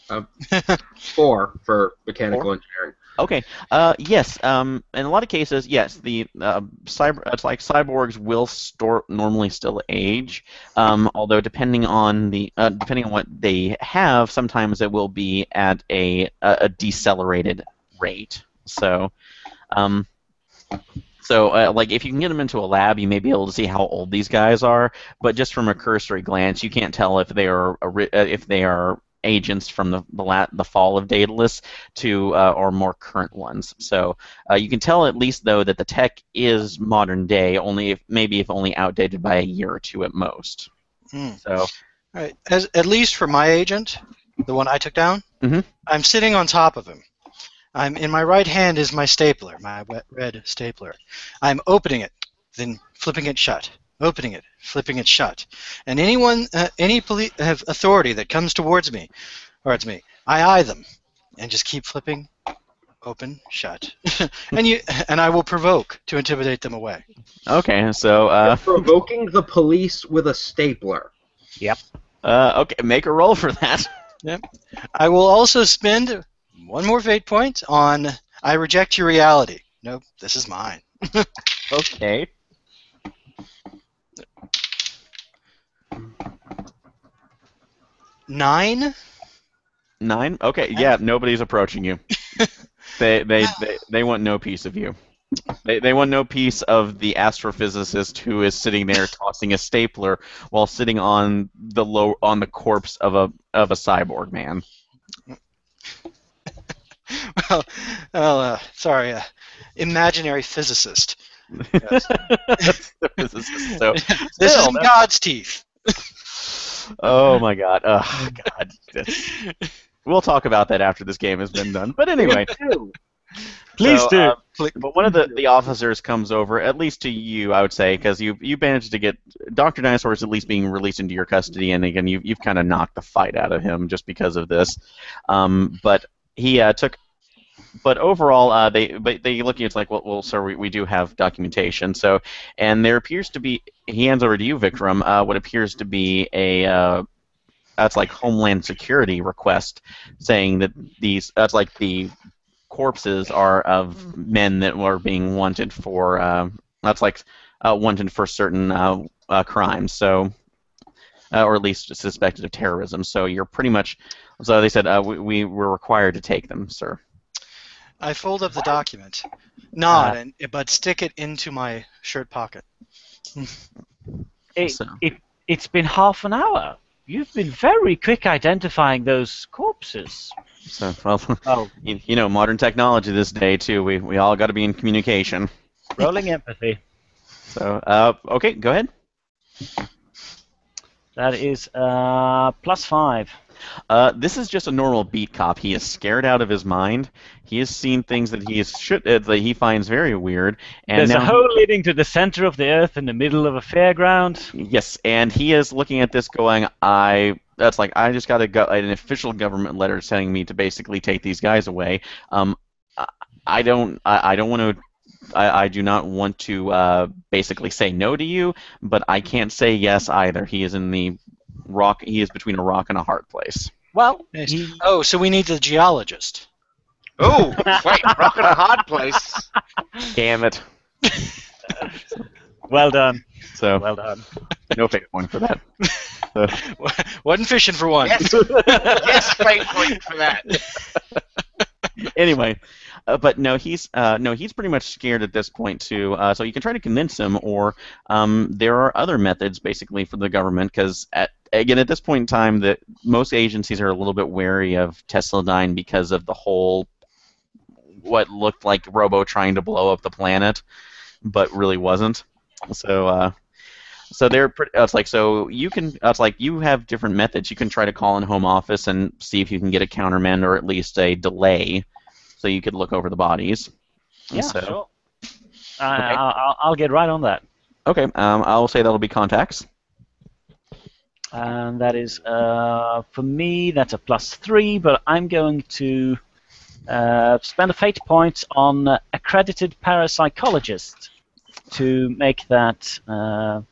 4 for mechanical engineering. Okay. Yes. In a lot of cases, yes. The cyborgs will normally still age. Although depending on what they have, sometimes it will be at a decelerated rate. So, like if you can get them into a lab, you may be able to see how old these guys are. But just from a cursory glance, you can't tell if they are agents from the fall of Daedalus to or more current ones. So you can tell at least though that the tech is modern day, if only outdated by a year or two at most. So, all right. At least for my agent, the one I took down, I'm sitting on top of him. In my right hand is my stapler, my wet red stapler. I'm opening it, then flipping it shut. Opening it, flipping it shut, and any police authority that comes towards me, I eye them, and just keep flipping, open, shut, and I will provoke to intimidate them away. Okay, so You're provoking the police with a stapler. Yep. Okay, make a roll for that. Yep. I will also spend one more fate point on I reject your reality. Nope, this is mine. Okay. 9. 9? Okay, yeah, nobody's approaching you. They want no piece of you. They want no piece of the astrophysicist who is sitting there tossing a stapler while sitting on the corpse of a cyborg man. Sorry, imaginary physicist. Yes. The physicist. So, this is in God's teeth. Oh my God! Oh God! We'll talk about that after this game has been done. But anyway, Please do. But one of the officers comes over, at least to you, I would say, because you managed to get Dr. Dinosaur is at least being released into your custody, and again you've kind of knocked the fight out of him just because of this. But he took. But overall, they look at you. It's like, well, sir, we do have documentation. So, and there appears to be. He hands over to you, Vikram, what appears to be that's like Homeland Security request, saying that that's like the corpses are of men that were being wanted for wanted for certain crimes. So, or at least suspected of terrorism. So you're pretty much. So they said we were required to take them, sir. I fold up the document, nod, but stick it into my shirt pocket. It's been half an hour. You've been very quick identifying those corpses. So, well, Oh, you know, modern technology this day too. We all got to be in communication. rolling empathy. So, okay, go ahead. That is +5. This is just a normal beat cop. He is scared out of his mind. He has seen things that that he finds very weird, and There's a now hole leading to the center of the earth in the middle of a fairground. yes, and he is looking at this going, that's like I just got an official government letter telling me to basically take these guys away. I I don't want to. I do not want to basically say no to you, but I can't say yes either. He is in the rock. He is between a rock and a hard place. Well, Nice. he... Oh, so we need the geologist. Oh, wait, rock in a hard place. Damn it. Well done. So Well done. no fake point for that. So, Wasn't fishing for one. Yes, yes, fake point for that. anyway, but no, he's pretty much scared at this point too. So you can try to convince him, or there are other methods basically for the government, because at this point in time, that most agencies are a little bit wary of Tesladyne because of the whole what looked like Robo trying to blow up the planet, but really wasn't. So. So they're pretty. It's like so you can. It's like you have different methods. You can try to call in Home Office and see if you can get a countermand or at least a delay, so you could look over the bodies. Yeah, So- sure. I'll get right on that. Okay. I'll say that'll be contacts. And that is, for me, that's a +3, but I'm going to spend a fate point on accredited parapsychologist to make that I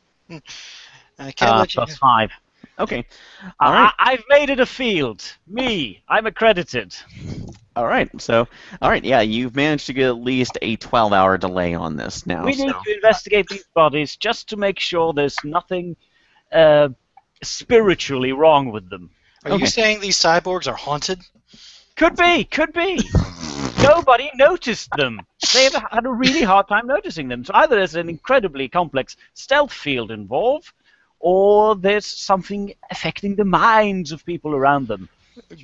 can't let you. +5. Okay. All right. I've made it a field. Me, I'm accredited. All right. So, all right. Yeah, you've managed to get at least a 12-hour delay on this now. We need so- to investigate these bodies just to make sure there's nothing spiritually wrong with them. Are Okay. you saying these cyborgs are haunted? Could be, could be. Nobody noticed them. They've had a really hard time noticing them. So either there's an incredibly complex stealth field involved, or there's something affecting the minds of people around them.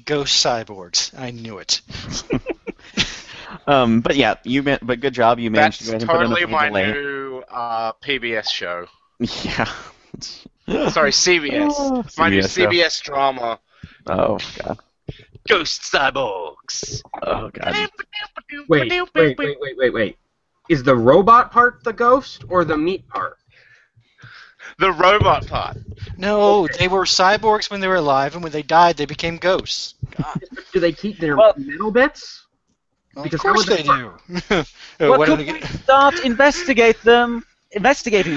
Ghost cyborgs. I knew it. But yeah, but good job. You managed That's to go ahead and put totally in a my delay. new PBS show. Yeah. Sorry, CBS. Oh, My new CBS show. CBS drama. Oh god. Ghost Cyborgs. Oh god. Wait. Is the robot part the ghost or the meat part? The robot part. No, they were cyborgs when they were alive, and when they died, they became ghosts. Do they keep their Well- metal bits? Well, Because of course how would they that do. Well, What could did we start investigating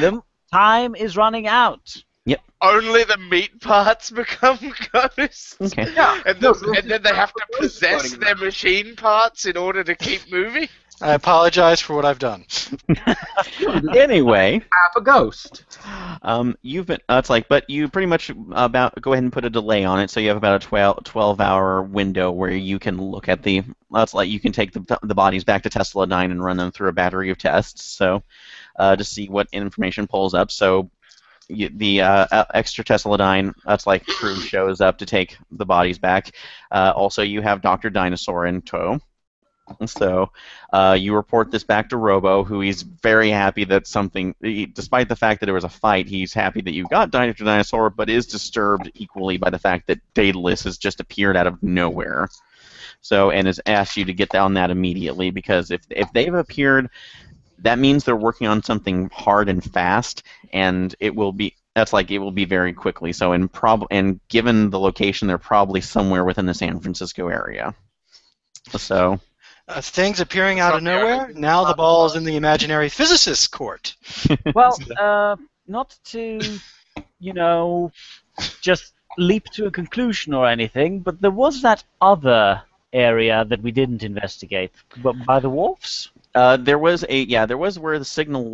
them? Time is running out. Only the meat parts become ghosts. Okay. Yeah. And No, then they have to ghosts possess running their around. machine parts in order to keep moving. I apologize for what I've done. Anyway, Half a ghost. you've been. It's like, but you pretty much go ahead and put a delay on it, so you have about a 12-hour window where you can look at the. That's like you can take the bodies back to Tesladyne and run them through a battery of tests. So, to see what information pulls up. So. The extra Tesladyne, that's like crew shows up to take the bodies back. Also, you have Dr. Dinosaur in tow. So you report this back to Robo, who he's very happy that despite the fact that there was a fight, he's happy that you got Dr. Dinosaur, but is disturbed equally by the fact that Daedalus has just appeared out of nowhere. So, and has asked you to get on that immediately, because if they've appeared, that means they're working on something hard and fast, and it will be very quickly. So, and given the location, they're probably somewhere within the San Francisco area. So, Things appearing out of Something nowhere. Now the ball's in the imaginary physicist's court. Well, not to, just leap to a conclusion or anything, but there was that other area that we didn't investigate, but by the wharfs. there was where the signal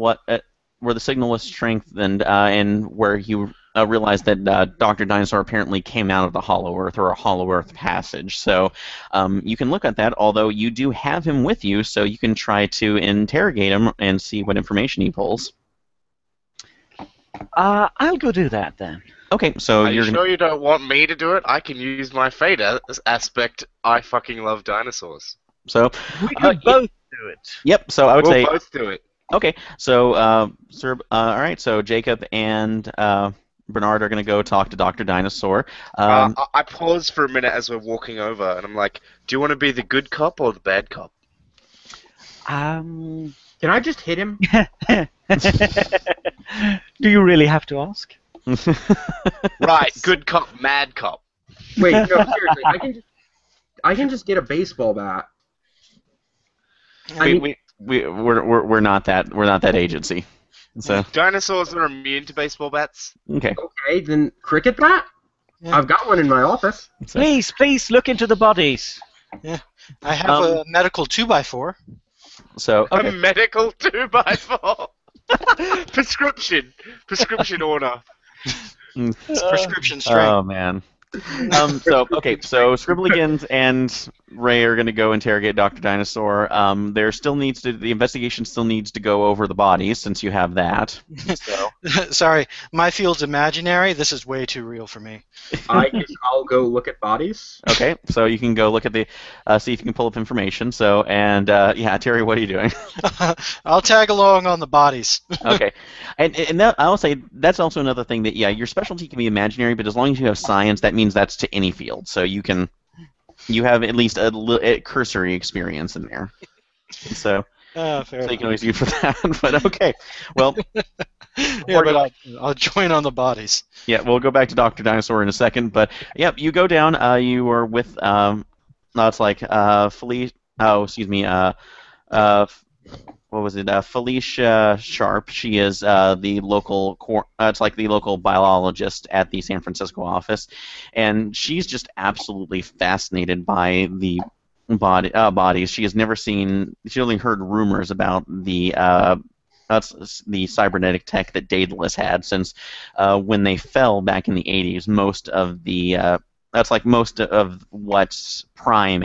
was strengthened, and where you realized that Dr. Dinosaur apparently came out of the Hollow Earth, or a Hollow Earth passage. So you can look at that, although you do have him with you, so you can try to interrogate him and see what information he pulls. I'll go do that then. Okay, so Are you you're gonna. sure you don't want me to do it? I can use my fate aspect. I fucking love dinosaurs. So, We could both do it. yep. So I would We'll say both do it. okay. So, Sir, all right. So Jacob and Bernard are gonna go talk to Dr. Dinosaur. I pause for a minute as we're walking over, and I'm like, "Do you want to be the good cop or the bad cop?" Can I just hit him? Do you really have to ask? Right, good cop, mad cop. Wait, no, seriously. I can just get a baseball bat. we're not that agency. So Dinosaurs are immune to baseball bats. okay. Okay, then cricket bat? Yeah. I've got one in my office. So, Please look into the bodies. I have a medical 2x4. so A okay. medical 2x4. Prescription order. It's prescription strength. Oh man. So Scribbligans and Ray are going to go interrogate Dr. Dinosaur. The investigation still needs to go over the bodies since you have that. So Sorry, my field's imaginary. This is way too real for me. I'll go look at bodies. okay, so you can go look at the see if you can pull up information. So yeah, Terry, what are you doing? I'll tag along on the bodies. Okay, and that, I'll say that's also another thing that your specialty can be imaginary, but as long as you have science, that means that's to any field. So you have at least a cursory experience in there. So Fair so you enough. can always use for that. But okay, well. Yeah, but I'll join on the bodies. Yeah, we'll go back to Dr. Dinosaur in a second, but yep, you go down. You are with it's like Felicia. Oh, excuse me. What was it? Felicia Sharp. She is the local. It's like the local biologist at the San Francisco office, and she's just absolutely fascinated by the bodies. She has never seen. She only heard rumors about that's the cybernetic tech that Daedalus had since when they fell back in the 80s. Most of what Prime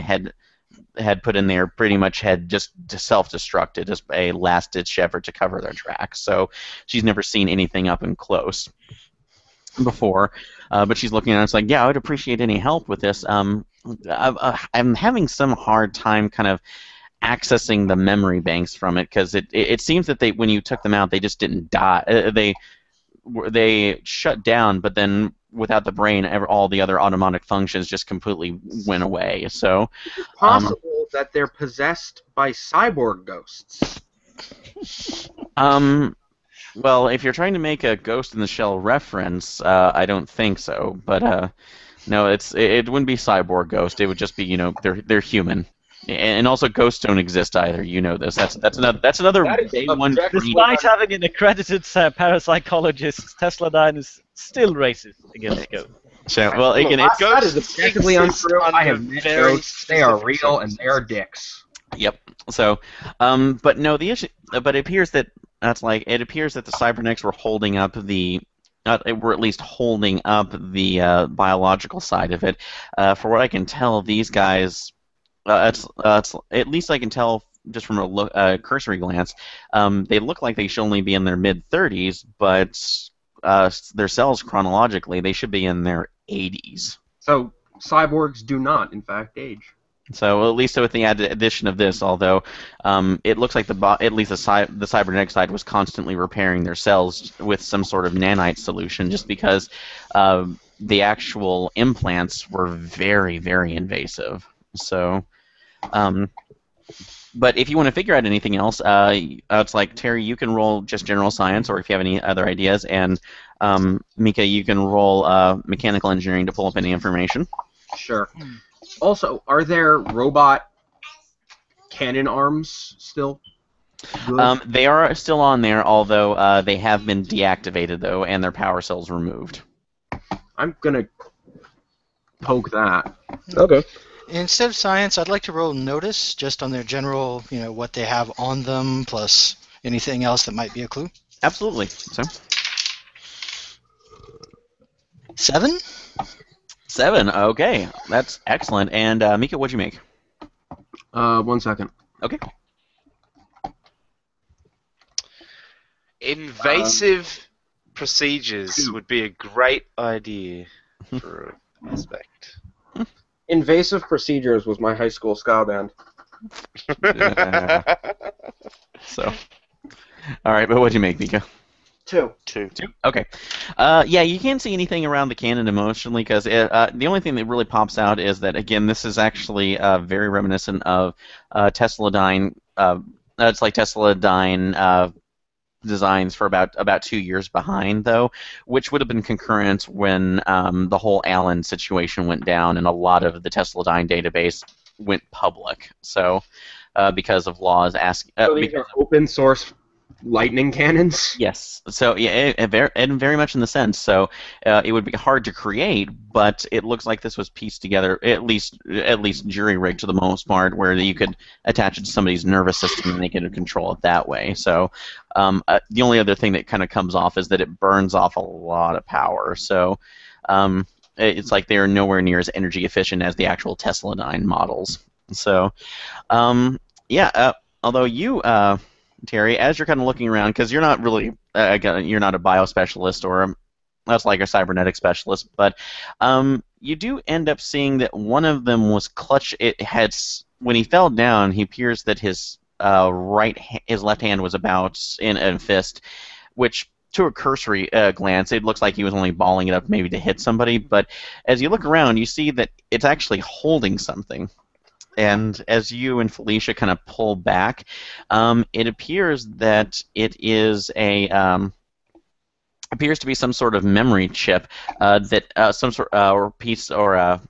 had put in there pretty much had just self-destructed as a last-ditch effort to cover their tracks. So she's never seen anything up and close before, but she's looking at it and it's like, yeah, I would appreciate any help with this. I'm having some hard time kind of accessing the memory banks from it because it seems that when you took them out, they just didn't die. They shut down, but then without the brain, all the other autonomic functions just completely went away. So It's possible that they're possessed by cyborg ghosts. well, if you're trying to make a Ghost in the Shell reference, I don't think so. But no, it wouldn't be cyborg ghost. It would just be they're human. And also, ghosts don't exist either. You know this. That's another That is day one. Despite having an accredited parapsychologist, Tesla 9 is still racist against ghosts. So, well, again, That it is objectively untrue. I have met ghosts. They are real and they are dicks. Yep. So, but no, the issue. But it appears that it appears that the cybernetics were holding up were at least holding up the biological side of it. For what I can tell, these guys. It's at least I can tell just from a cursory glance. They look like they should only be in their mid-30s, but their cells chronologically they should be in their 80s. So cyborgs do not, in fact, age. So at least with the addition of this, although it looks like at least the cybernetic side was constantly repairing their cells with some sort of nanite solution, just because the actual implants were very, very invasive. So. But if you want to figure out anything else, it's like Terry, you can roll just general science, or if you have any other ideas, and Mika, you can roll mechanical engineering to pull up any information. Sure. Also, are there robot cannon arms still? Good? They are still on there, although they have been deactivated though, and their power cells removed. I'm gonna poke that. Okay. Instead of science, I'd like to roll notice just on their general, what they have on them, plus anything else that might be a clue. Absolutely. So. 7? 7. Okay, that's excellent. And Mika, what'd you make? 1 second. Okay. Invasive procedures would be a great idea for an aspect. Invasive Procedures was my high school ska band. So, all right, but what'd you make, Mika? 2. Two. Okay. Yeah, you can't see anything around the cannon emotionally because the only thing that really pops out is that, again, this is actually very reminiscent of Tesla-Dyne. It's like Tesla-Dyne designs for about 2 years behind, though, which would have been concurrent when the whole Allen situation went down and a lot of the Tesla-Dyne database went public. So, because of laws asking. So these are open source lightning cannons? Yes. So yeah, and very much in the sense. So it would be hard to create, but it looks like this was pieced together, at least jury rigged to the most part, where you could attach it to somebody's nervous system and they could control it that way. So the only other thing that kind of comes off is that it burns off a lot of power. So it's like they're nowhere near as energy efficient as the actual Tesla-Dyne models. So yeah, although you. Terry, as you're kind of looking around, because you're not really, you're not a biospecialist or that's like a cybernetic specialist, but you do end up seeing that one of them was clutch. It had when he fell down, he appears that his his left hand was about in a fist, which to a cursory glance, it looks like he was only balling it up maybe to hit somebody. But as you look around, you see that it's actually holding something. And as you and Felicia kind of pull back, it appears that it is appears to be some sort of memory chip that some sort or piece of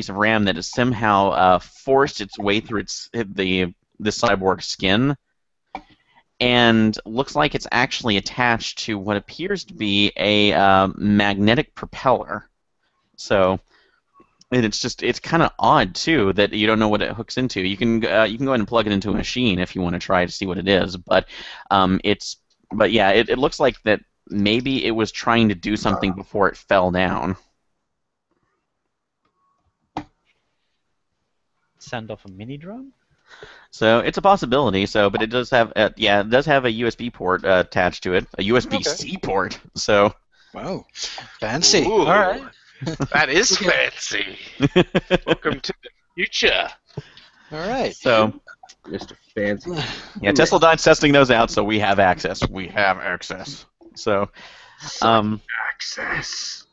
RAM that has somehow forced its way through the cyborg skin, and looks like it's actually attached to what appears to be a magnetic propeller. So. And it's kind of odd too that you don't know what it hooks into. You can go ahead and plug it into a machine if you want to try to see what it is. But yeah, it looks like that maybe it was trying to do something before it fell down. Send off a mini drone. So it's a possibility. So, but it does have it does have a USB port attached to it, a USB-C port. So. Wow, fancy. Ooh. All right. That is fancy. Welcome to the future. All right. So, Mr. Fancy. yeah, Tesla-Dyne's testing those out, so we have access. We have access. So, Access.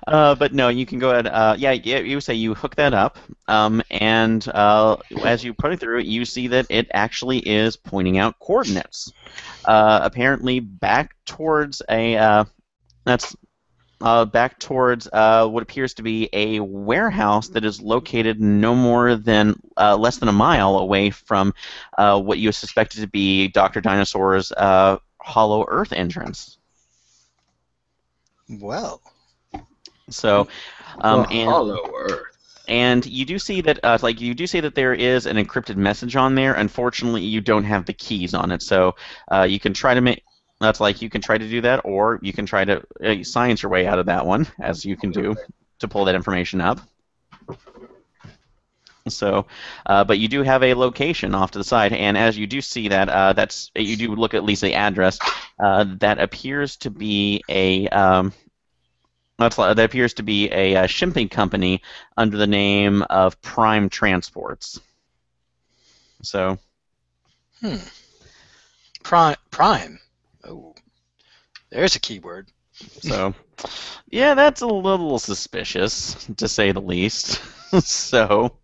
but no, you can go ahead. You say you hook that up, and as you put it through, you see that it actually is pointing out coordinates. Apparently, back towards back towards what appears to be a warehouse that is located no more than less than a mile away from what you suspected to be Dr. Dinosaur's Hollow Earth entrance. Well. So, and Hollow Earth. And you do see that, there is an encrypted message on there. Unfortunately, you don't have the keys on it, so you can try to make. You can try to do that, or you can try to science your way out of that one, as you can do to pull that information up. So, but you do have a location off to the side, and as you do see that, you do look at least the address. That appears to be a shipping company under the name of Prime Transports. So. Prime. Oh, there's a keyword. So, yeah, that's a little suspicious, to say the least. So,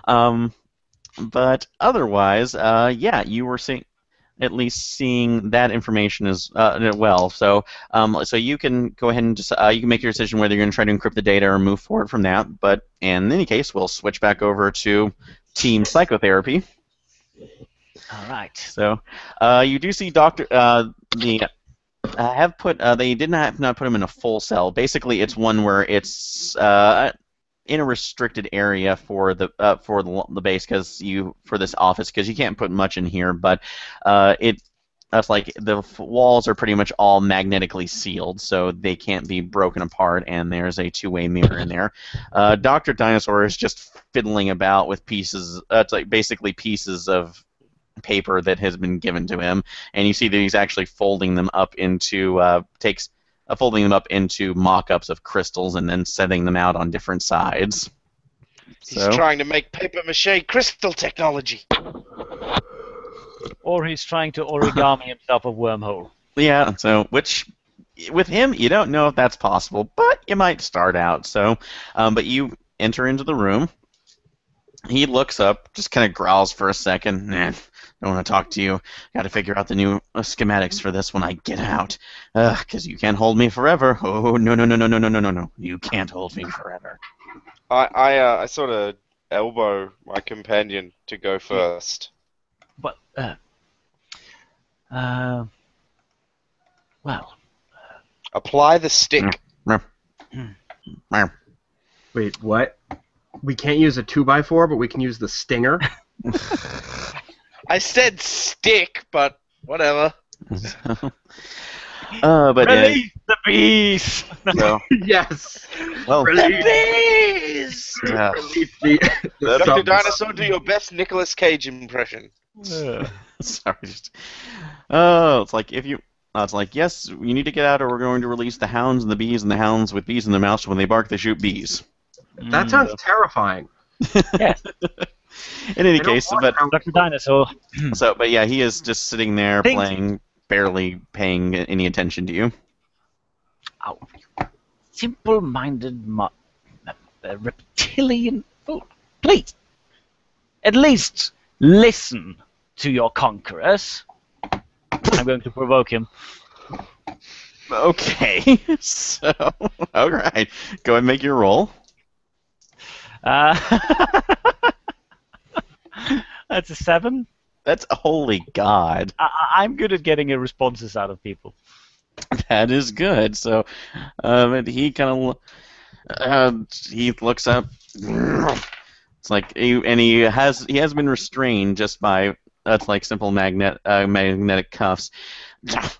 but otherwise, yeah, you were seeing that information as well. So, so you can go ahead and just you can make your decision whether you're going to try to encrypt the data or move forward from that. But in any case, we'll switch back over to Team Psychotherapy. All right. So, you do see Doctor. They did not put him in a full cell. Basically, it's one where it's in a restricted area for the base for this office because you can't put much in here. But that's like the walls are pretty much all magnetically sealed, so they can't be broken apart. And there's a two-way mirror in there. Dr. Dinosaur is just fiddling about with pieces. It's like basically pieces of paper that has been given to him, and you see that he's actually folding them up into folding them up into mock-ups of crystals and then setting them out on different sides. He's So, trying to make paper mache crystal technology. Or he's trying to origami himself a wormhole. yeah, so which with him you don't know if that's possible, but you might start out. So, but you enter into the room. He looks up, just kind of growls for a second. Nah, don't want to talk to you. Got to figure out the new schematics for this when I get out. Because you can't hold me forever. Oh, no, no, no, no, no, no, no, no, no. You can't hold me forever. I sort of elbow my companion to go first. But, well, Apply the stick. Wait, what? We can't use a 2x4, but we can use the stinger? I said stick, but whatever. But release the beast! so, Yes! well, Release! yeah. Release the Dr. subs. Dinosaur, do your best Nicolas Cage impression. Sorry. It's like if you. It's like, yes, you need to get out, or we're going to release the hounds and the bees and the hounds with bees in their mouths. When they bark, they shoot bees. That sounds terrifying. Yes, In any I don't case, want but hounds. Dr. Dinosaur. but yeah, he is just sitting there Think- playing, barely paying any attention to you. Oh, simple-minded reptilian fool. Please, at least listen to your conquerors. I'm going to provoke him. Okay, so all right, go ahead and make your roll. That's a 7. That's holy God. I'm good at getting responses out of people. That is good. So, and he kind of he looks up. It's like he has been restrained just by that's like simple magnetic cuffs.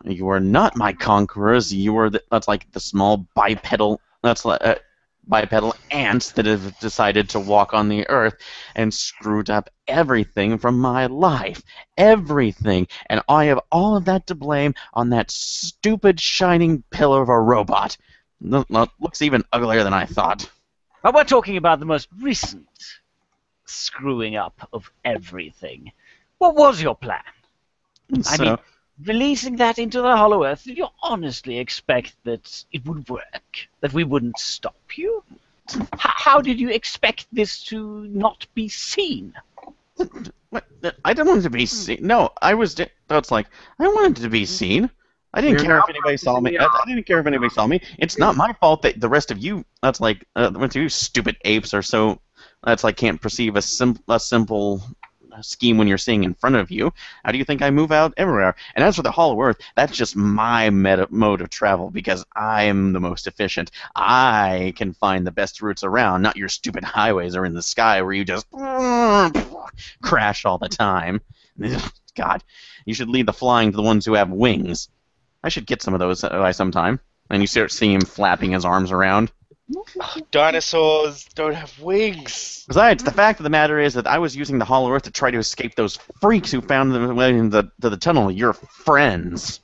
You are not my conquerors. You are that's like the small bipedal. That's like. Bipedal ants that have decided to walk on the earth and screwed up everything from my life. Everything. And I have all of that to blame on that stupid shining pillar of a robot. Looks even uglier than I thought. But we're talking about the most recent screwing up of everything. What was your plan? I mean, releasing that into the Hollow Earth, did you honestly expect that it would work? That we wouldn't stop you? How did you expect this to not be seen? I didn't want it to be seen. No, that's like, I wanted it to be seen. I didn't care if anybody saw me. I didn't care if anybody saw me. It's not my fault that the rest of you, that's like, the rest of you stupid apes are so, that's like, can't perceive a simple scheme when you're seeing in front of you. How do you think I move out everywhere? And as for the Hollow Earth, that's just my mode of travel because I'm the most efficient. I can find the best routes around, not your stupid highways or in the sky where you just crash all the time. God, you should leave the flying to the ones who have wings. I should get some of those by sometime. And you start seeing him flapping his arms around. Dinosaurs don't have wings. Besides, the fact of the matter is that I was using the Hollow Earth to try to escape those freaks who found their way into the tunnel. Your friends.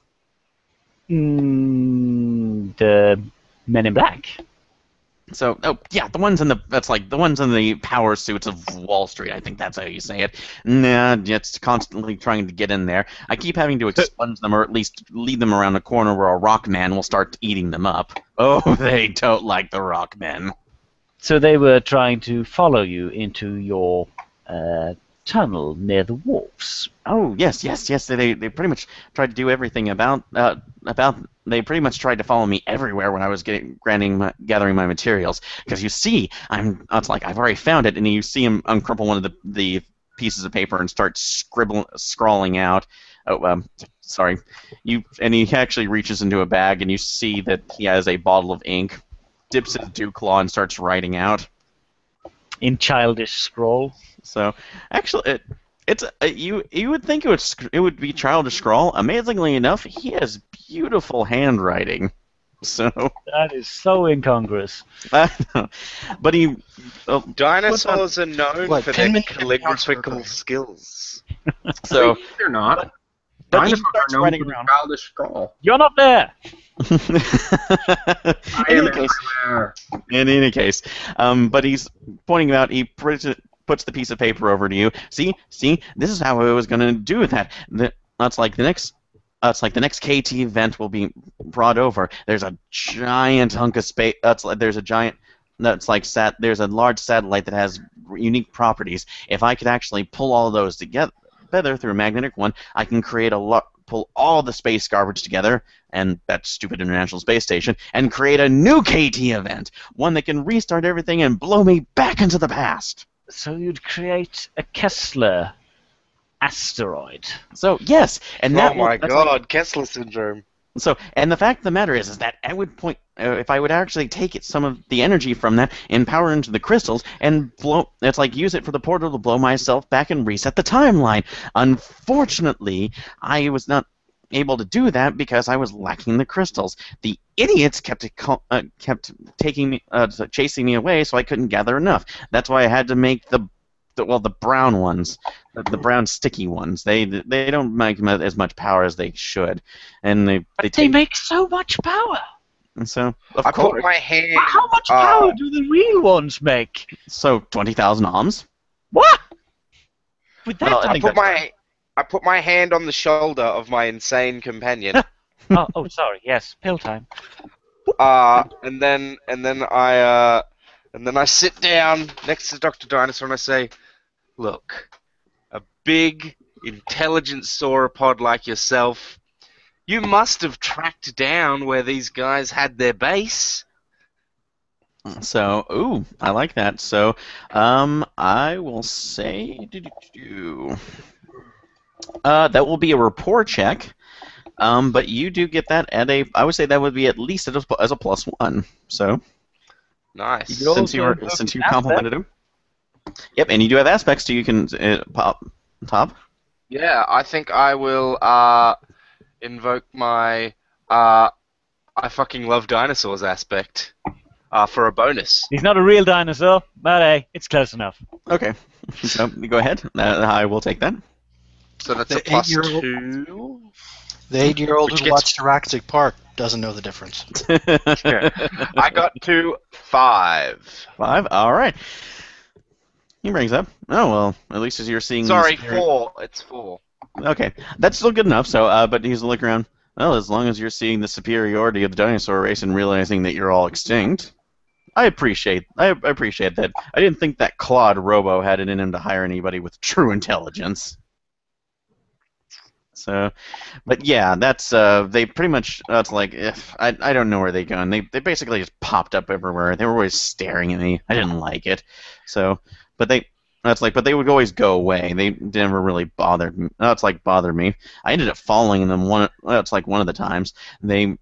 The Men in Black. So, oh yeah, the ones in the power suits of Wall Street. I think that's how you say it. Nah, it's constantly trying to get in there. I keep having to expunge them, or at least lead them around a corner where a rock man will start eating them up. Oh, they don't like the rock men. So they were trying to follow you into your tunnel near the wharfs. Oh yes. They pretty much tried to do everything about. They pretty much tried to follow me everywhere when I was gathering my materials. Because you see, it's like I've already found it, and you see him uncrumple one of the pieces of paper and start scrawling out. Oh, sorry. And he actually reaches into a bag, and you see that he has a bottle of ink, dips his dew claw, and starts writing out. In childish scrawl. So, actually, you would think it would be childish scrawl. Amazingly enough, he has beautiful handwriting. So, That is so incongruous. but he. Dinosaurs are known What, for their penmanship counts for calligraphical cooking. skills. So, They're not. but he Dinosaurs starts are known running for the around. childish skull. You're not there. I in am any case, everywhere. in any case, but he's pointing out. He puts the piece of paper over to you. See, this is how I was going to do that. That's like the next. It's like the next KT event will be brought over. There's a giant hunk of space. There's a giant. That's like There's a large satellite that has unique properties. If I could actually pull all of those together through a magnetic one, I can create pull all the space garbage together, and that stupid International Space Station, and create a new KT event, one that can restart everything and blow me back into the past. So you'd create a Kessler asteroid. So yes, and that Oh my that's like- god, Kessler syndrome. So, and the fact of the matter is that I would if I would actually take some of the energy from that and power into the crystals and use it for the portal to blow myself back and reset the timeline. Unfortunately, I was not able to do that because I was lacking the crystals. The idiots kept taking me, chasing me away, so I couldn't gather enough. That's why I had to make the brown ones, the brown sticky ones. They don't make as much power as they should, and They make so much power. and so I put my hand. How much power do the real ones make? So 20,000 ohms. What? With that, Well, I think I put my hand on the shoulder of my insane companion. oh, sorry. Yes, pill time. And then I sit down next to Dr. Dinosaur and I say, "Look, a big, intelligent sauropod like yourself, you must have tracked down where these guys had their base." So, ooh, I like that. So, I will say, that will be a rapport check. But you do get that I would say that would be at least as a +1. So, Nice. since you complimented him. Yep, and you do have aspects, so you can pop top. Yeah, I think I will invoke my I fucking love dinosaurs aspect for a bonus. He's not a real dinosaur, but hey, it's close enough. Okay, so go ahead. I will take that. So that's The a +2. The 8-year-old Which who gets- watched Jurassic Park doesn't know the difference. I got to 5. 5. All right. He brings up. Oh well, at least as you're seeing. Sorry, these 4. It's 4. Okay, that's still good enough. So, but he's looking around. Well, as long as you're seeing the superiority of the dinosaur race and realizing that you're all extinct, I appreciate that. I didn't think that Claude Robo had it in him to hire anybody with true intelligence. So, but yeah, that's they pretty much. That's like I don't know where they gone. They basically just popped up everywhere. They were always staring at me. I didn't like it. So, but they would always go away. They never really bothered me. Bothered me. I ended up following them one of the times. They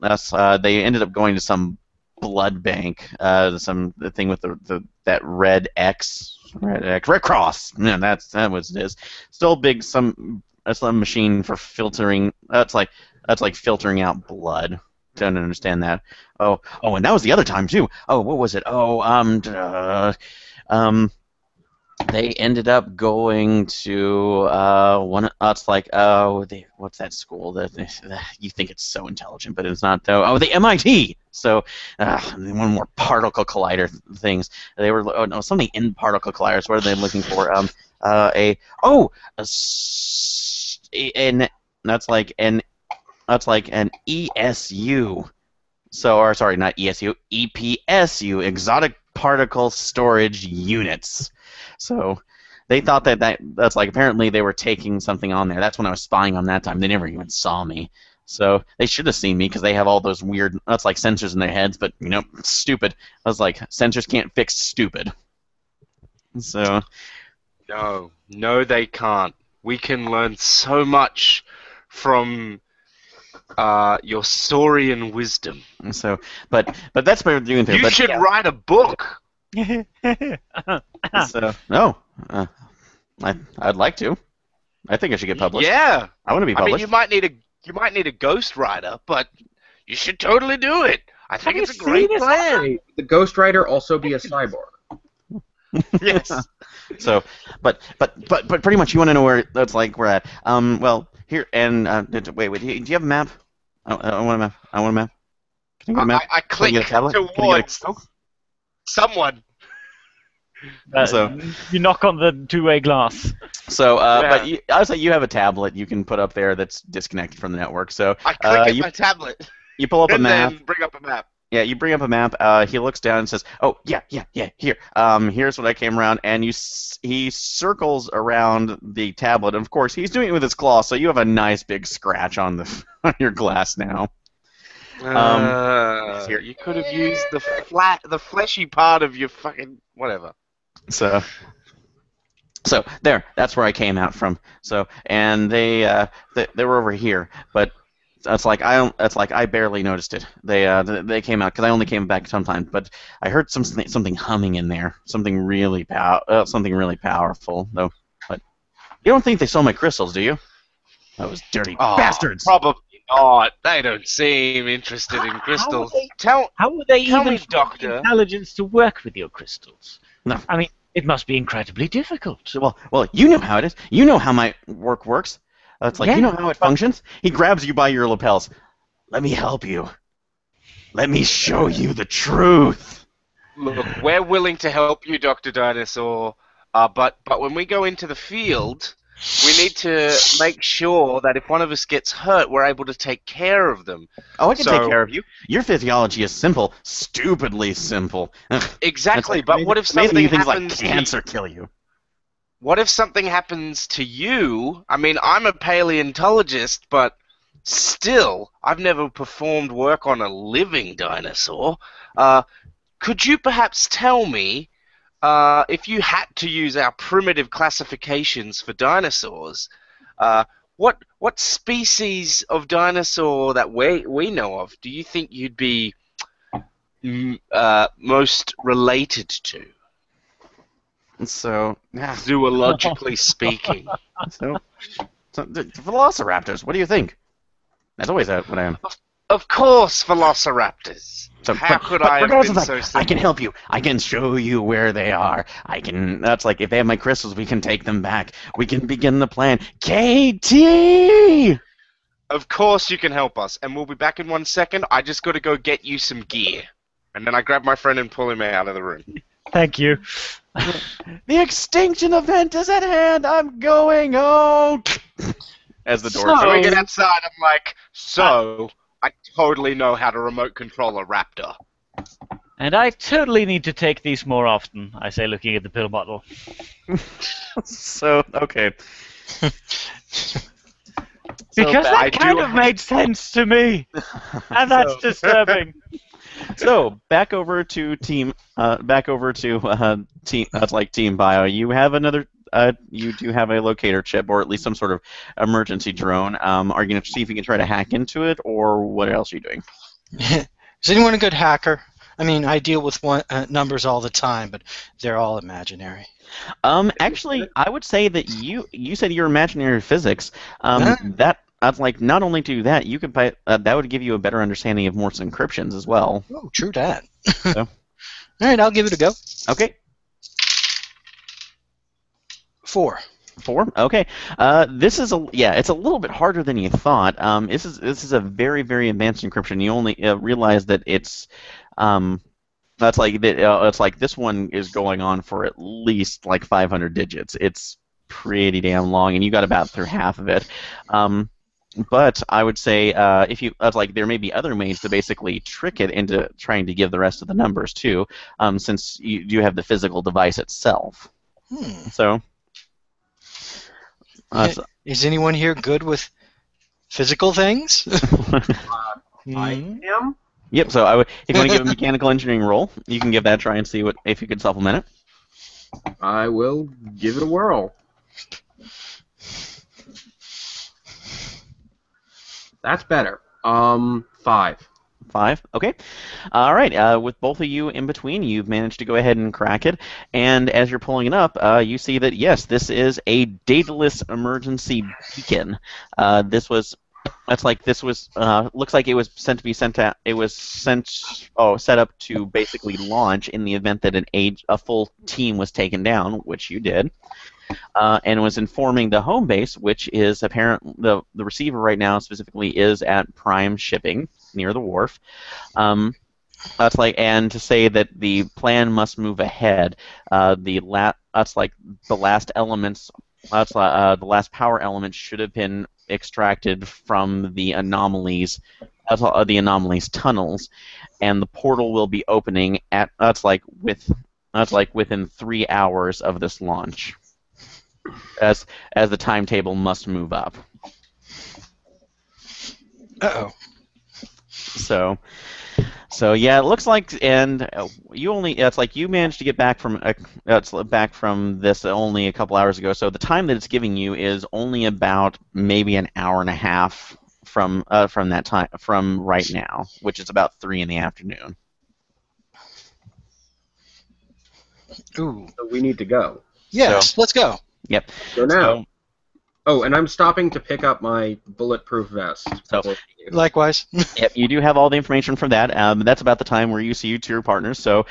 ended up going to some blood bank, the thing with that red cross. Yeah, that was it is. Still big some machine for filtering. That's like filtering out blood. Don't understand that. Oh, and that was the other time too. Oh, what was it? They ended up going to one. It's like what's that school? You think it's so intelligent, but it's not though. Oh, the MIT. So one more particle collider things. They were something in particle colliders. What are they looking for? That's like an ESU. So, sorry, not ESU, EPSU, exotic particle storage units. So they thought that's like apparently they were taking something on there. That's when I was spying on that time. They never even saw me. So they should have seen me because they have all those weird, that's like sensors in their heads, but stupid. I was like, sensors can't fix stupid. So No, they can't. We can learn so much from your saurian wisdom. So, but that's what we're doing there. You should write a book. So, no, I'd like to. I think I should get published. Yeah. I want to be I mean, published. you might need a ghostwriter, but You should totally do it. I think Have it's a you great seen this plan. Hey, the Ghost Rider also be a cyborg? Yes. So, but pretty much you want to know where that's like we're at. Well, here and wait. Do you have a map? I want a map. I want a map. Can I get a map? I Can I click get a tablet? Can I get towards a... someone. So- You knock on the two-way glass. So, Yeah. but I was like, you have a tablet you can put up there that's disconnected from the network. So, I click you my tablet you pull up a and map. then bring up a map. Yeah, you bring up a map. He looks down and says, "Oh, yeah. Here. Here's what I came around." And he circles around the tablet. And of course, he's doing it with his claw, so you have a nice big scratch on the on your glass now. Here. You could have used the fleshy part of your fucking whatever. So there. That's where I came out from. So, and they were over here, but. That's like I barely noticed it. They came out because I only came back sometimes, but I heard something humming in there, something really powerful though. But you don't think they stole my crystals, do you? Those dirty bastards. Probably not. They don't seem interested in crystals. How would they Tell even me, find Doctor. the intelligence to work with your crystals? No. I mean, it must be incredibly difficult. Well, you know how it is. You know how my work works. It's like, you know how it functions? He grabs you by your lapels. Let me help you. Let me show you the truth. Look, we're willing to help you, Dr. Dinosaur, but when we go into the field, we need to make sure that if one of us gets hurt, we're able to take care of them. Oh, I can take care of you. Your physiology is simple. Stupidly simple. Exactly, like, but what if something things happens like cancer kill you? What if something happens to you? I mean, I'm a paleontologist, but still, I've never performed work on a living dinosaur. Could you perhaps tell me, if you had to use our primitive classifications for dinosaurs, what species of dinosaur that we know of do you think you'd be most related to? So, Zoologically speaking. so the velociraptors. What do you think? That's always what I am. Of course, velociraptors. So, How could I have regardless been of so that, simple? I can help you. I can show you where they are. That's like, if they have my crystals, we can take them back. We can begin the plan. KT! Of course you can help us, and we'll be back in 1 second. I just got to go get you some gear. And then I grab my friend and pull him out of the room. Thank you. The extinction event is at hand. I'm going home. As the door When we get outside, I'm like, I totally know how to remote control a raptor. And I totally need to take these more often, I say, looking at the pill bottle. So, okay. Because So, that kind of made sense to me. And that's disturbing. So back over to team. Team. That's like Team Bio. You have another. You do have a locator chip, or at least some sort of emergency drone. Are you going to see if you can try to hack into it, or what else are you doing? Is anyone a good hacker? I mean, I deal with numbers all the time, but they're all imaginary. Actually, I would say that you said you're imaginary physics. That's like, not only do that, you could that would give you a better understanding of Morse encryptions as well. Oh, true that. So. All right, I'll give it a go. Okay. 4. 4. Okay. This is it's a little bit harder than you thought. This is a very, very advanced encryption. You only realize that it's it's like this one is going on for at least like 500 digits. It's pretty damn long, and you got about through half of it. But I would say there may be other ways to basically trick it into trying to give the rest of the numbers too, since you do have the physical device itself. So. Is anyone here good with physical things? I am. Yep. So if you want to give a mechanical engineering roll, you can give that a try and see if you could supplement it. I will give it a whirl. That's better. 5. 5. Okay. All right. With both of you in between, you've managed to go ahead and crack it. And as you're pulling it up, you see that, yes, this is a dataless emergency beacon. This was That's like this was looks like it was sent to be sent out. It was set up to basically launch in the event that a full team was taken down, which you did, and was informing the home base, which is the receiver right now specifically is at Prime Shipping near the wharf. That's like, and to say that the plan must move ahead. That's like the last elements. The last power element should have been extracted from the anomalies. The anomalies tunnels, and the portal will be opening at. That's like within 3 hours of this launch. As the timetable must move up. Uh-oh. So yeah, it looks like, and it's like you managed to get back from this only a couple hours ago. So the time that it's giving you is only about maybe an hour and a half from that time from right now, which is about 3 in the afternoon. Ooh. So we need to go. Yes, let's go. Yep. So now. So, Oh, and I'm stopping to pick up my bulletproof vest. So- Likewise. Yep, you do have all the information from that. That's about the time where you see to your partners. So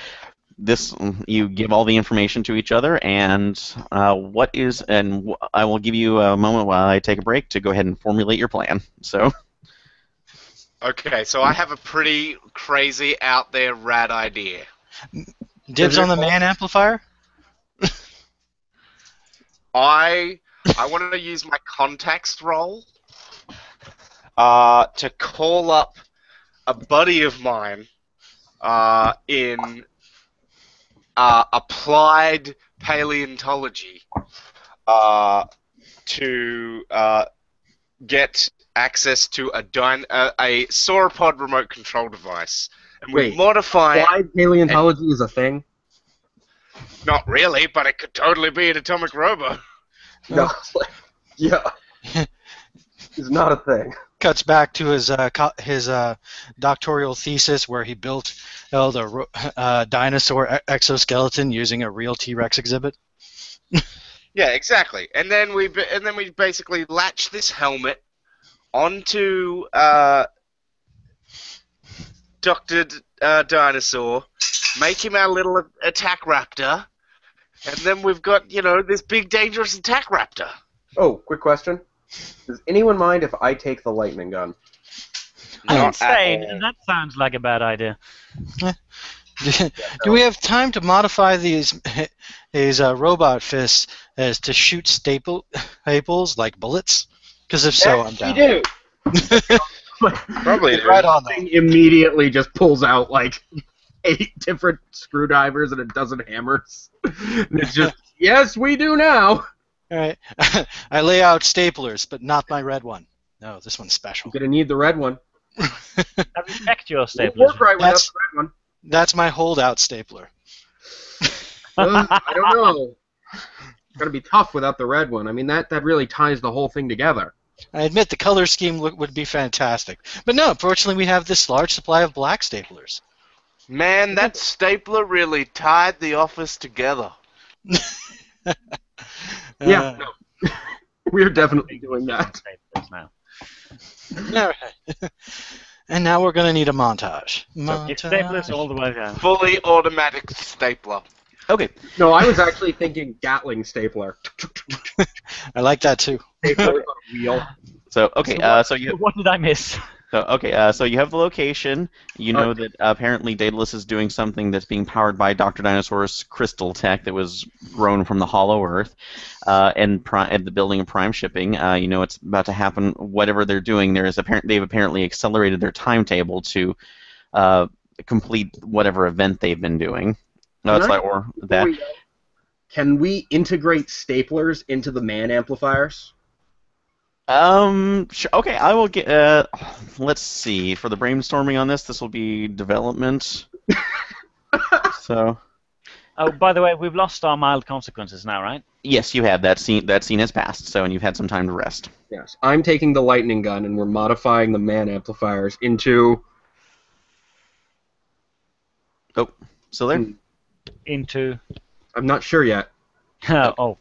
you give all the information to each other, and I will give you a moment while I take a break to go ahead and formulate your plan. So. Okay, so I have a pretty crazy, out there, rad idea. Dibs on the man amplifier? I want to use my context roll to call up a buddy of mine in applied paleontology to get access to a sauropod remote control device. And we Wait, modify it. Applied paleontology is a thing? Not really, but it could totally be an atomic robo. No. Yeah. It's not a thing. Cuts back to his doctoral thesis where he built the dinosaur exoskeleton using a real T-Rex exhibit. Yeah, exactly. And then we basically latch this helmet onto Dr. Dinosaur, make him our little attack raptor, and then we've got, this big dangerous attack raptor. Oh, quick question. Does anyone mind if I take the lightning gun? I'm insane, and that sounds like a bad idea. Do we have time to modify these robot fists as to shoot staples like bullets? Because if so, I'm down. We do. Probably right on Thing immediately just pulls out like 8 different screwdrivers and a dozen hammers. And it's just, yes, we do now. All right. I lay out staplers, but not my red one. No, this one's special. You're gonna need the red one. I respect your It'll stapler. work right without That's- the red one. That's my holdout stapler. I don't know. It's gonna be tough without the red one. I mean, that really ties the whole thing together. I admit the color scheme would be fantastic. But no, fortunately we have this large supply of black staplers. Man, that stapler really tied the office together. Yeah, no. We're definitely doing that. Now. All right. And now we're going to need a montage. Give staplers all the way down. Fully automatic stapler. Okay. No, I was actually thinking Gatling stapler. I like that too. Stapler on a wheel. So okay. What did I miss? So you have the location. You know that apparently Daedalus is doing something that's being powered by Dr. Dinosaur's crystal tech that was grown from the Hollow Earth, and the building of Prime Shipping. You know it's about to happen. Whatever they're doing, they've apparently accelerated their timetable to complete whatever event they've been doing. Can we integrate staplers into the man amplifiers? Sure, okay, I will get, let's see, for the brainstorming on this will be development. So. Oh, by the way, we've lost our mild consequences now, right? Yes, you have. That scene has passed, and you've had some time to rest. Yes. I'm taking the lightning gun, and we're modifying the man amplifiers into... Oh, still there? Into... I'm not sure yet. Oh.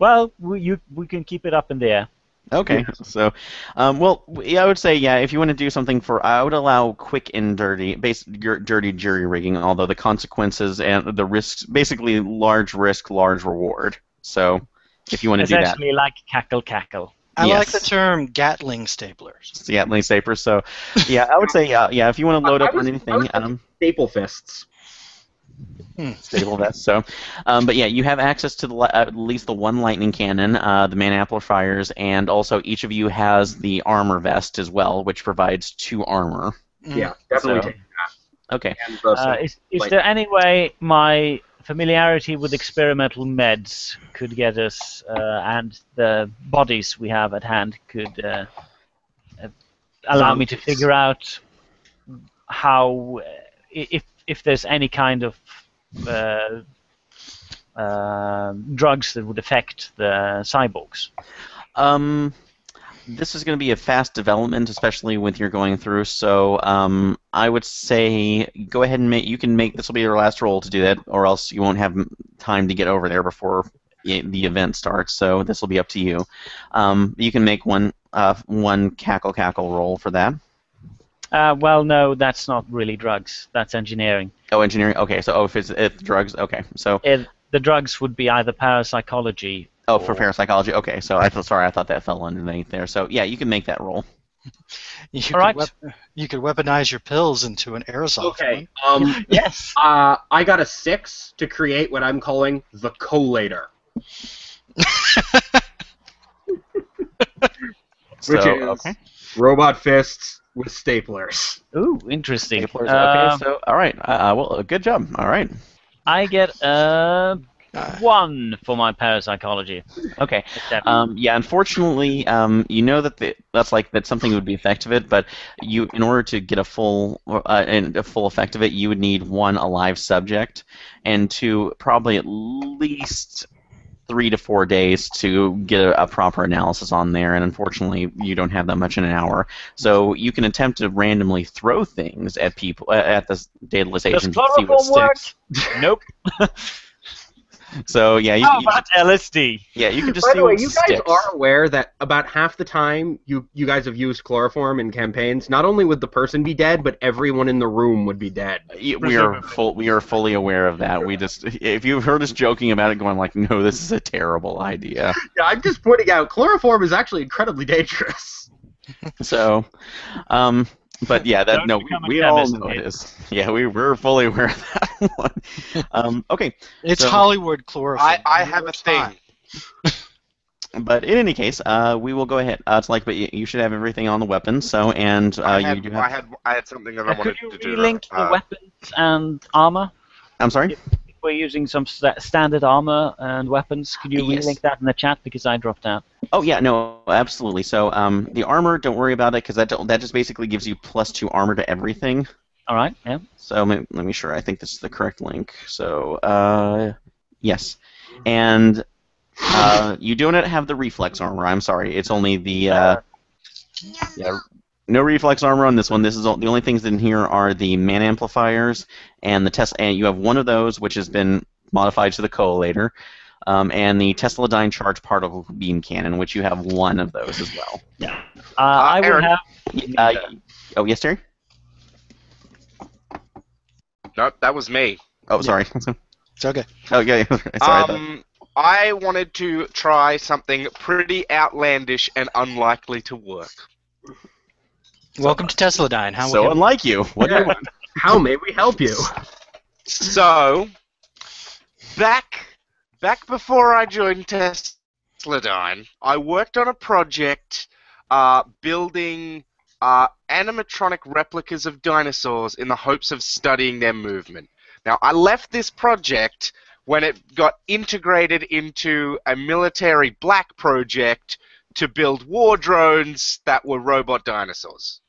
Well, we can keep it up in the air. Okay, so, well, yeah, I would say, yeah, if you want to do something I would allow quick and dirty jury rigging, although the consequences and the risks, basically large risk, large reward. So, if you want to do that, Essentially like cackle cackle. I like the yes, term Gatling staplers. yeah, Lane Saper. So, yeah, I would say, yeah, if you want to load up I on was anything, thinking staple fists. stable vest. So, but yeah, you have access to at least the one lightning cannon, the mana amplifiers, and also each of you has the armor vest as well, which provides 2 armor. Yeah, definitely So- take that. Okay. And the Is there any way my familiarity with experimental meds could get us, and the bodies we have at hand could allow me to figure out how, if there's any kind of drugs that would affect the cyborgs? This is going to be a fast development, especially with you're going through. So I would say go ahead and you can make this will be your last roll to do that, or else you won't have time to get over there before the event starts. So this will be up to you. You can make one cackle roll for that. Well, no, that's not really drugs. That's engineering. Oh, engineering. Okay, so if drugs. Okay, so The drugs would be either parapsychology. for parapsychology. Okay, so I thought that fell underneath there. So yeah, you can make that roll. You All right. You could weaponize your pills into an aerosol. Okay. Yes. I got a 6 to create what I'm calling the collator. So, Which is okay. robot fists with staplers. Ooh, interesting. Staplers. Okay, so all right. Well, good job. All right. I get 1 for my parapsychology. Okay. Except- Yeah. Unfortunately, you know that something would be effective it, but in order to get a full effect of it, you would need 1 alive subject, and 2 probably at least 3 to 4 days to get a proper analysis on there, and unfortunately, you don't have that much in an hour. So you can attempt to randomly throw things at people at the dataless agent to see what sticks. Nope. So yeah, How about LSD? yeah, you can just By see the way, what you guys sticks. are aware that about half the time you guys have used chloroform in campaigns, not only would the person be dead, but everyone in the room would be dead. We are fully aware of that. We just, if you've heard us joking about it, going like, no, this is a terrible idea. Yeah, I'm just pointing out chloroform is actually incredibly dangerous. So, but yeah, Don't no, become a we all chemist, know it kid. is. Yeah, we're fully aware of that one. Okay, It's So- Hollywood chloroform. I have a It's thing. hot. but in any case, we will go ahead. It's like, but you should have everything on the weapons. So, and you do have. I had something that I Could wanted you to do. relink the weapons and armor? I'm sorry. If we're using some standard armor and weapons, could you Yes. relink that in the chat because I dropped out? Oh yeah, no, absolutely. So, the armor, don't worry about it because that just basically gives you +2 armor to everything. All right. Yeah. So let me sure. I think this is the correct link. So yes, and you do not have the reflex armor. I'm sorry. It's only the yeah. No reflex armor on this one. This is the only things in here are the mana amplifiers and the test. And you have one of those, which has been modified to the collator, and the Tesladyne charge particle beam cannon, which you have 1 of those as well. I would Aaron. have. Oh yes, Terry. No, that was me. Oh sorry. It's okay. Oh yeah. Sorry. I wanted to try something pretty outlandish and unlikely to work. Welcome to Tesladyne. How So unlike you. What do you Yeah. want? How may we help you? So, back before I joined Tesladyne, I worked on a project building animatronic replicas of dinosaurs in the hopes of studying their movement. Now, I left this project when it got integrated into a military black project to build war drones that were robot dinosaurs.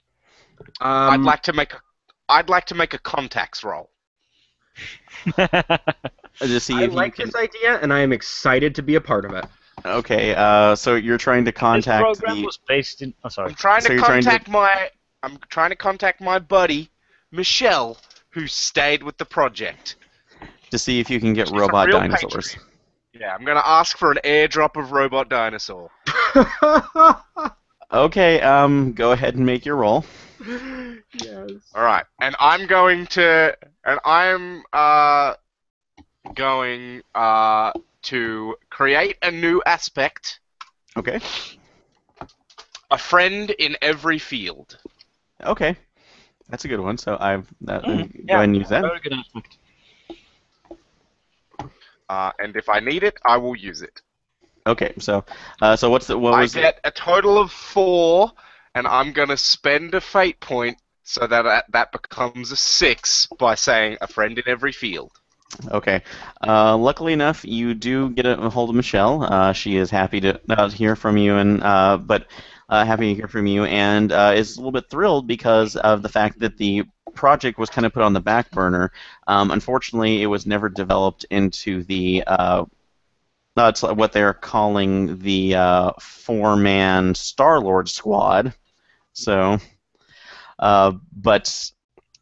I'd like to make a contacts roll. To see I if like you can. this idea, and I am excited to be a part of it. Okay. So you're trying to This contact program the. was based in. Oh, sorry. I'm trying So to you're trying to- contact my buddy Michelle, who stayed with the project. To see if you can get She's a robot real dinosaurs. patriot. Yeah, I'm gonna ask for an airdrop of robot dinosaur. Okay, go ahead and make your roll. Yes. All right, and I'm going to to create a new aspect. Okay. A friend in every field. Okay. That's a good one. So go Yeah, ahead and use that. very good aspect. And if I need it, I will use it. Okay. So what I was get a total of 4, and I'm gonna spend a fate point so that becomes a 6 by saying a friend in every field. Okay. Luckily enough, you do get a hold of Michelle. She is happy to hear from you, and happy to hear from you, and is a little bit thrilled because of the fact that the project was kind of put on the back burner. Unfortunately, it was never developed into the it's what they're calling the 4-man Star-Lord squad. So, but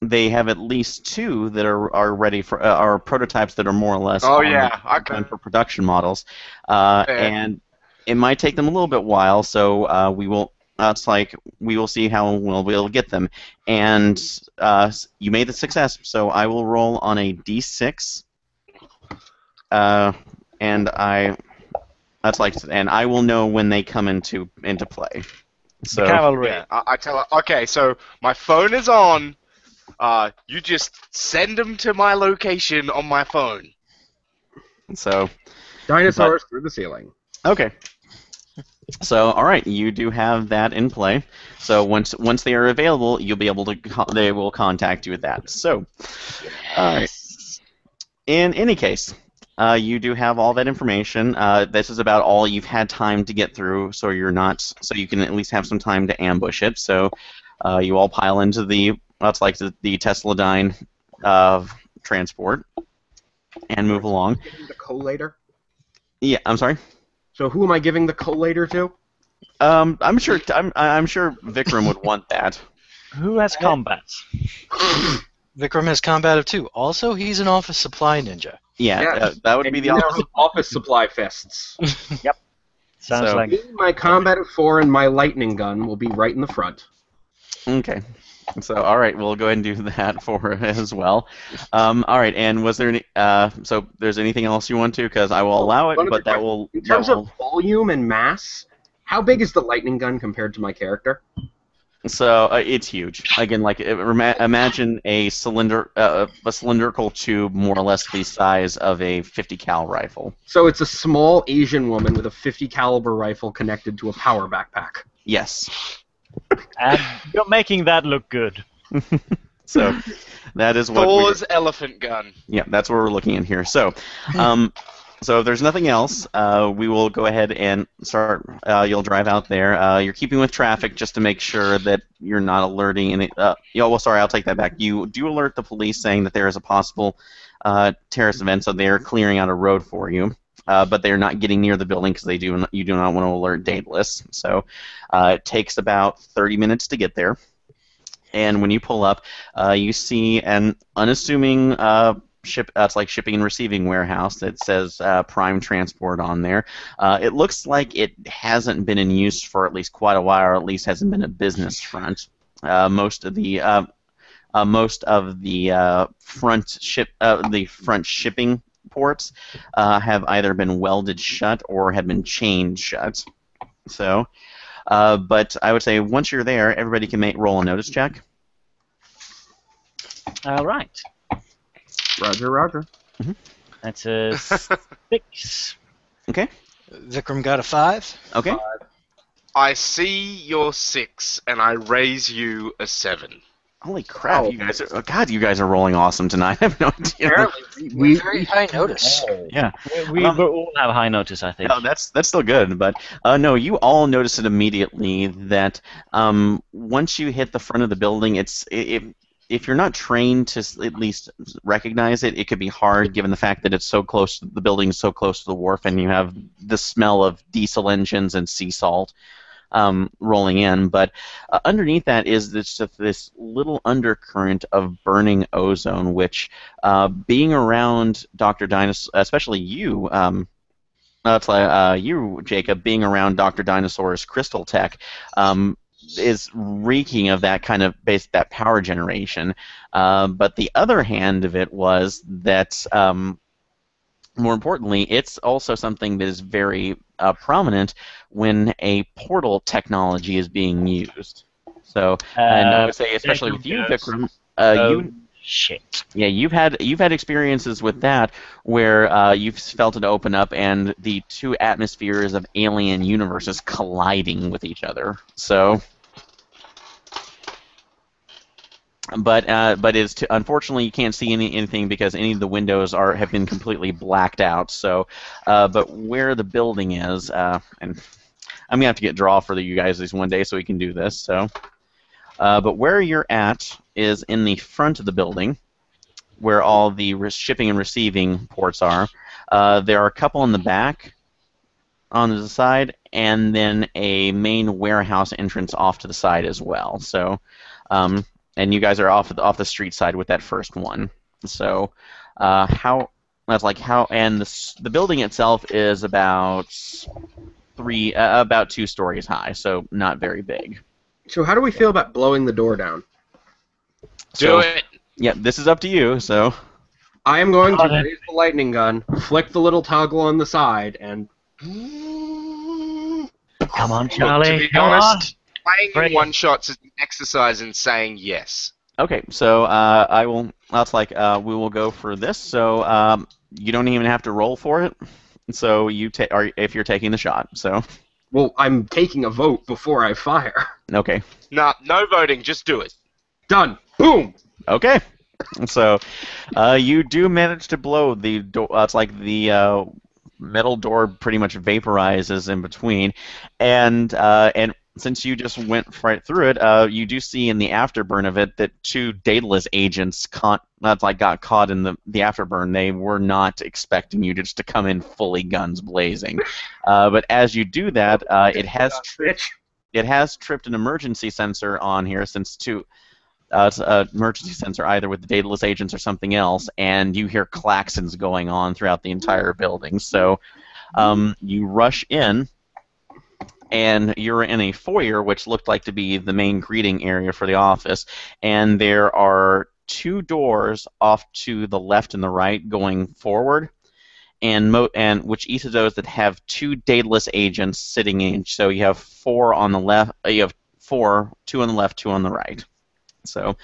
they have at least 2 that are ready for are prototypes that are more or less done for production models, and it might take them a little bit while. So we will. It's like we will see how we'll be able to get them. And you made the success, so I will roll on a d6, and I will know when they come into play. So The cavalry. Yeah, I tell her. Okay, so my phone is on. You just send them to my location on my phone. So Dinosaurs through the ceiling. okay. So all right, you do have that in play. So once they are available, you'll be able to they will contact you with that. So all right. In any case, you do have all that information. This is about all you've had time to get through, so you can at least have some time to ambush it. So you all pile into the Tesladyne transport and move along. Giving the collator? Yeah, I'm sorry. So who am I giving the collator to? I'm sure Vikram would want that. Who has combat? Vikram has combat of 2. Also, he's an office supply ninja. Yeah, Yes. that would And be the you opposite. have office supply fists. Sounds So- like Me, my combat of 4 and my lightning gun will be right in the front. Okay. So, all right, we'll go ahead and do that for as well. All right, and was there any? So, there's anything else you want to? Because I will allow it, One other but that question. will. In terms of volume and mass, how big is the lightning gun compared to my character? So it's huge. Again, like imagine a cylindrical tube, more or less the size of a 50 cal rifle. So it's a small Asian woman with a 50 caliber rifle connected to a power backpack. Yes. and you're making that look good. So that is what. Thor's elephant gun. Yeah, that's what we're looking at here. So, so if there's nothing else, we will go ahead and start. You'll drive out there. You're keeping with traffic just to make sure that you're not alerting any. Sorry, I'll take that back. You do alert the police saying that there is a possible terrorist event, so they're clearing out a road for you. But they're not getting near the building because you do not want to alert Daedalus. So it takes about 30 minutes to get there. And when you pull up, you see an unassuming it's like shipping and receiving warehouse that says Prime Transport on there. It looks like it hasn't been in use for at least quite a while, or at least hasn't been a business front. Most of the front shipping ports have either been welded shut or have been chained shut. So, but I would say once you're there, everybody can roll a notice check. All right. Roger, roger. That's a 6. Okay. Vikram got a 5. Okay. I see your 6, and I raise you a 7. Holy crap! You guys are rolling awesome tonight. I have no idea. Apparently, We very high notice. Yeah. We all have high notice, I think. No, that's still good, but no, you all notice it immediately that once you hit the front of the building, if you're not trained to at least recognize it, it could be hard given the fact that it's so close. The building is so close to the wharf, and you have the smell of diesel engines and sea salt rolling in. But underneath that is this little undercurrent of burning ozone, which being around Dr. Dinosaur, especially you, That's like you, Jacob, being around Dr. Dinosaur's crystal tech, is reeking of that kind of that power generation. But the other hand of it was that, more importantly, it's also something that is very prominent when a portal technology is being used. So, and I would say, especially with you, Vikram, you. Shit. Yeah, you've had experiences with that where you've felt it open up and the two atmospheres of alien universes colliding with each other. So, but unfortunately you can't see anything because any of the windows have been completely blacked out. So, but where the building is, and I'm gonna have to get draw for you guys this one day so we can do this. So, but where you're at is in the front of the building, where all the shipping and receiving ports are. There are a couple in the back, on the side, and then a main warehouse entrance off to the side as well. So, and you guys are off the street side with that first one. So, and the building itself is about 2 stories high, so not very big. So how do we feel about blowing the door down? Do it. Yeah, this is up to you. So I am going to raise the lightning gun, flick the little toggle on the side, and... Come on, Look, Charlie. to be Come honest, playing Bring in it. one shots is an exercise in saying yes. okay, so I will. That's like we will go for this. So you don't even have to roll for it. So if you're taking the shot. So Well, I'm taking a vote before I fire. okay. Nah, no voting, just do it. Done. Boom! Okay. So, you do manage to blow the door. It's like the metal door pretty much vaporizes in between, and since you just went right through it, you do see in the afterburn of it that 2 Daedalus agents got caught in the afterburn. They were not expecting you just to come in fully guns blazing, but as you do that, it has tripped an emergency sensor on here since it's an emergency sensor either with the Daedalus agents or something else, and you hear klaxons going on throughout the entire building. So you rush in, and you're in a foyer which looked like to be the main greeting area for the office, and there are 2 doors off to the left and the right going forward, and which each of those that have 2 Daedalus agents sitting in. So you have 4 on the left. You have 4, 2 on the left, 2 on the right. So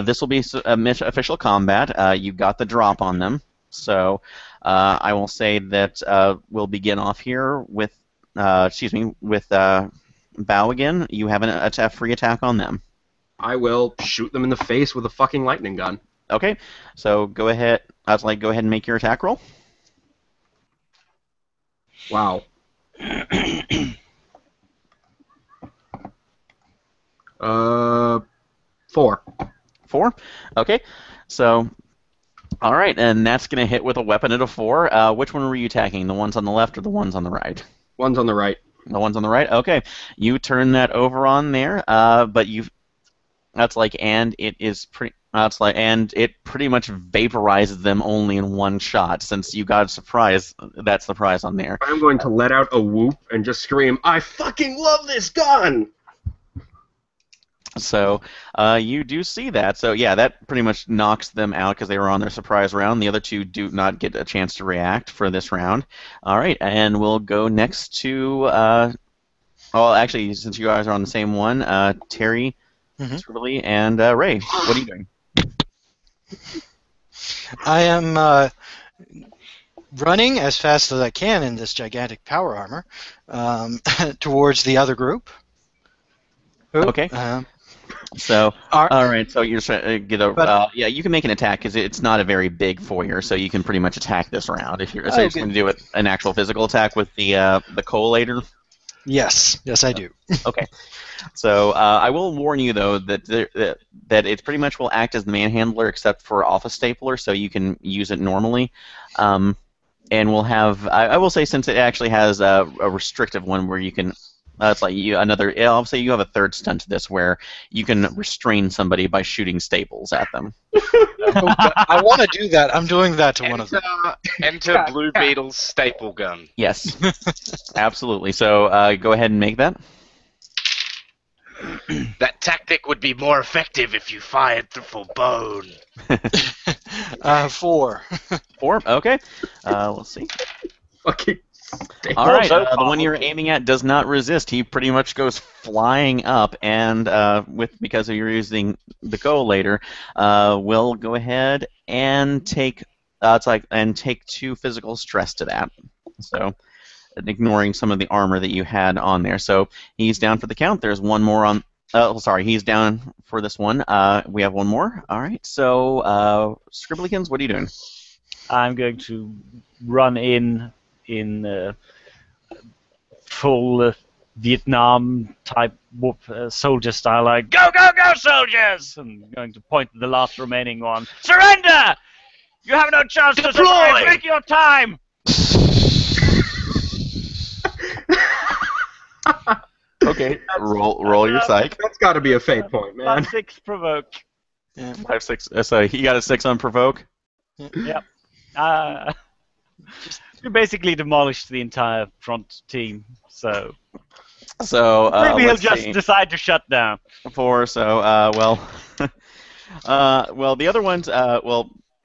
this will be official combat. You got the drop on them. So I will say that we'll begin off here with, Bao again. You have a free attack on them. I will shoot them in the face with a fucking lightning gun. Okay, so go ahead. Go ahead and make your attack roll. Wow. 4. 4. Okay, so all right, and that's gonna hit with a weapon at a 4. Which one were you attacking? The ones on the left or the ones on the right? One's on the right. The ones on the right. Okay, you turn that over on there, but and it is pretty. And it pretty much vaporizes them only in one shot. Since you got a surprise, that surprise on there. I'm going to let out a whoop and just scream, I fucking love this gun! So you do see that. So yeah, that pretty much knocks them out because they were on their surprise round. The other 2 do not get a chance to react for this round. All right, and we'll go next to. Well, actually, since you guys are on the same one, Terry, Scribbly, and Ray. What are you doing? I am running as fast as I can in this gigantic power armor towards the other group. Okay. So, all right. So you're trying to get a. Yeah, you can make an attack because it's not a very big foyer, so you can pretty much attack this round. If you're, so you're going to do an actual physical attack with the collator. Yes, I do. Okay. So I will warn you though that it pretty much will act as the manhandler except for office stapler, so you can use it normally. And we'll have. I will say since it actually has a restrictive one where you can It's like I'll say you have a third stunt to this where you can restrain somebody by shooting staples at them. I want to do that. I'm doing that to one of them. Enter Blue Beetle's staple gun. Yes, absolutely. So go ahead and make that. That tactic would be more effective if you fired for bone. 4. 4. Okay. Let's see. Fucking All right. The one you're aiming at does not resist. He pretty much goes flying up, and because you're using the collator, we'll go ahead and take take 2 physical stress to that. So, ignoring some of the armor that you had on there. So he's down for the count. There's one more on. He's down for this one. We have one more. All right. So, Scribblikins, what are you doing? I'm going to run in full Vietnam type soldier style, like go go go soldiers! I'm going to point to the last remaining one. Surrender! You have no chance to survive. Take your time. Okay, roll your psych. That's got to be a fate point, man. 5-6 provoke. Yeah. 5-6. So he got a 6 on provoke. Yep. We basically demolished the entire front team, so maybe he'll just decide to shut down. 4. So well, the other ones.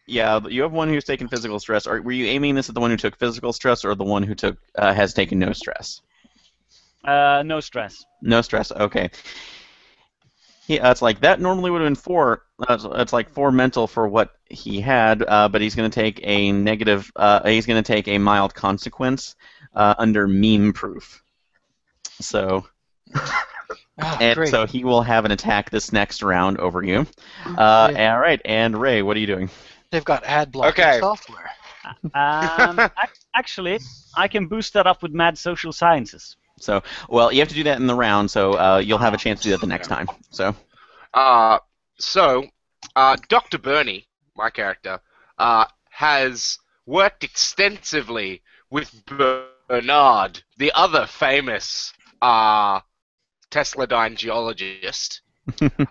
Yeah, you have one who's taken physical stress. Were you aiming this at the one who took physical stress, or the one who has taken no stress? No stress. No stress. Okay. It's like that normally would have been 4. It's like 4 mental for what he had, but he's going to take a negative. He's going to take a mild consequence under meme proof. So. Great. So he will have an attack this next round over you. All right, and Ray, what are you doing? They've got ad blocking software. Actually, I can boost that up with Mad Social Sciences. So, well, you have to do that in the round, so you'll have a chance to do that the next time. So, Dr. Bernie, my character, has worked extensively with Bernard, the other famous Tesladyne geologist.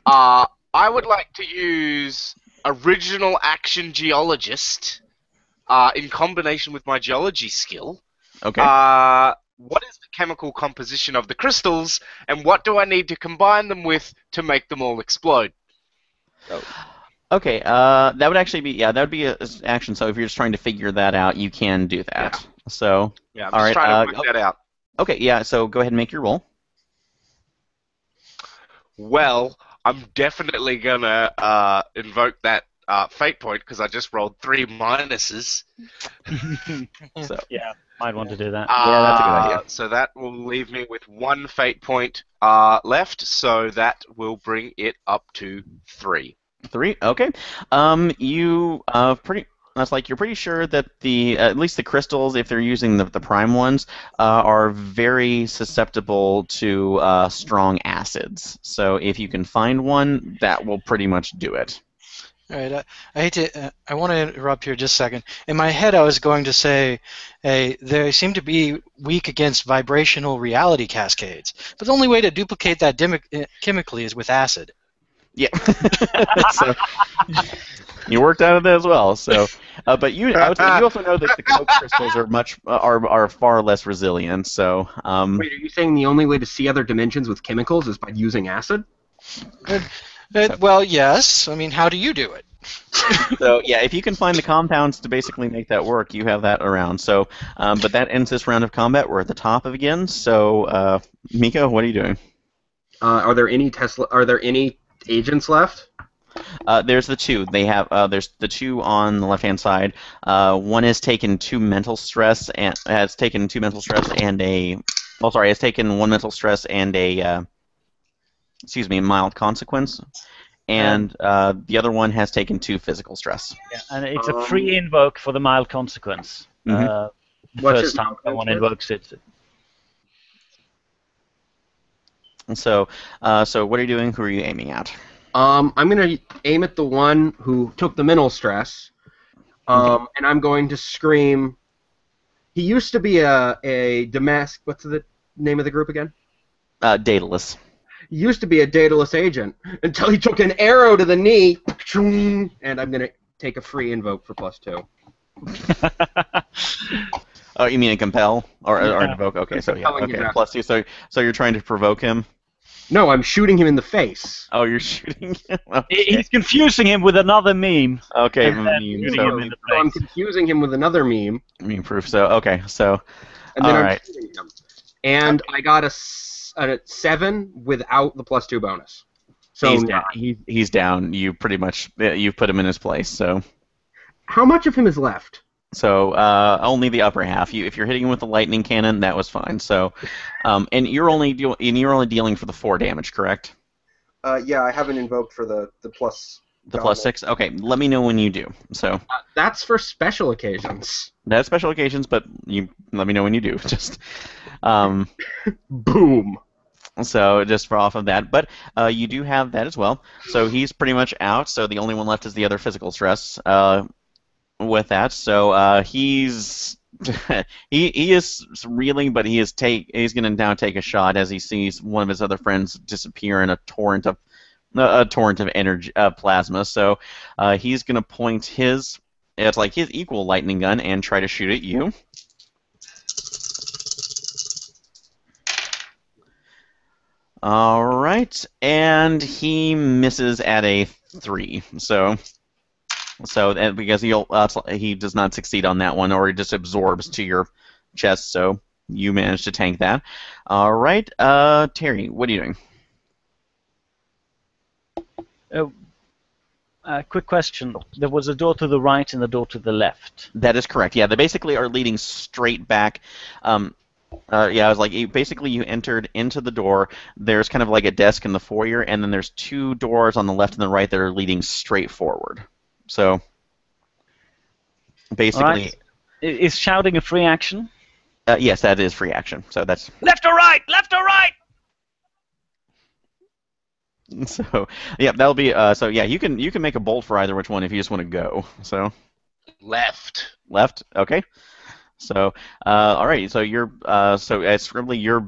I would like to use original action geologist in combination with my geology skill. Okay. What is the chemical composition of the crystals, and what do I need to combine them with to make them all explode? Okay, that would actually be that would be an action. So if you're just trying to figure that out, you can do that. Yeah. So Yeah, I'm all just right, trying to work that out. Okay, yeah. So go ahead and make your roll. Well, I'm definitely gonna invoke that fate point because I just rolled 3 minuses. So Yeah, might want to do that. Yeah, that's a good idea. So that will leave me with 1 fate point left. So that will bring it up to 3. 3. Okay. That's like you're pretty sure that at least the crystals, if they're using the prime ones, are very susceptible to strong acids. So if you can find one, that will pretty much do it. All right, I hate to. I want to interrupt here just a second. In my head, I was going to say, they seem to be weak against vibrational reality cascades, but the only way to duplicate that chemically is with acid. Yeah. So you worked out of that as well. So, but you also know that the coke crystals are far less resilient. So. Wait, are you saying the only way to see other dimensions with chemicals is by using acid? Well, yes. I mean, how do you do it? So yeah, if you can find the compounds to basically make that work, you have that around. So, but that ends this round of combat. We're at the top of again. So, Miko, what are you doing? Are there any agents left? There's the 2. They have there's the 2 on the left-hand side. One has taken 2 mental stress and has taken 2 mental stress and has taken 1 mental stress and a mild consequence. And the other one has taken 2 physical stress. Yeah, and it's a free invoke for the mild consequence. The first time someone invokes it. So what are you doing? Who are you aiming at? I'm going to aim at the one who took the mental stress, and I'm going to scream. He used to be a Damascus. What's the name of the group again? Daedalus. Used to be a Daedalus agent until he took an arrow to the knee, and I'm gonna take a free invoke for +2. Oh, you mean a compel or Yeah. invoke? Okay, so yeah, Compelling okay, disaster. +2. So you're trying to provoke him. No, I'm shooting him in the face. Oh, you're shooting him. Okay, He's confusing him with another meme. okay, And then meme. shooting So him in the So I'm face. confusing him with another meme, meme proof. So okay, so and then all I'm right. shooting him. And I got a 7 without the +2 bonus. So He's down. He's down. You pretty much you've put him in his place. So how much of him is left? only the upper half. If you're hitting him with a lightning cannon, that was fine. So, and you're only dealing for the 4 damage, correct? Yeah, I haven't invoked for the plus. The +6. Okay, let me know when you do. So That's for special occasions. that's special occasions, but you let me know when you do. Just Boom. so just for off of that, but you do have that as well. So he's pretty much out. So the only one left is the other physical stress. With that, so he's he is reeling, but he's going to now take a shot as he sees one of his other friends disappear in a torrent of energy plasma. So he's going to point his equal lightning gun and try to shoot at you. All right, and he misses at a 3. So because he does not succeed on that one, or he just absorbs to your chest. So you managed to tank that. All right, Terry, what are you doing? Quick question. There was a door to the right and a door to the left. That is correct. Yeah, they basically are leading straight back. Yeah, I was like, basically you entered into the door. There's kind of like a desk in the foyer, and then there's 2 doors on the left and the right that are leading straight forward. So basically, Right. Is shouting a free action? yes, that is free action. So that's Left or right? Left or right? so yeah, that'll be so yeah, you can make a bolt for either which one if you just want to go. So Left. left, okay. So all right, so you're Scribbly, you're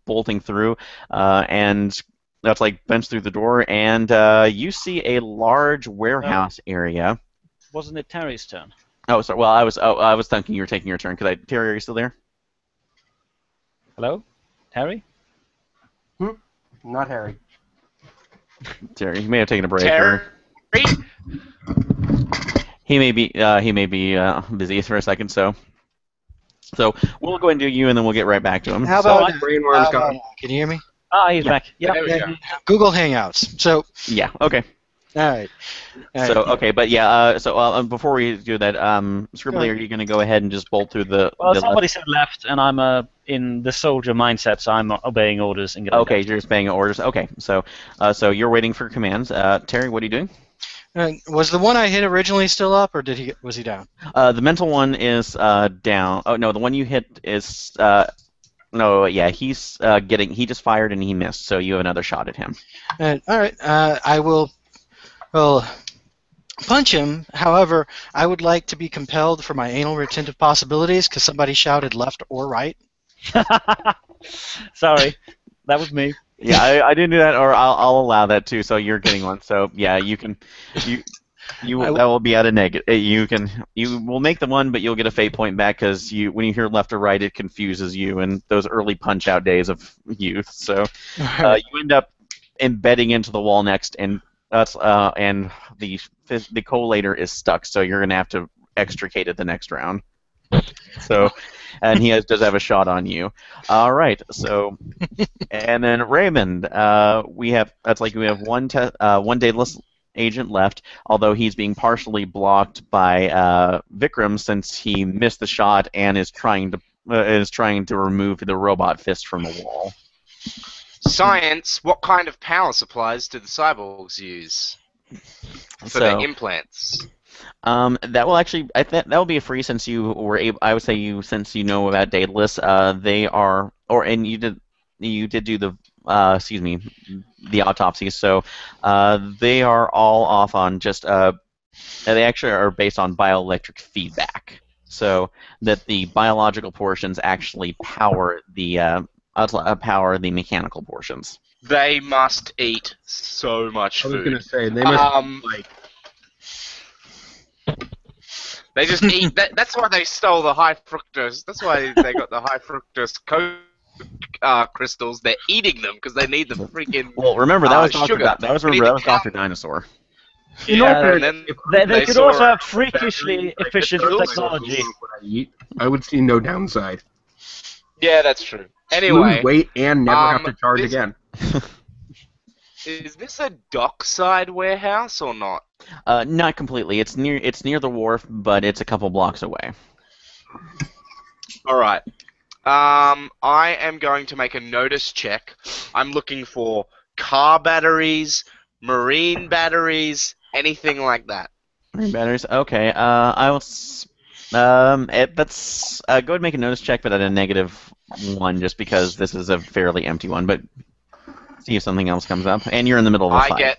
bolting through, and that's like bench through the door, and you see a large warehouse area. Wasn't it Terry's turn? Oh, sorry. Well, I was thinking you were taking your turn. Terry, are you still there? Hello? Terry? Not Harry. Terry, he may have taken a break. Terry. He may be busy for a second. So we'll go ahead and do you, and then we'll get right back to him. How So- about Brainworm's gone. Can you hear me? Ah, he's Yeah. back. Yeah. There we go. Google Hangouts. So, yeah, okay. all right. So okay, but yeah. Before we do that, Scribbly, are you going to go ahead and just bolt through the? Well, the somebody said left, and I'm in the soldier mindset, so I'm obeying orders and going Okay, left. you're just obeying orders. Okay, so you're waiting for commands. Terry, what are you doing? Was the one I hit originally still up, or was he down? The mental one is down. Oh no, the one you hit is no. Yeah, he's getting. He just fired and he missed. So you have another shot at him. All right. I will punch him. However, I would like to be compelled for my anal retentive possibilities because somebody shouted left or right. Sorry, that was me. Yeah, I didn't do that, or I'll allow that too. So you're getting one. So yeah, you can. That will be at a negative. You will make the one, but you'll get a fate point back because when you hear left or right, it confuses you in those early punch out days of youth. So you end up embedding into the wall next, and the collator is stuck. So you're gonna have to extricate it the next round. So, and he does have a shot on you. All right. So, and then Raymond, we have one Daedalus agent left, although he's being partially blocked by Vikram since he missed the shot and is trying to remove the robot fist from the wall. Science. What kind of power supplies do the cyborgs use for their implants? That will actually, that will be a free since you were able. I would say since you know about Daedalus, they are, and you did do the the autopsies. So they are all off on just they actually are based on bioelectric feedback. So that the biological portions actually power the power the mechanical portions. They must eat so much I was food. gonna say they must like. They just eat. That's why they stole the high fructose. That's why they got the high fructose Coke crystals. They're eating them because they need the freaking Well, remember that was sugar. That was They need the Dr. Dinosaur. In Yeah, all and fairness, then if They could saw also have a freakishly efficient pills. technology. what I eat, I would see no downside. Yeah, that's true. Lose Anyway, weight and never have to charge this- again. is this a dockside warehouse or not? Not completely. It's near the wharf, but it's a couple blocks away. All right. I am going to make a notice check. I'm looking for car batteries, marine batteries, anything like that. Marine batteries. Okay. I will. That's go ahead and make a notice check, but at a -1, just because this is a fairly empty one. But see if something else comes up, and you're in the middle of a fight.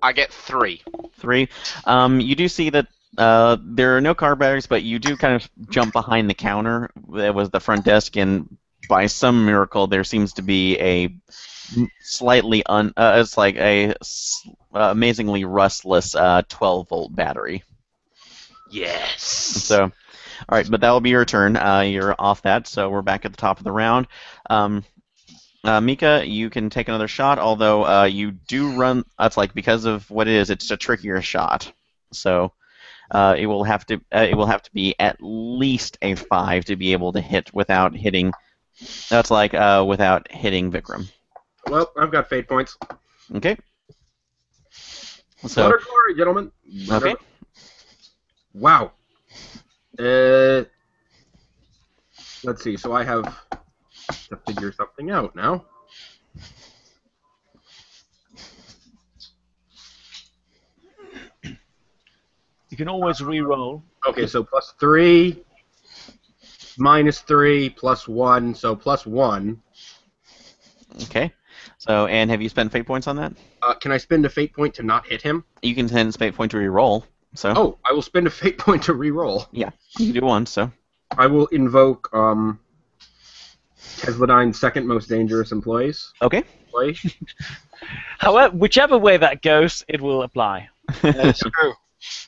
I get 3. 3. You do see that there are no car batteries, but you do kind of jump behind the counter. That was the front desk, and by some miracle, there seems to be a slightly it's like a amazingly rustless 12-volt battery. Yes. So, all right, but that will be your turn. You're off that, so we're back at the top of the round. Mika, you can take another shot, although you do run. That's like because of what it is. It's a trickier shot, so it will have to be at least a 5 to be able to hit without hitting. That's like without hitting Vikram. Well, I've got fate points. Okay. So Water glory, gentlemen. okay. Wow. Let's see. So I have to figure something out now. You can always re-roll. Okay, so +3, -3, +1, so +1. Okay. So, and have you spent fate points on that? Can I spend a fate point to not hit him? You can spend fate point to re-roll. So. Oh, I will spend a fate point to re-roll. Yeah, you can do one. So. I will invoke Tesladine's second most dangerous employees. Okay. However, whichever way that goes, it will apply. That's true.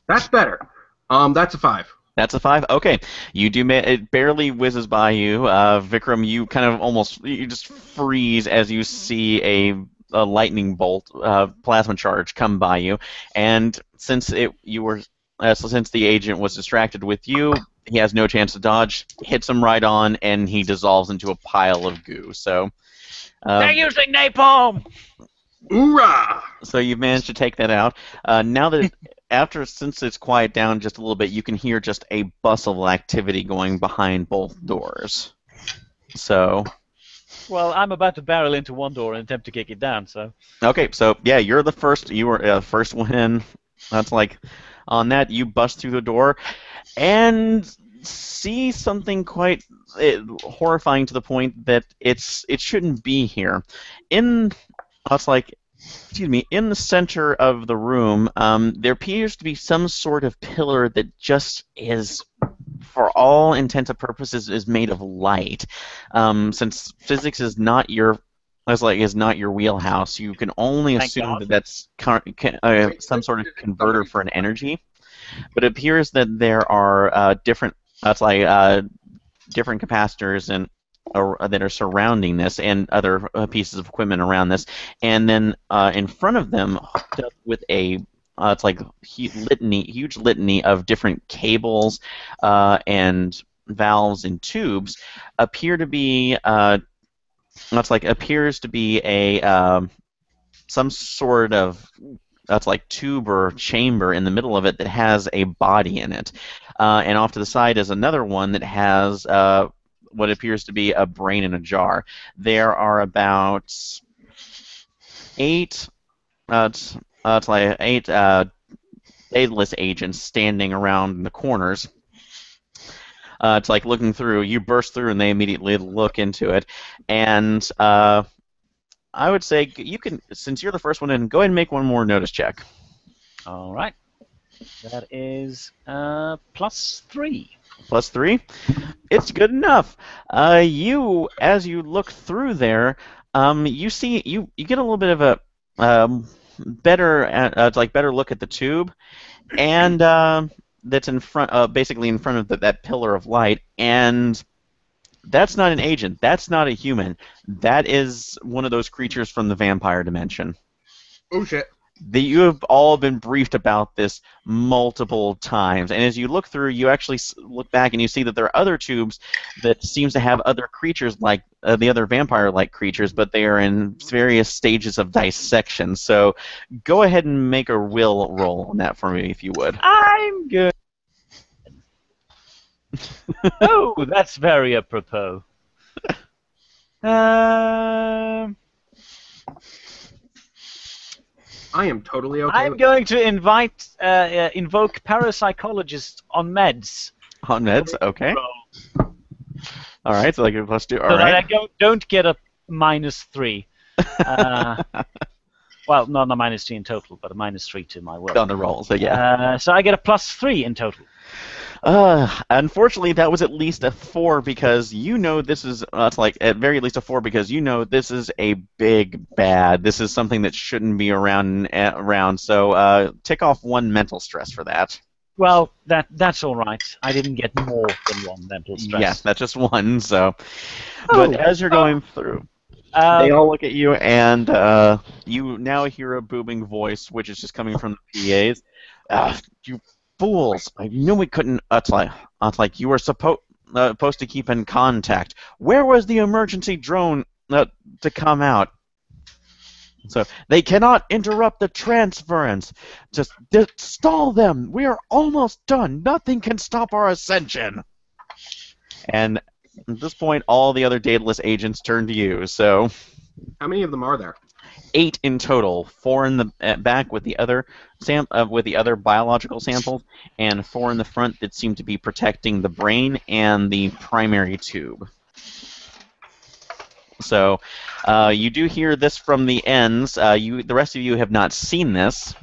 That's better. That's a 5. That's a 5. Okay, you do. It barely whizzes by you, Vikram. You kind of you just freeze as you see a lightning bolt, plasma charge come by you, and since the agent was distracted with you, he has no chance to dodge. Hits him right on, and he dissolves into a pile of goo. So. They're using napalm. Hoorah! So you've managed to take that out. Now that since it's quiet down just a little bit, you can hear just a bustle of activity going behind both doors. So. Well, I'm about to barrel into one door and attempt to kick it down. So. Okay, so yeah, you're the first. You were first one in. That's like on that. You bust through the door and see something quite horrifying to the point that it shouldn't be here. In the center of the room, there appears to be some sort of pillar that just is, for all intents and purposes, is made of light. Since physics is not your wheelhouse, you can only assume that that's some sort of converter for an energy. But it appears that there are different capacitors that are surrounding this and other pieces of equipment around this, and then in front of them, hooked up with a huge litany of different cables and valves and tubes, appears to be some sort of tube or chamber in the middle of it that has a body in it, and off to the side is another one that has what appears to be a brain in a jar. There are about 8 Daedalus agents standing around in the corners. It's like looking through. You burst through, and they immediately look into it. And I would say you can, since you're the first one in, go ahead and make one more notice check. All right. That is +3. +3. It's good enough. As you look through there, you get a little bit of a better look at the tube, and that's in front, basically in front of that pillar of light, and that's not an agent. That's not a human. That is one of those creatures from the vampire dimension. Oh shit. You have all been briefed about this multiple times, and as you look through, you actually look back and you see that there are other tubes that seems to have other creatures like the other vampire-like creatures, but they are in various stages of dissection. So, go ahead and make a will roll on that for me, if you would. I'm good. Oh, that's very apropos. I am totally okay I'm with going to invoke parapsychologist on meds. On meds, okay. All right, so like a +2. All So right. that I don't get a -3. Well, not a -3 in total, but a -3 to my will. On the roll, so yeah. So I get a +3 in total. Unfortunately, that was at least a 4 because you know this is. It's like at very least a 4 because you know this is a big bad. This is something that shouldn't be around. So tick off 1 mental stress for that. Well, that's all right. I didn't get more than 1 mental stress. Yes, that's just 1. So, but as you're going through, they all look at you, and you now hear a booming voice, which is just coming from the PAs. You fools! I knew we couldn't. It's like you were supposed to keep in contact. Where was the emergency drone to come out? So they cannot interrupt the transference. Just stall them. We are almost done. Nothing can stop our ascension. And at this point, all the other Daedalus agents turn to you. So, How many of them are there? 8 in total. 4 in the back with the other biological samples, and 4 in the front that seem to be protecting the brain and the primary tube. So, you do hear this from the ends. The rest of you have not seen this,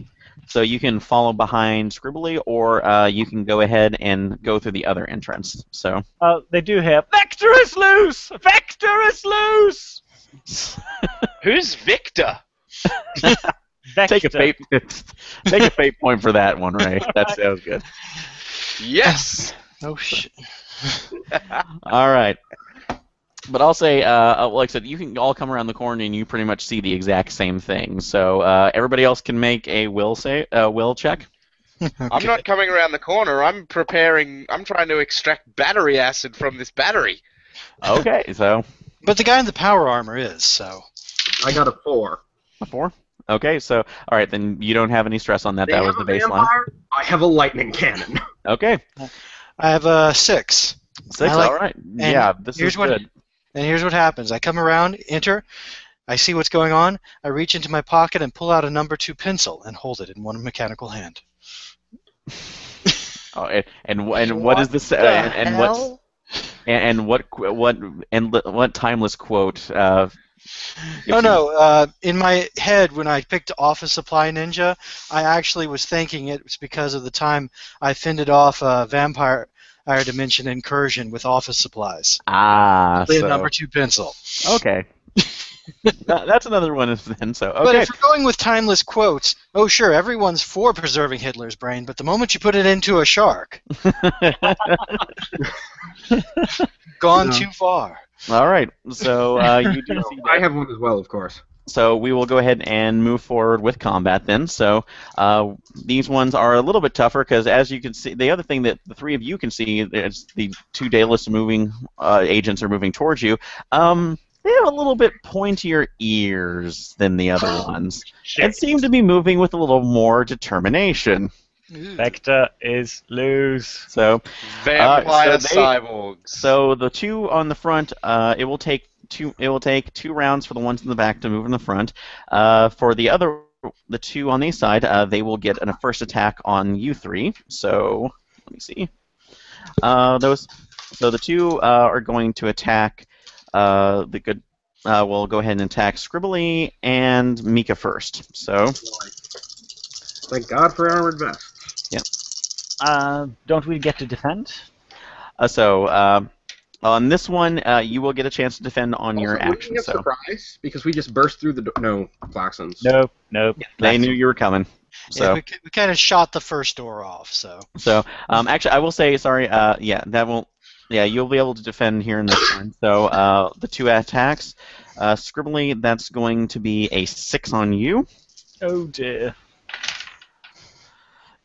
so you can follow behind Scribbly, or you can go ahead and go through the other entrance. So. They do have Vector is loose. Vector is loose. Who's Victor? Take a fate point for that one, Ray. That sounds good. Yes. Oh shit. All right. But I'll say, like I said, you can all come around the corner and you pretty much see the exact same thing. So everybody else can make a will check. I'm not coming around the corner. I'm trying to extract battery acid from this battery. Okay, so. But the guy in the power armor is, so. I got a 4. A 4? Okay, so, all right, then you don't have any stress on that. That was the baseline. I have a lightning cannon. Okay. I have a 6. 6, all right. Yeah, this is good. And here's what happens. I come around, enter, I see what's going on, I reach into my pocket and pull out a number 2 pencil and hold it in one mechanical hand. Oh, and what is this? What timeless quote? In my head, when I picked Office Supply Ninja, I actually was thinking it was because of the time I fended off a vampire dimension incursion with office supplies. So number 2 pencil. Okay. That's another one then. So okay. But if we're going with timeless quotes, oh sure, everyone's for preserving Hitler's brain, but the moment you put it into a shark, gone too far. All right. So you do see that. I have one as well, of course. So we will go ahead and move forward with combat then. So these ones are a little bit tougher because, as you can see, the other thing that the 3 of you can see is the 2 Daedalus moving agents are moving towards you. They have a little bit pointier ears than the other ones, and seem to be moving with a little more determination. Vector is loose. So Vampire cyborgs. So the 2 on the front, it will take 2 rounds for the ones in the back to move in the front. For the 2 on the side, they will get a first attack on you 3. So let me see. So the 2 are going to attack the good. We'll go ahead and attack Scribbly and Mika first. So. Thank God for armored vests. Yep. Don't we get to defend? On this one, you will get a chance to defend on your Also, action. have So surprise because we just burst through the door. No, Klaxons. Nope. they knew you were coming. So Yeah, we kind of shot the first door off, so. actually, I will say sorry. That won't. Yeah, you'll be able to defend here in this one. So the 2 attacks, Scribbly, that's going to be a 6 on you, Oh dear.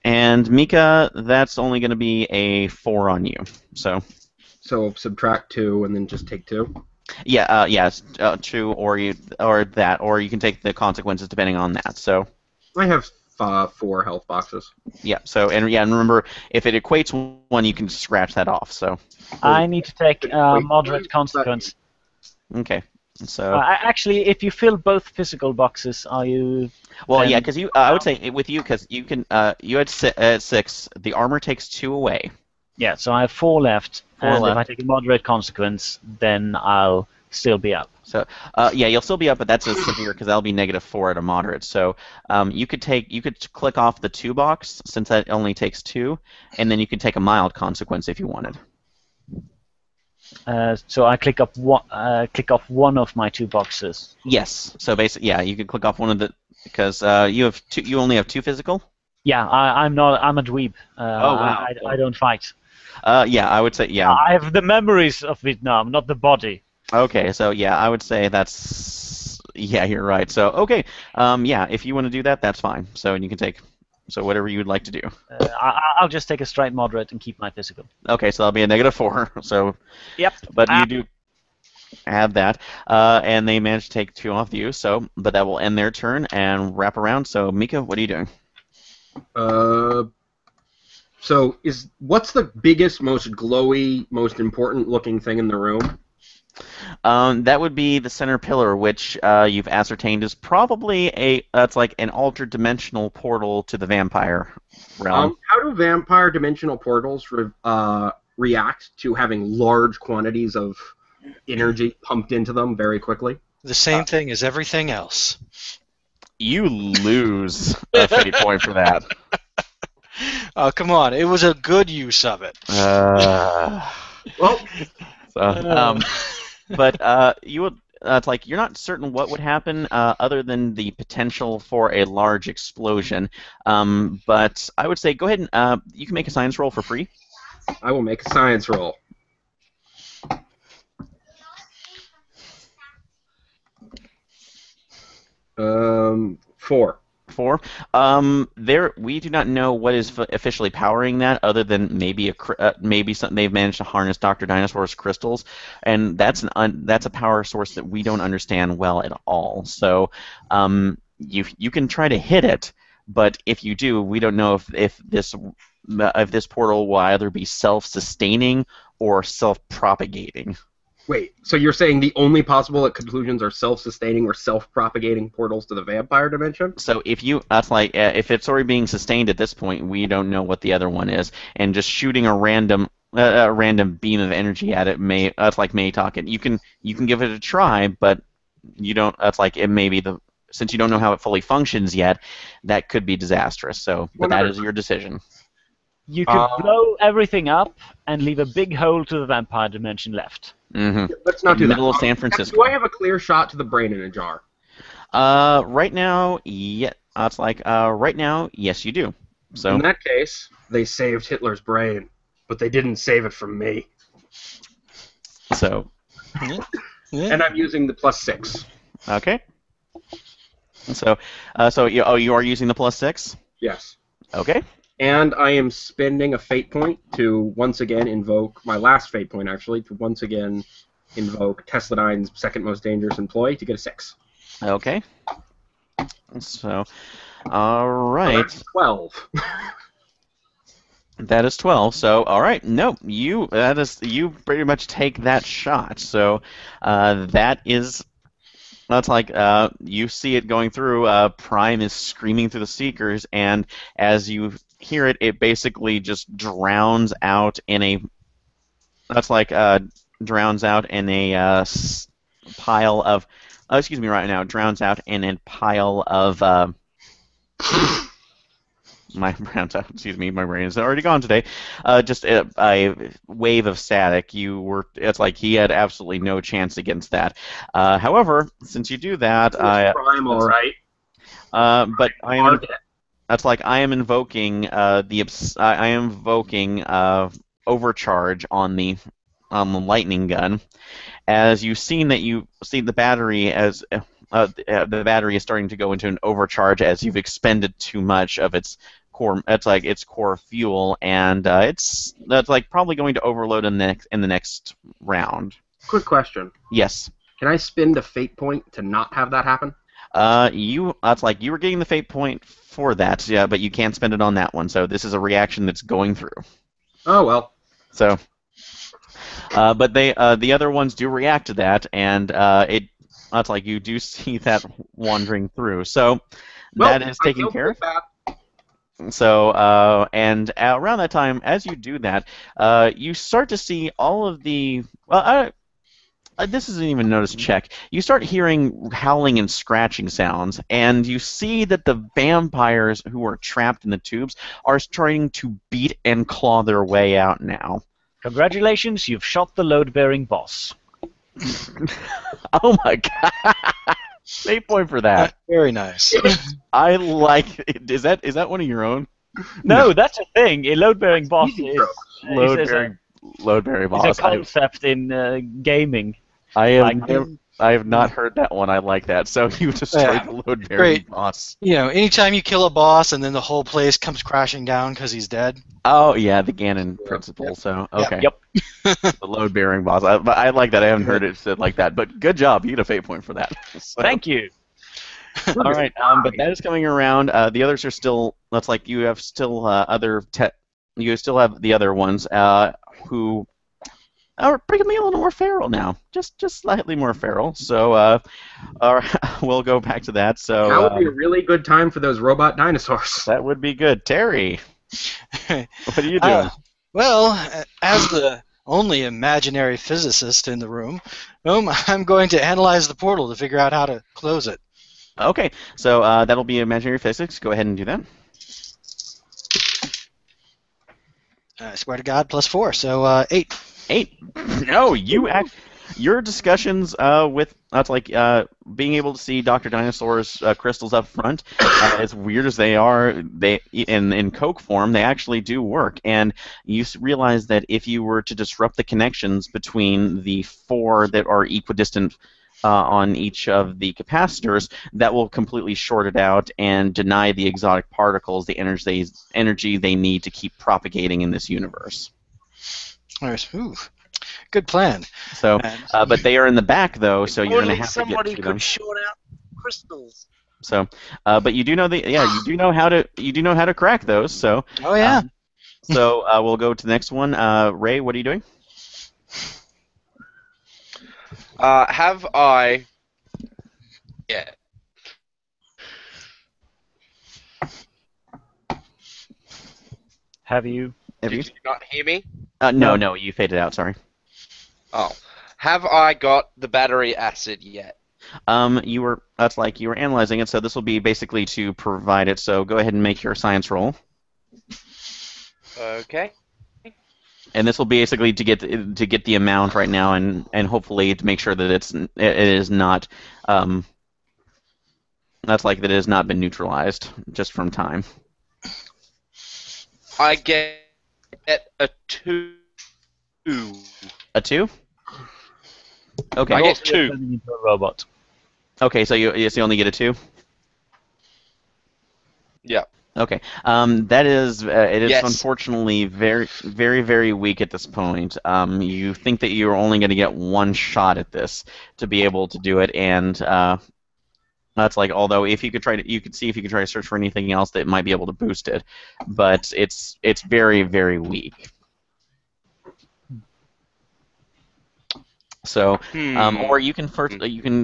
and Mika, that's only going to be a 4 on you. So subtract 2 and then just take 2. yes, 2 or you can take the consequences depending on that. So. I have 4 health boxes. Yeah. And remember, if it equates 1, you can scratch that off. So. I need to take moderate consequence. Okay. So. Actually, if you fill both physical boxes, are you? Well, yeah, because I would say with you, because you can. You had 6. The armor takes 2 away. Yeah, so I have 4 left. 4 and left. If I take a moderate consequence, then I'll still be up. So, you'll still be up, but that's a severe because that'll be -4 at a moderate. So, you could click off the 2 box since that only takes 2, and then you could take a mild consequence if you wanted. So I click off one of my 2 boxes. Yes. So basically, yeah, you can click off one of the because you have 2. You only have 2 physical. Yeah, I'm a dweeb. Wow. I don't fight. Yeah, I would say yeah. I have the memories of Vietnam, not the body. Okay, so yeah, I would say that's you're right. So okay, if you want to do that, that's fine. So you can take whatever you would like to do. I'll just take a straight moderate and keep my physical. Okay, so that'll be a -4. So yep. But you do have that, and they managed to take 2 off you. So, but that will end their turn and wrap around. So Mika, what are you doing? So what's the biggest, most glowy, most important looking thing in the room? That would be the center pillar, which you've ascertained is probably that's like an altered dimensional portal to the vampire realm. How do vampire dimensional portals react to having large quantities of energy pumped into them very quickly? The same thing as everything else. You lose a fate point for that. Oh, come on. It was a good use of it. Well, but you would. It's like you're not certain what would happen other than the potential for a large explosion. But I would say go ahead and you can make a science roll for free. I will make a science roll. Four. 4. We do not know what is officially powering that, other than maybe something they've managed to harness Dr. Dinosaur's crystals, and that's a power source that we don't understand well at all. So, you can try to hit it, but if you do, we don't know if this portal will either be self-sustaining or self-propagating. Wait, so you're saying the only possible conclusions are self-sustaining or self-propagating portals to the vampire dimension? So if it's already being sustained at this point, we don't know what the other one is, and just shooting a random beam of energy at it may talk it. You can give it a try, but you don't. It may be since you don't know how it fully functions yet, that could be disastrous. So, but that is your decision. You could blow everything up and leave a big hole to the vampire dimension left. Mm-hmm. Let's not do that. Middle of San Francisco. Do I have a clear shot to the brain in a jar? Right now, right now, yes, you do. So in that case, they saved Hitler's brain, but they didn't save it from me. So. And I'm using the +6. Okay. So, you are using the +6? Yes. Okay. And I am spending a fate point to once again invoke my last fate point, actually, to once again invoke Tesladine's second most dangerous employee to get a 6. Okay. So, all right. So that's 12. That is 12. So, all right. No, you pretty much take that shot. So, that's you see it going through. Prime is screaming through the speakers, and as you hear it, it basically just drowns out in a. Drowns out in a pile of. Excuse me, right now, drowns out in a pile of. my my brain is already gone today. Just a wave of static. It's like he had absolutely no chance against that. However, since you do that, Prime, all right. but I am. Mark it. That's like I am invoking I am invoking overcharge on the lightning gun. As you've seen that you see the battery the battery is starting to go into an overcharge as you've expended too much of its core. It's like its core fuel, and that's like probably going to overload in the next round. Quick question. Yes. Can I spend a fate point to not have that happen? That's like you were getting the fate point for that, yeah, but you can't spend it on that one. So this is a reaction that's going through. Oh well. So, but the other ones do react to that, and that's like you do see that wandering through. So that is taken care of. So, and around that time, as you do that, you start to see all of the this isn't even notice check. You start hearing howling and scratching sounds, and you see that the vampires who are trapped in the tubes are trying to beat and claw their way out now. Congratulations, you've shot the load-bearing boss. Oh my god! Fate point for that. Very nice. I like it. Is that one of your own? No, that's a thing. A load-bearing boss is load-bearing boss. It's a concept in gaming. I have not heard that one. I like that. So you destroyed the load-bearing boss. You know, anytime you kill a boss and then the whole place comes crashing down because he's dead. Oh yeah, the Ganon principle. So okay. Yep. The load-bearing boss. I like that. I haven't heard it said like that. But good job. You get a fate point for that. So. Thank you. All right. But that is coming around. The others are still. That's like you have still you still have the other ones who. Are becoming a little more feral now, just slightly more feral. So, we'll go back to that. So that would be a really good time for those robot dinosaurs. That would be good, Terry. What are you doing? Well, as the only imaginary physicist in the room, I'm going to analyze the portal to figure out how to close it. Okay, so that'll be imaginary physics. Go ahead and do that. I swear to God, +4, so 8. 8. No, your discussions with that's like being able to see Dr. Dinosaur's crystals up front, as weird as they are, they in Coke form, they actually do work. And you realize that if you were to disrupt the connections between the 4 that are equidistant on each of the capacitors, that will completely short it out and deny the exotic particles the energy they need to keep propagating in this universe. Ooh, good plan. So, but they are in the back though, so you're going to have to get to them. Somebody could short out crystals. So, but you do know you do know how to crack those. So. Oh yeah. So we'll go to the next one. Ray, what are you doing? Have I? Yeah. Have you? Did you not hear me? No, you faded out. Sorry. Oh, have I got the battery acid yet? You were analyzing it, so this will be basically to provide it. So go ahead and make your science roll. Okay. And this will be basically to get the amount right now, and hopefully to make sure that it is not that it has not been neutralized just from time. I get a 2. A 2? Okay. I get 2. Turning into a robot. Okay, so you only get a 2? Yeah. Okay. That is it is Yes. unfortunately very, very, very weak at this point. You think that you're only going to get one shot at this to be able to do it, and that's like, although if you could you could see if you could try to search for anything else that might be able to boost it, but it's very, very weak. So, or you can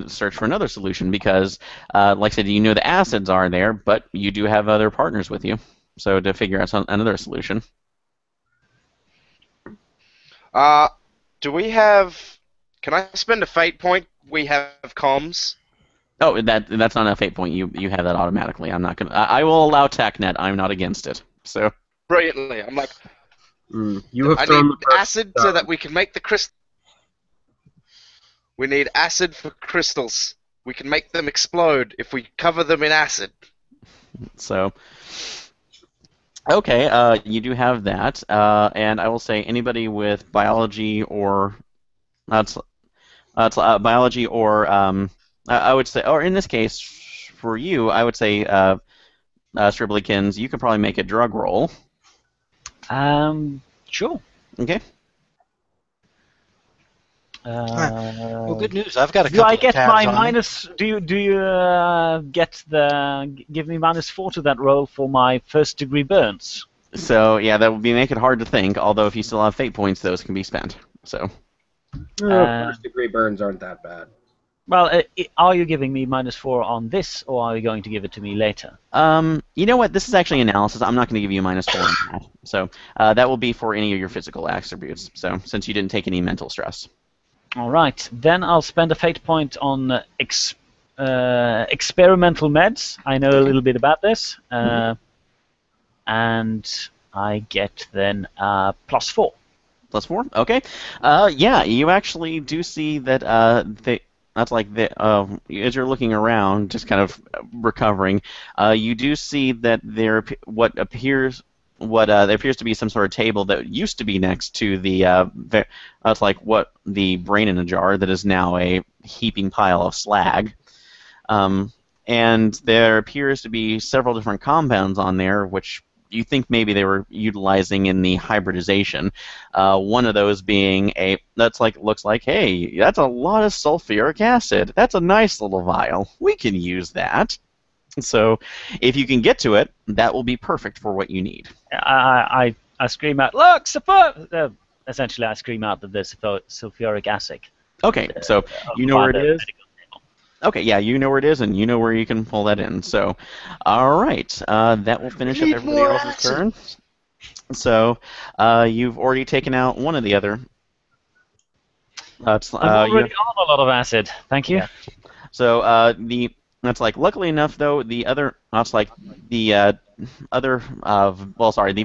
search for another solution because, like I said, you know the acids are there, but you do have other partners with you. So to figure out another solution. Do we have? Can I spend a fate point? We have comms. Oh, that's not a fate point. You have that automatically. I'm not gonna. I will allow TACnet. I'm not against it. So Brilliantly. I'm like, You have I thrown need the perfect acid so that we can make the crystal. We need acid for crystals. We can make them explode if we cover them in acid. so okay. You do have that. And I will say anybody with biology or biology or I would say, or in this case, for you, I would say Scribblikins, you could probably make a drug roll. Sure. Okay. Well, good news. I've got a Do couple I of get tabs my on me. minus? Do you give me -4 to that roll for my first-degree burns? So yeah, that would make it hard to think. Although if you still have fate points, those can be spent. So First-degree burns aren't that bad. Well, are you giving me -4 on this, or are you going to give it to me later? you know what? This is actually analysis. I'm not going to give you -4 on that. So that will be for any of your physical attributes. So since you didn't take any mental stress. All right, then I'll spend a fate point on experimental meds. I know a little bit about this, and I get then +4. +4. Okay. Yeah, you actually do see that that's like as you're looking around, just kind of recovering. You do see that there appears to be some sort of table that used to be next to the that's like what the brain in a jar that is now a heaping pile of slag. And there appears to be several different compounds on there, which you think maybe they were utilizing in the hybridization. One of those being looks like, hey, that's a lot of sulfuric acid. That's a nice little vial. We can use that. So if you can get to it, that will be perfect for what you need. I scream out, look, essentially I scream out that there's sulfuric acid. Okay, so you know where it is? Okay, yeah, you know where it is, and you know where you can pull that in. So, all right, that will finish up everybody else's turn. So, you've already taken out one of the other. I'm already on a lot of acid. Thank you. Yeah. So luckily enough though, the other the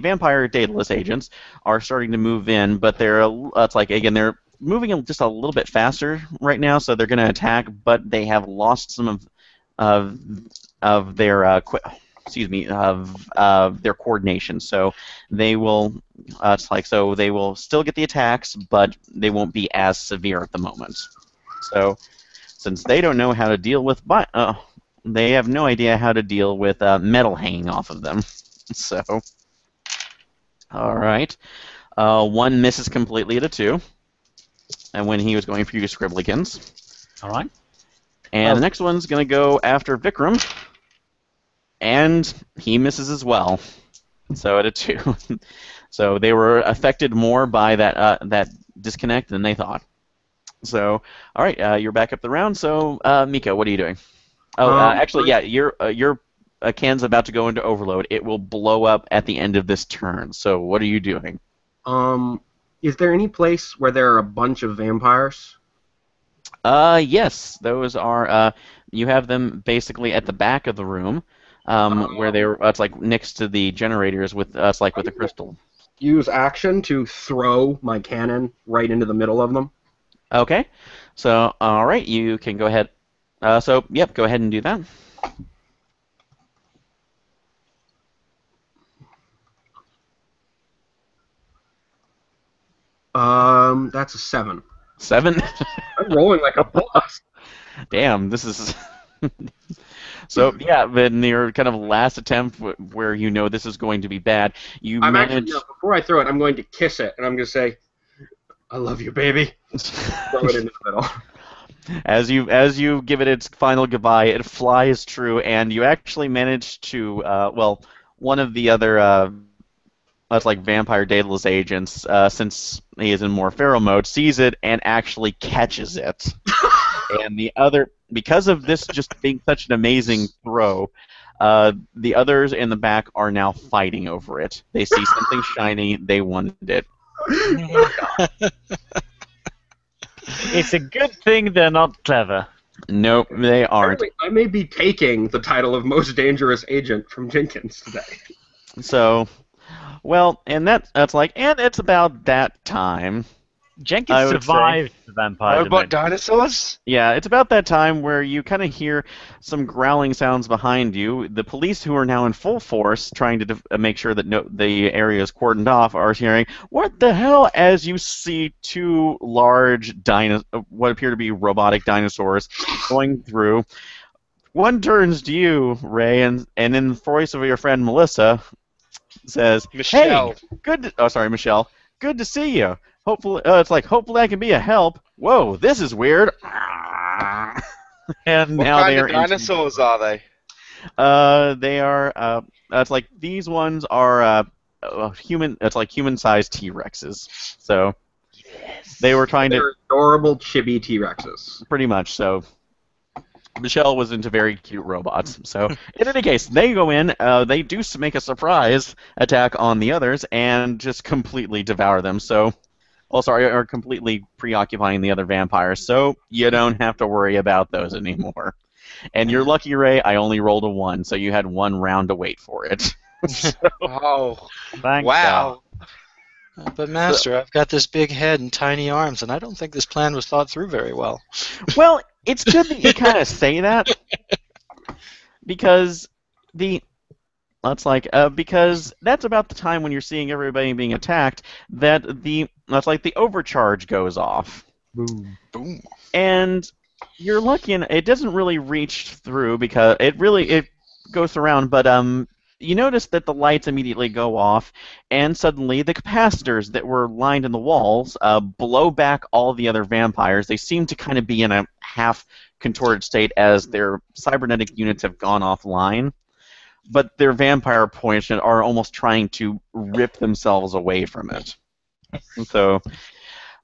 vampire dataless agents are starting to move in, but they're they're moving just a little bit faster right now, so they're going to attack, but they have lost some of their their coordination. So they will they will still get the attacks, but they won't be as severe at the moment. So since they don't know how to deal with they have no idea how to deal with metal hanging off of them. So all right, one misses completely at a 2. And when he was going for you, Scribblikins. All right. And the next one's going to go after Vikram. And he misses as well. So at a 2. So they were affected more by that disconnect than they thought. So, all right, you're back up the round. So, Mika, what are you doing? Oh, actually, yeah, your can's about to go into overload. It will blow up at the end of this turn. So what are you doing? Is there any place where there are a bunch of vampires? Yes, those are. You have them basically at the back of the room, where they're. It's like next to the generators with with the crystal. Use action to throw my cannon right into the middle of them. Okay, so all right, you can go ahead. Yep, go ahead and do that. That's a 7. 7? I'm rolling like a boss. Damn, this is... So, yeah, in your kind of last attempt where you know this is going to be bad, before I throw it, I'm going to kiss it, and I'm going to say, I love you, baby. Throw it into the middle. As you give it its final goodbye, it flies true, and you actually manage to, one of the other... vampire dataless agents, since he is in more feral mode, sees it and actually catches it. And the other, because of this just being such an amazing throw, the others in the back are now fighting over it. They see something shiny, they wanted it. It's a good thing they're not clever. Nope, they aren't. Apparently, I may be taking the title of most dangerous agent from Jenkins today. So, well, and and it's about that time. Jenkins I would say. survived the vampire Robot dimension. dinosaurs? Yeah, it's about that time where you kind of hear some growling sounds behind you. The police, who are now in full force, trying to make sure that the area is cordoned off, are hearing, "What the hell?" as you see two large what appear to be robotic dinosaurs going through. One turns to you, Ray, and in the voice of your friend Melissa, says, Michelle. "Hey, Michelle. Good to see you. Hopefully, hopefully I can be a help. Whoa, this is weird." And What now kind they of are dinosaurs are they? they are. It's like these ones are human. It's like human-sized T-Rexes. So they were trying to They're adorable chibi T-Rexes. pretty much. So Michelle was into very cute robots. So in any case, they go in. They do make a surprise attack on the others and just completely devour them. So. Are completely preoccupying the other vampires, so you don't have to worry about those anymore. And you're lucky, Ray, I only rolled a 1, so you had 1 round to wait for it. Oh, Thank wow. But Master, I've got this big head and tiny arms, and I don't think this plan was thought through very well. Well, it's good that you kind of say that, because because that's about the time when you're seeing everybody being attacked that the overcharge goes off. Boom. Boom. And you're lucky, and it doesn't really reach through because it goes around. But you notice that the lights immediately go off, and suddenly the capacitors that were lined in the walls blow back all the other vampires. They seem to kind of be in a half contorted state as their cybernetic units have gone offline. But their vampire points are almost trying to rip themselves away from it.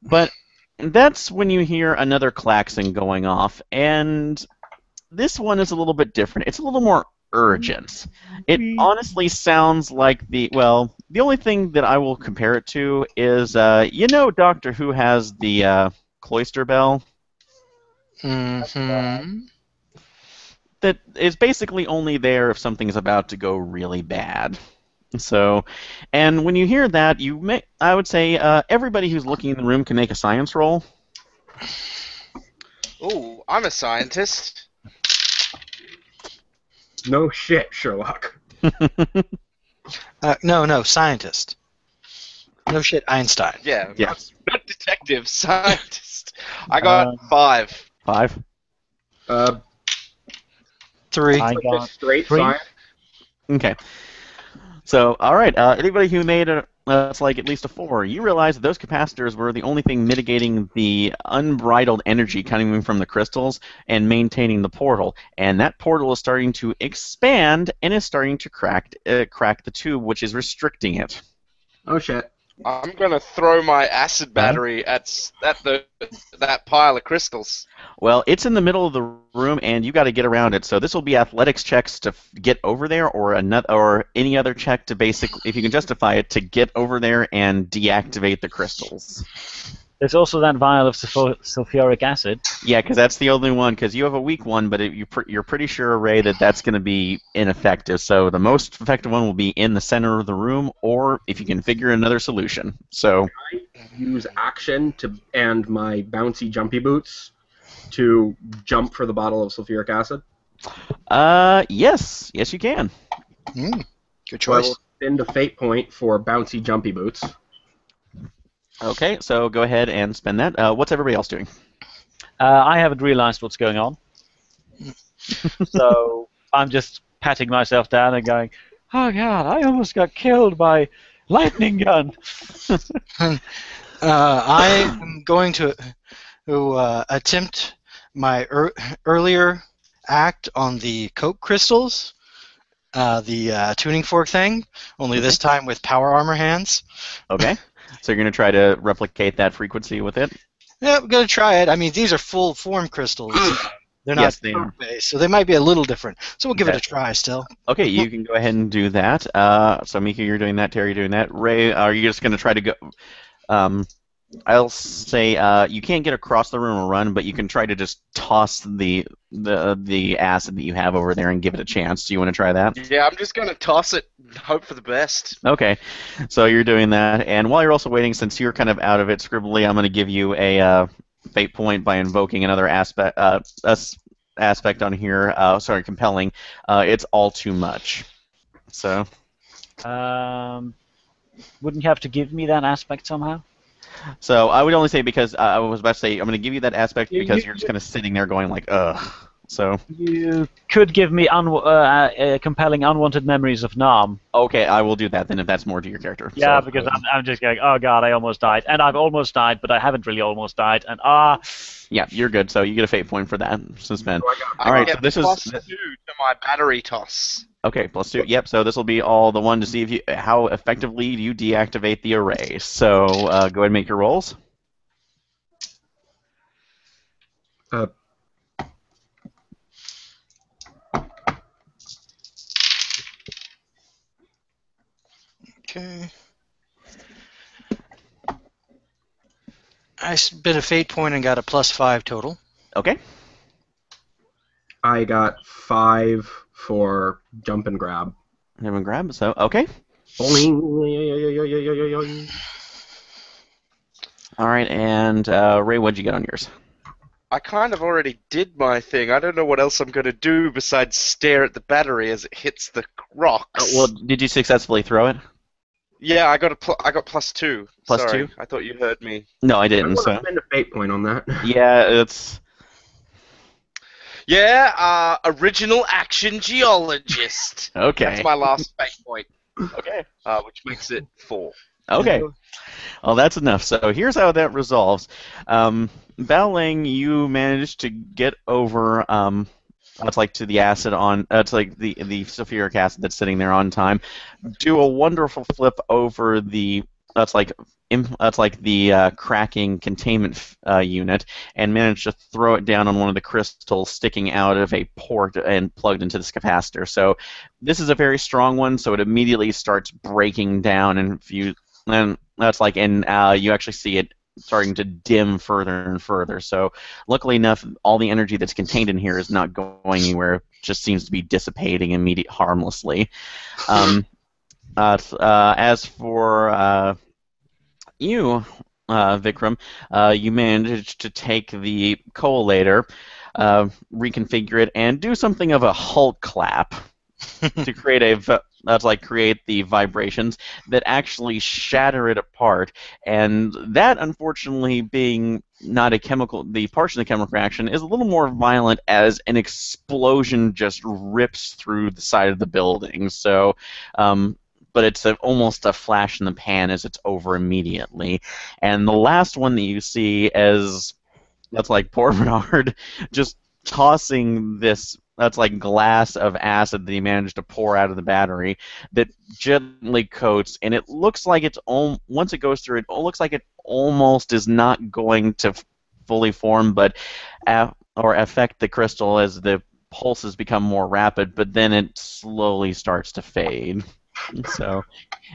But that's when you hear another klaxon going off, and this one is a little bit different. It's a little more urgent. It honestly sounds like the only thing that I will compare it to is, Doctor Who has the cloister bell? Mm-hmm. That is basically only there if something is about to go really bad. So, and when you hear that, I would say everybody who's looking in the room can make a science roll. Ooh, I'm a scientist. No shit, Sherlock. No, scientist. No shit, Einstein. Yeah, Yes. not detective, scientist. I got 5. 5. 3. I Like got just straight 3. science. Okay. So, all right. Anybody who made at least a 4, you realize that those capacitors were the only thing mitigating the unbridled energy coming from the crystals and maintaining the portal. And that portal is starting to expand and is starting to crack the tube, which is restricting it. Oh shit. I'm gonna throw my acid battery at that pile of crystals. Well, it's in the middle of the room, and you got to get around it. So this will be athletics checks to get over there, or any other check to if you can justify it, to get over there and deactivate the crystals. There's also that vial of sulfuric acid. Yeah, because that's the only one. Because you have a weak one, but you're pretty sure, Ray, that that's going to be ineffective. So the most effective one will be in the center of the room, or if you can figure another solution. So Use action and my bouncy jumpy boots to jump for the bottle of sulfuric acid. yes, you can. Good So I choice. will spend a fate point for bouncy jumpy boots. Okay, so go ahead and spend that. What's everybody else doing? I haven't realized what's going on. So I'm just patting myself down and going, oh god, I almost got killed by lightning gun. I am going to attempt my earlier act on the Coke crystals, the tuning fork thing, only this time with power armor hands. Okay, so you're going to try to replicate that frequency with it? Yeah, I'm going to try it. I mean, these are full form crystals. They're not Yes, they are. based, so they might be a little different. So we'll give it a try still. Okay, you can go ahead and do that. So Mika, you're doing that. Terry, you're doing that. Ray, are you just going to try to go I'll say you can't get across the room or run, but you can try to just toss the acid that you have over there and give it a chance. Do you want to try that? Yeah, I'm just gonna toss it and hope for the best. Okay, so you're doing that, and while you're also waiting, since you're kind of out of it, Scribbly, I'm going to give you a fate point by invoking another aspect on here. Sorry, compelling. It's all too much. So. Wouldn't you have to give me that aspect somehow? So I would only say because I was about to say I'm going to give you that aspect You- because you- you're just kind of sitting there going like, ugh. So You could give me compelling unwanted memories of Nam. okay, I will do that then if that's more to your character. Yeah, So, because I'm just going, oh god, I almost died. And I've almost died, but I haven't really almost died. And yeah, you're good. So you get a fate point for that. Suspend. So I got All right, I so get this is +2 to my battery toss. okay. +2. Yep. So this will be all the one to see if you how effectively you deactivate the array. So go ahead and make your rolls. Okay. I spent a fate point and got a +5 total. Okay. I got 5 for jump and grab. Have a grab. So okay. Boing. All right, and Ray, what'd you get on yours? I kind of already did my thing. I don't know what else I'm going to do besides stare at the battery as it hits the rocks. Well, did you successfully throw it? Yeah, I got +2. Plus Sorry, 2? I thought you heard me. No, I I didn't. want to So spend a fate point on that. yeah, it's. Yeah, original action geologist. Okay. That's my last fate point, Okay. which makes it 4. Okay. Well, that's enough. So here's how that resolves. Baoling, you managed to get over. That's like to the acid on. It's like the sulfuric acid that's sitting there on time. Do a wonderful flip over the. That's like the cracking containment unit, and managed to throw it down on one of the crystals sticking out of a port and plugged into this capacitor. So this is a very strong one, so it immediately starts breaking down, and you actually see it starting to dim further and further. So luckily enough, all the energy that's contained in here is not going anywhere. It just seems to be dissipating harmlessly. As for you, Vikram, you managed to take the collator, reconfigure it, and do something of a Hulk clap to create the vibrations that actually shatter it apart. And that, unfortunately, being not a chemical, the portion of the chemical reaction is a little more violent as an explosion just rips through the side of the building. So. But it's almost a flash in the pan as it's over immediately. And the last one that you see as that's like poor Bernard just tossing this that's like glass of acid that he managed to pour out of the battery that gently coats, and it looks like once it goes through, it looks like it almost is not going to fully form, but or affect the crystal as the pulses become more rapid, but then it slowly starts to fade. So,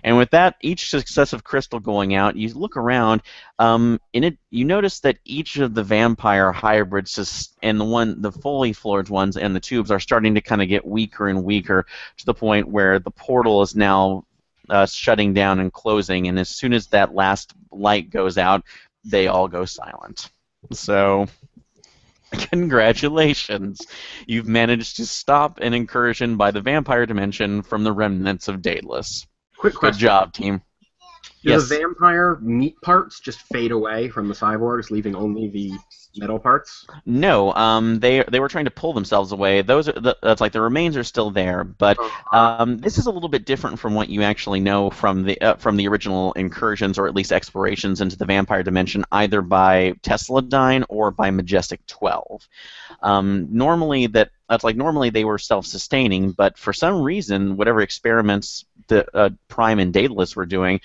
and with that, each successive crystal going out, you look around. In it, you notice that each of the vampire hybrids and the fully forged ones and the tubes are starting to kind of get weaker and weaker to the point where the portal is now shutting down and closing. And as soon as that last light goes out, they all go silent. So. Congratulations! You've managed to stop an incursion by the vampire dimension from the remnants of Daedalus. Quick Good question. job, team. Do Yes. the vampire meat parts just fade away from the cyborgs, leaving only the metal parts? No, they were trying to pull themselves away. That's like the remains are still there, but this is a little bit different from what you actually know from the original incursions, or at least explorations into the vampire dimension, either by Tesladyne or by Majestic 12. Normally they were self-sustaining, but for some reason, whatever experiments the Prime and Daedalus were doing,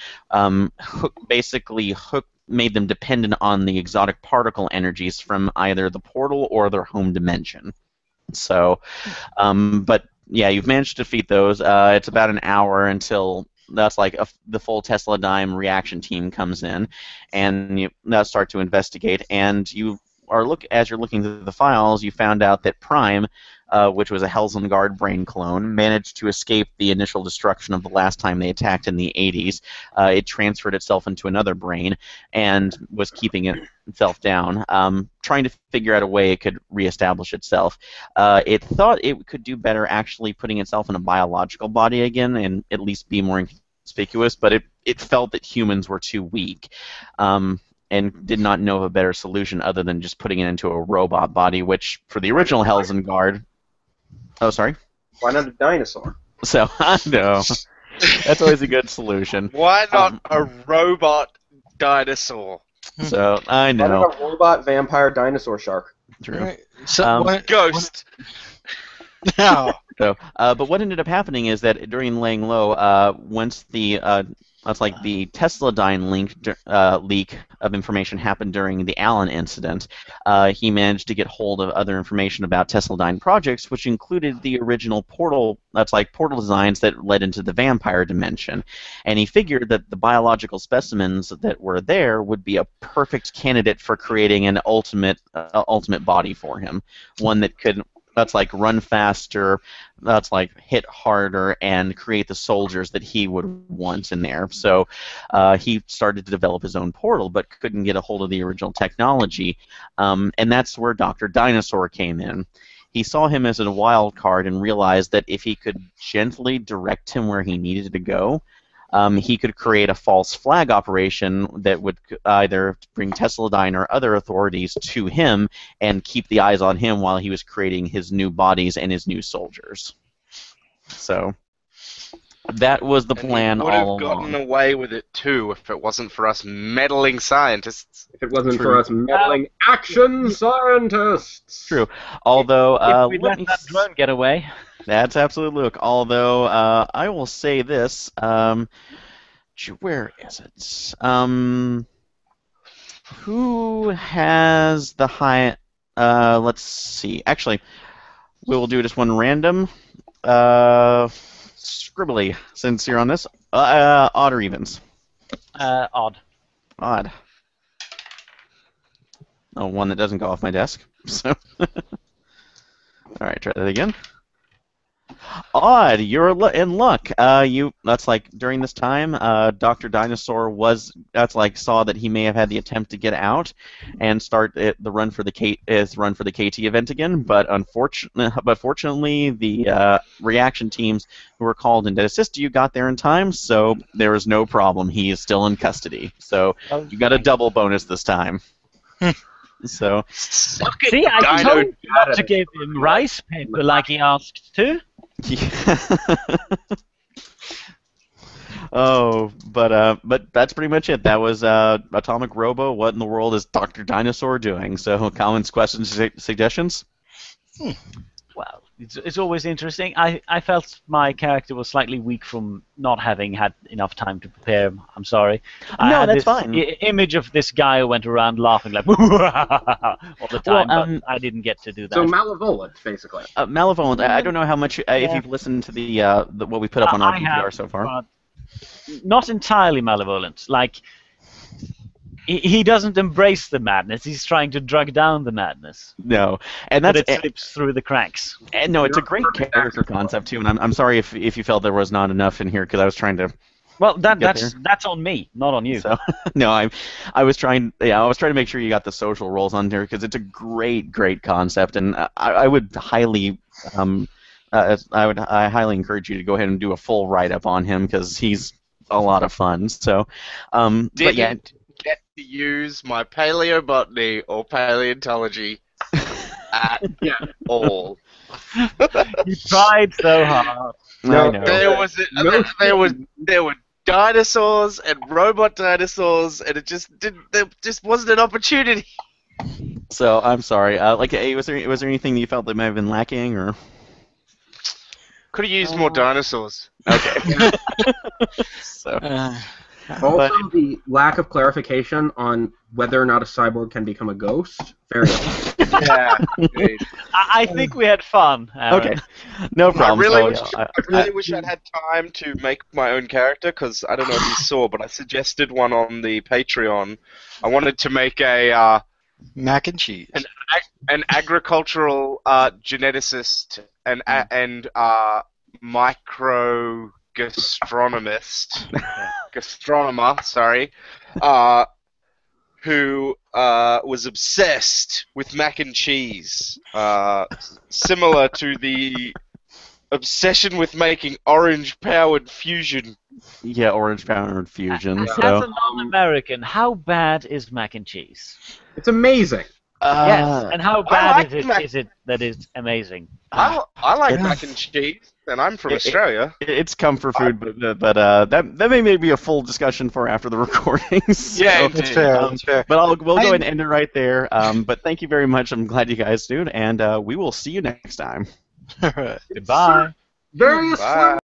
made them dependent on the exotic particle energies from either the portal or their home dimension. So, but yeah, you've managed to defeat those. It's about an hour until that's like the full Tesla Dime reaction team comes in, and you start to investigate. And as you're looking through the files, you found out that Prime, which was a Helsingard brain clone, managed to escape the initial destruction of the last time they attacked in the 80s. It transferred itself into another brain and was keeping itself down, trying to figure out a way it could reestablish itself. It thought it could do better actually putting itself in a biological body again and at least be more inconspicuous, but it felt that humans were too weak. And did not know of a better solution other than just putting it into a robot body, which for the original Helsingard... Oh, sorry? Why not a dinosaur? So, I know. That's always a good solution. Why not a robot dinosaur? So, I Why know. not a robot vampire dinosaur shark? True. Right. So, Ghost. No. So, but what ended up happening is that during laying low, once the Tesla-Dyne leak of information happened during the Allen incident, he managed to get hold of other information about Tesla-Dyne projects, which included the original portal designs that led into the vampire dimension. And he figured that the biological specimens that were there would be a perfect candidate for creating an ultimate body for him, one that could run faster, hit harder, and create the soldiers that he would want in there. So he started to develop his own portal, but couldn't get a hold of the original technology, and that's where Dr. Dinosaur came in. He saw him as a wild card and realized that if he could gently direct him where he needed to go, he could create a false flag operation that would either bring Tesla-Dyne or other authorities to him and keep the eyes on him while he was creating his new bodies and his new soldiers. So that was the plan all along. He would have gotten away with it too if it wasn't for us meddling scientists. If it wasn't for us meddling action scientists. True. Although, if we let that drone get away. That's absolutely Luke. Although I will say this, where is it? Who has the high? Let's see. Actually, we will do just one random. Scribbly, since you're on this. Odd or evens? Odd. Odd. Oh, one that doesn't go off my desk. So, all right, try that again. Odd, you're in luck. That's during this time, Dr. Dinosaur saw that he may have had the attempt to get out and start the run for the KT event again. But fortunately, the reaction teams who were called in to assist you got there in time, so there was no problem. He is still in custody, so you got a double bonus this time. So, see, I told you not to give him rice paper like he asked to. Oh, but that's pretty much it. That was Atomic Robo. What in the world is Dr. Dinosaur doing? So, comments, questions, suggestions? Well, it's always interesting. I felt my character was slightly weak from not having had enough time to prepare. I'm sorry. I had that's this fine. Image of this guy who went around laughing like all the time, but I didn't get to do that. So malevolent, basically. Malevolent. I don't know how much if you've listened to the what we put up on our PPR so far. Not entirely malevolent. Like he doesn't embrace the madness. He's trying to drug down the madness. No, and but it slips through the cracks. And no, it's a great character concept too. And I'm sorry if you felt there was not enough in here because I was trying to. Well, that's on me, not on you. So, no, I was trying to make sure you got the social roles on there because it's a great concept, and I would highly I highly encourage you to go ahead and do a full write up on him because he's a lot of fun. So, but yeah. Get to use my paleobotany or paleontology at all. You tried so hard. No, I know. There were dinosaurs and robot dinosaurs, and it just didn't. There just wasn't an opportunity. So I'm sorry. Was there anything that you felt that might have been lacking, or? Could have used more dinosaurs. Okay. So. Also, the lack of clarification on whether or not a cyborg can become a ghost. Very interesting. Yeah. Indeed. I think we had fun, Aaron. Okay, no problem. I really wish I'd had time to make my own character, because I don't know if you saw, but I suggested one on the Patreon. I wanted to make a Mac and cheese. an agricultural geneticist and micro gastronomer, sorry, who was obsessed with mac and cheese, similar to the obsession with making orange-powered fusion. Yeah, orange powered fusion. As So a non-American, how bad is mac and cheese? It's amazing. Yes, and how bad like is it that it's amazing? I like mac and cheese, and I'm from Australia. it's comfort food, but that may be a full discussion for after the recordings. Yeah, So, indeed. That's fair. That's fair. but we'll go ahead and end it right there. But thank you very much. I'm glad you guys do, and we will see you next time. All right. Goodbye. Various Bye.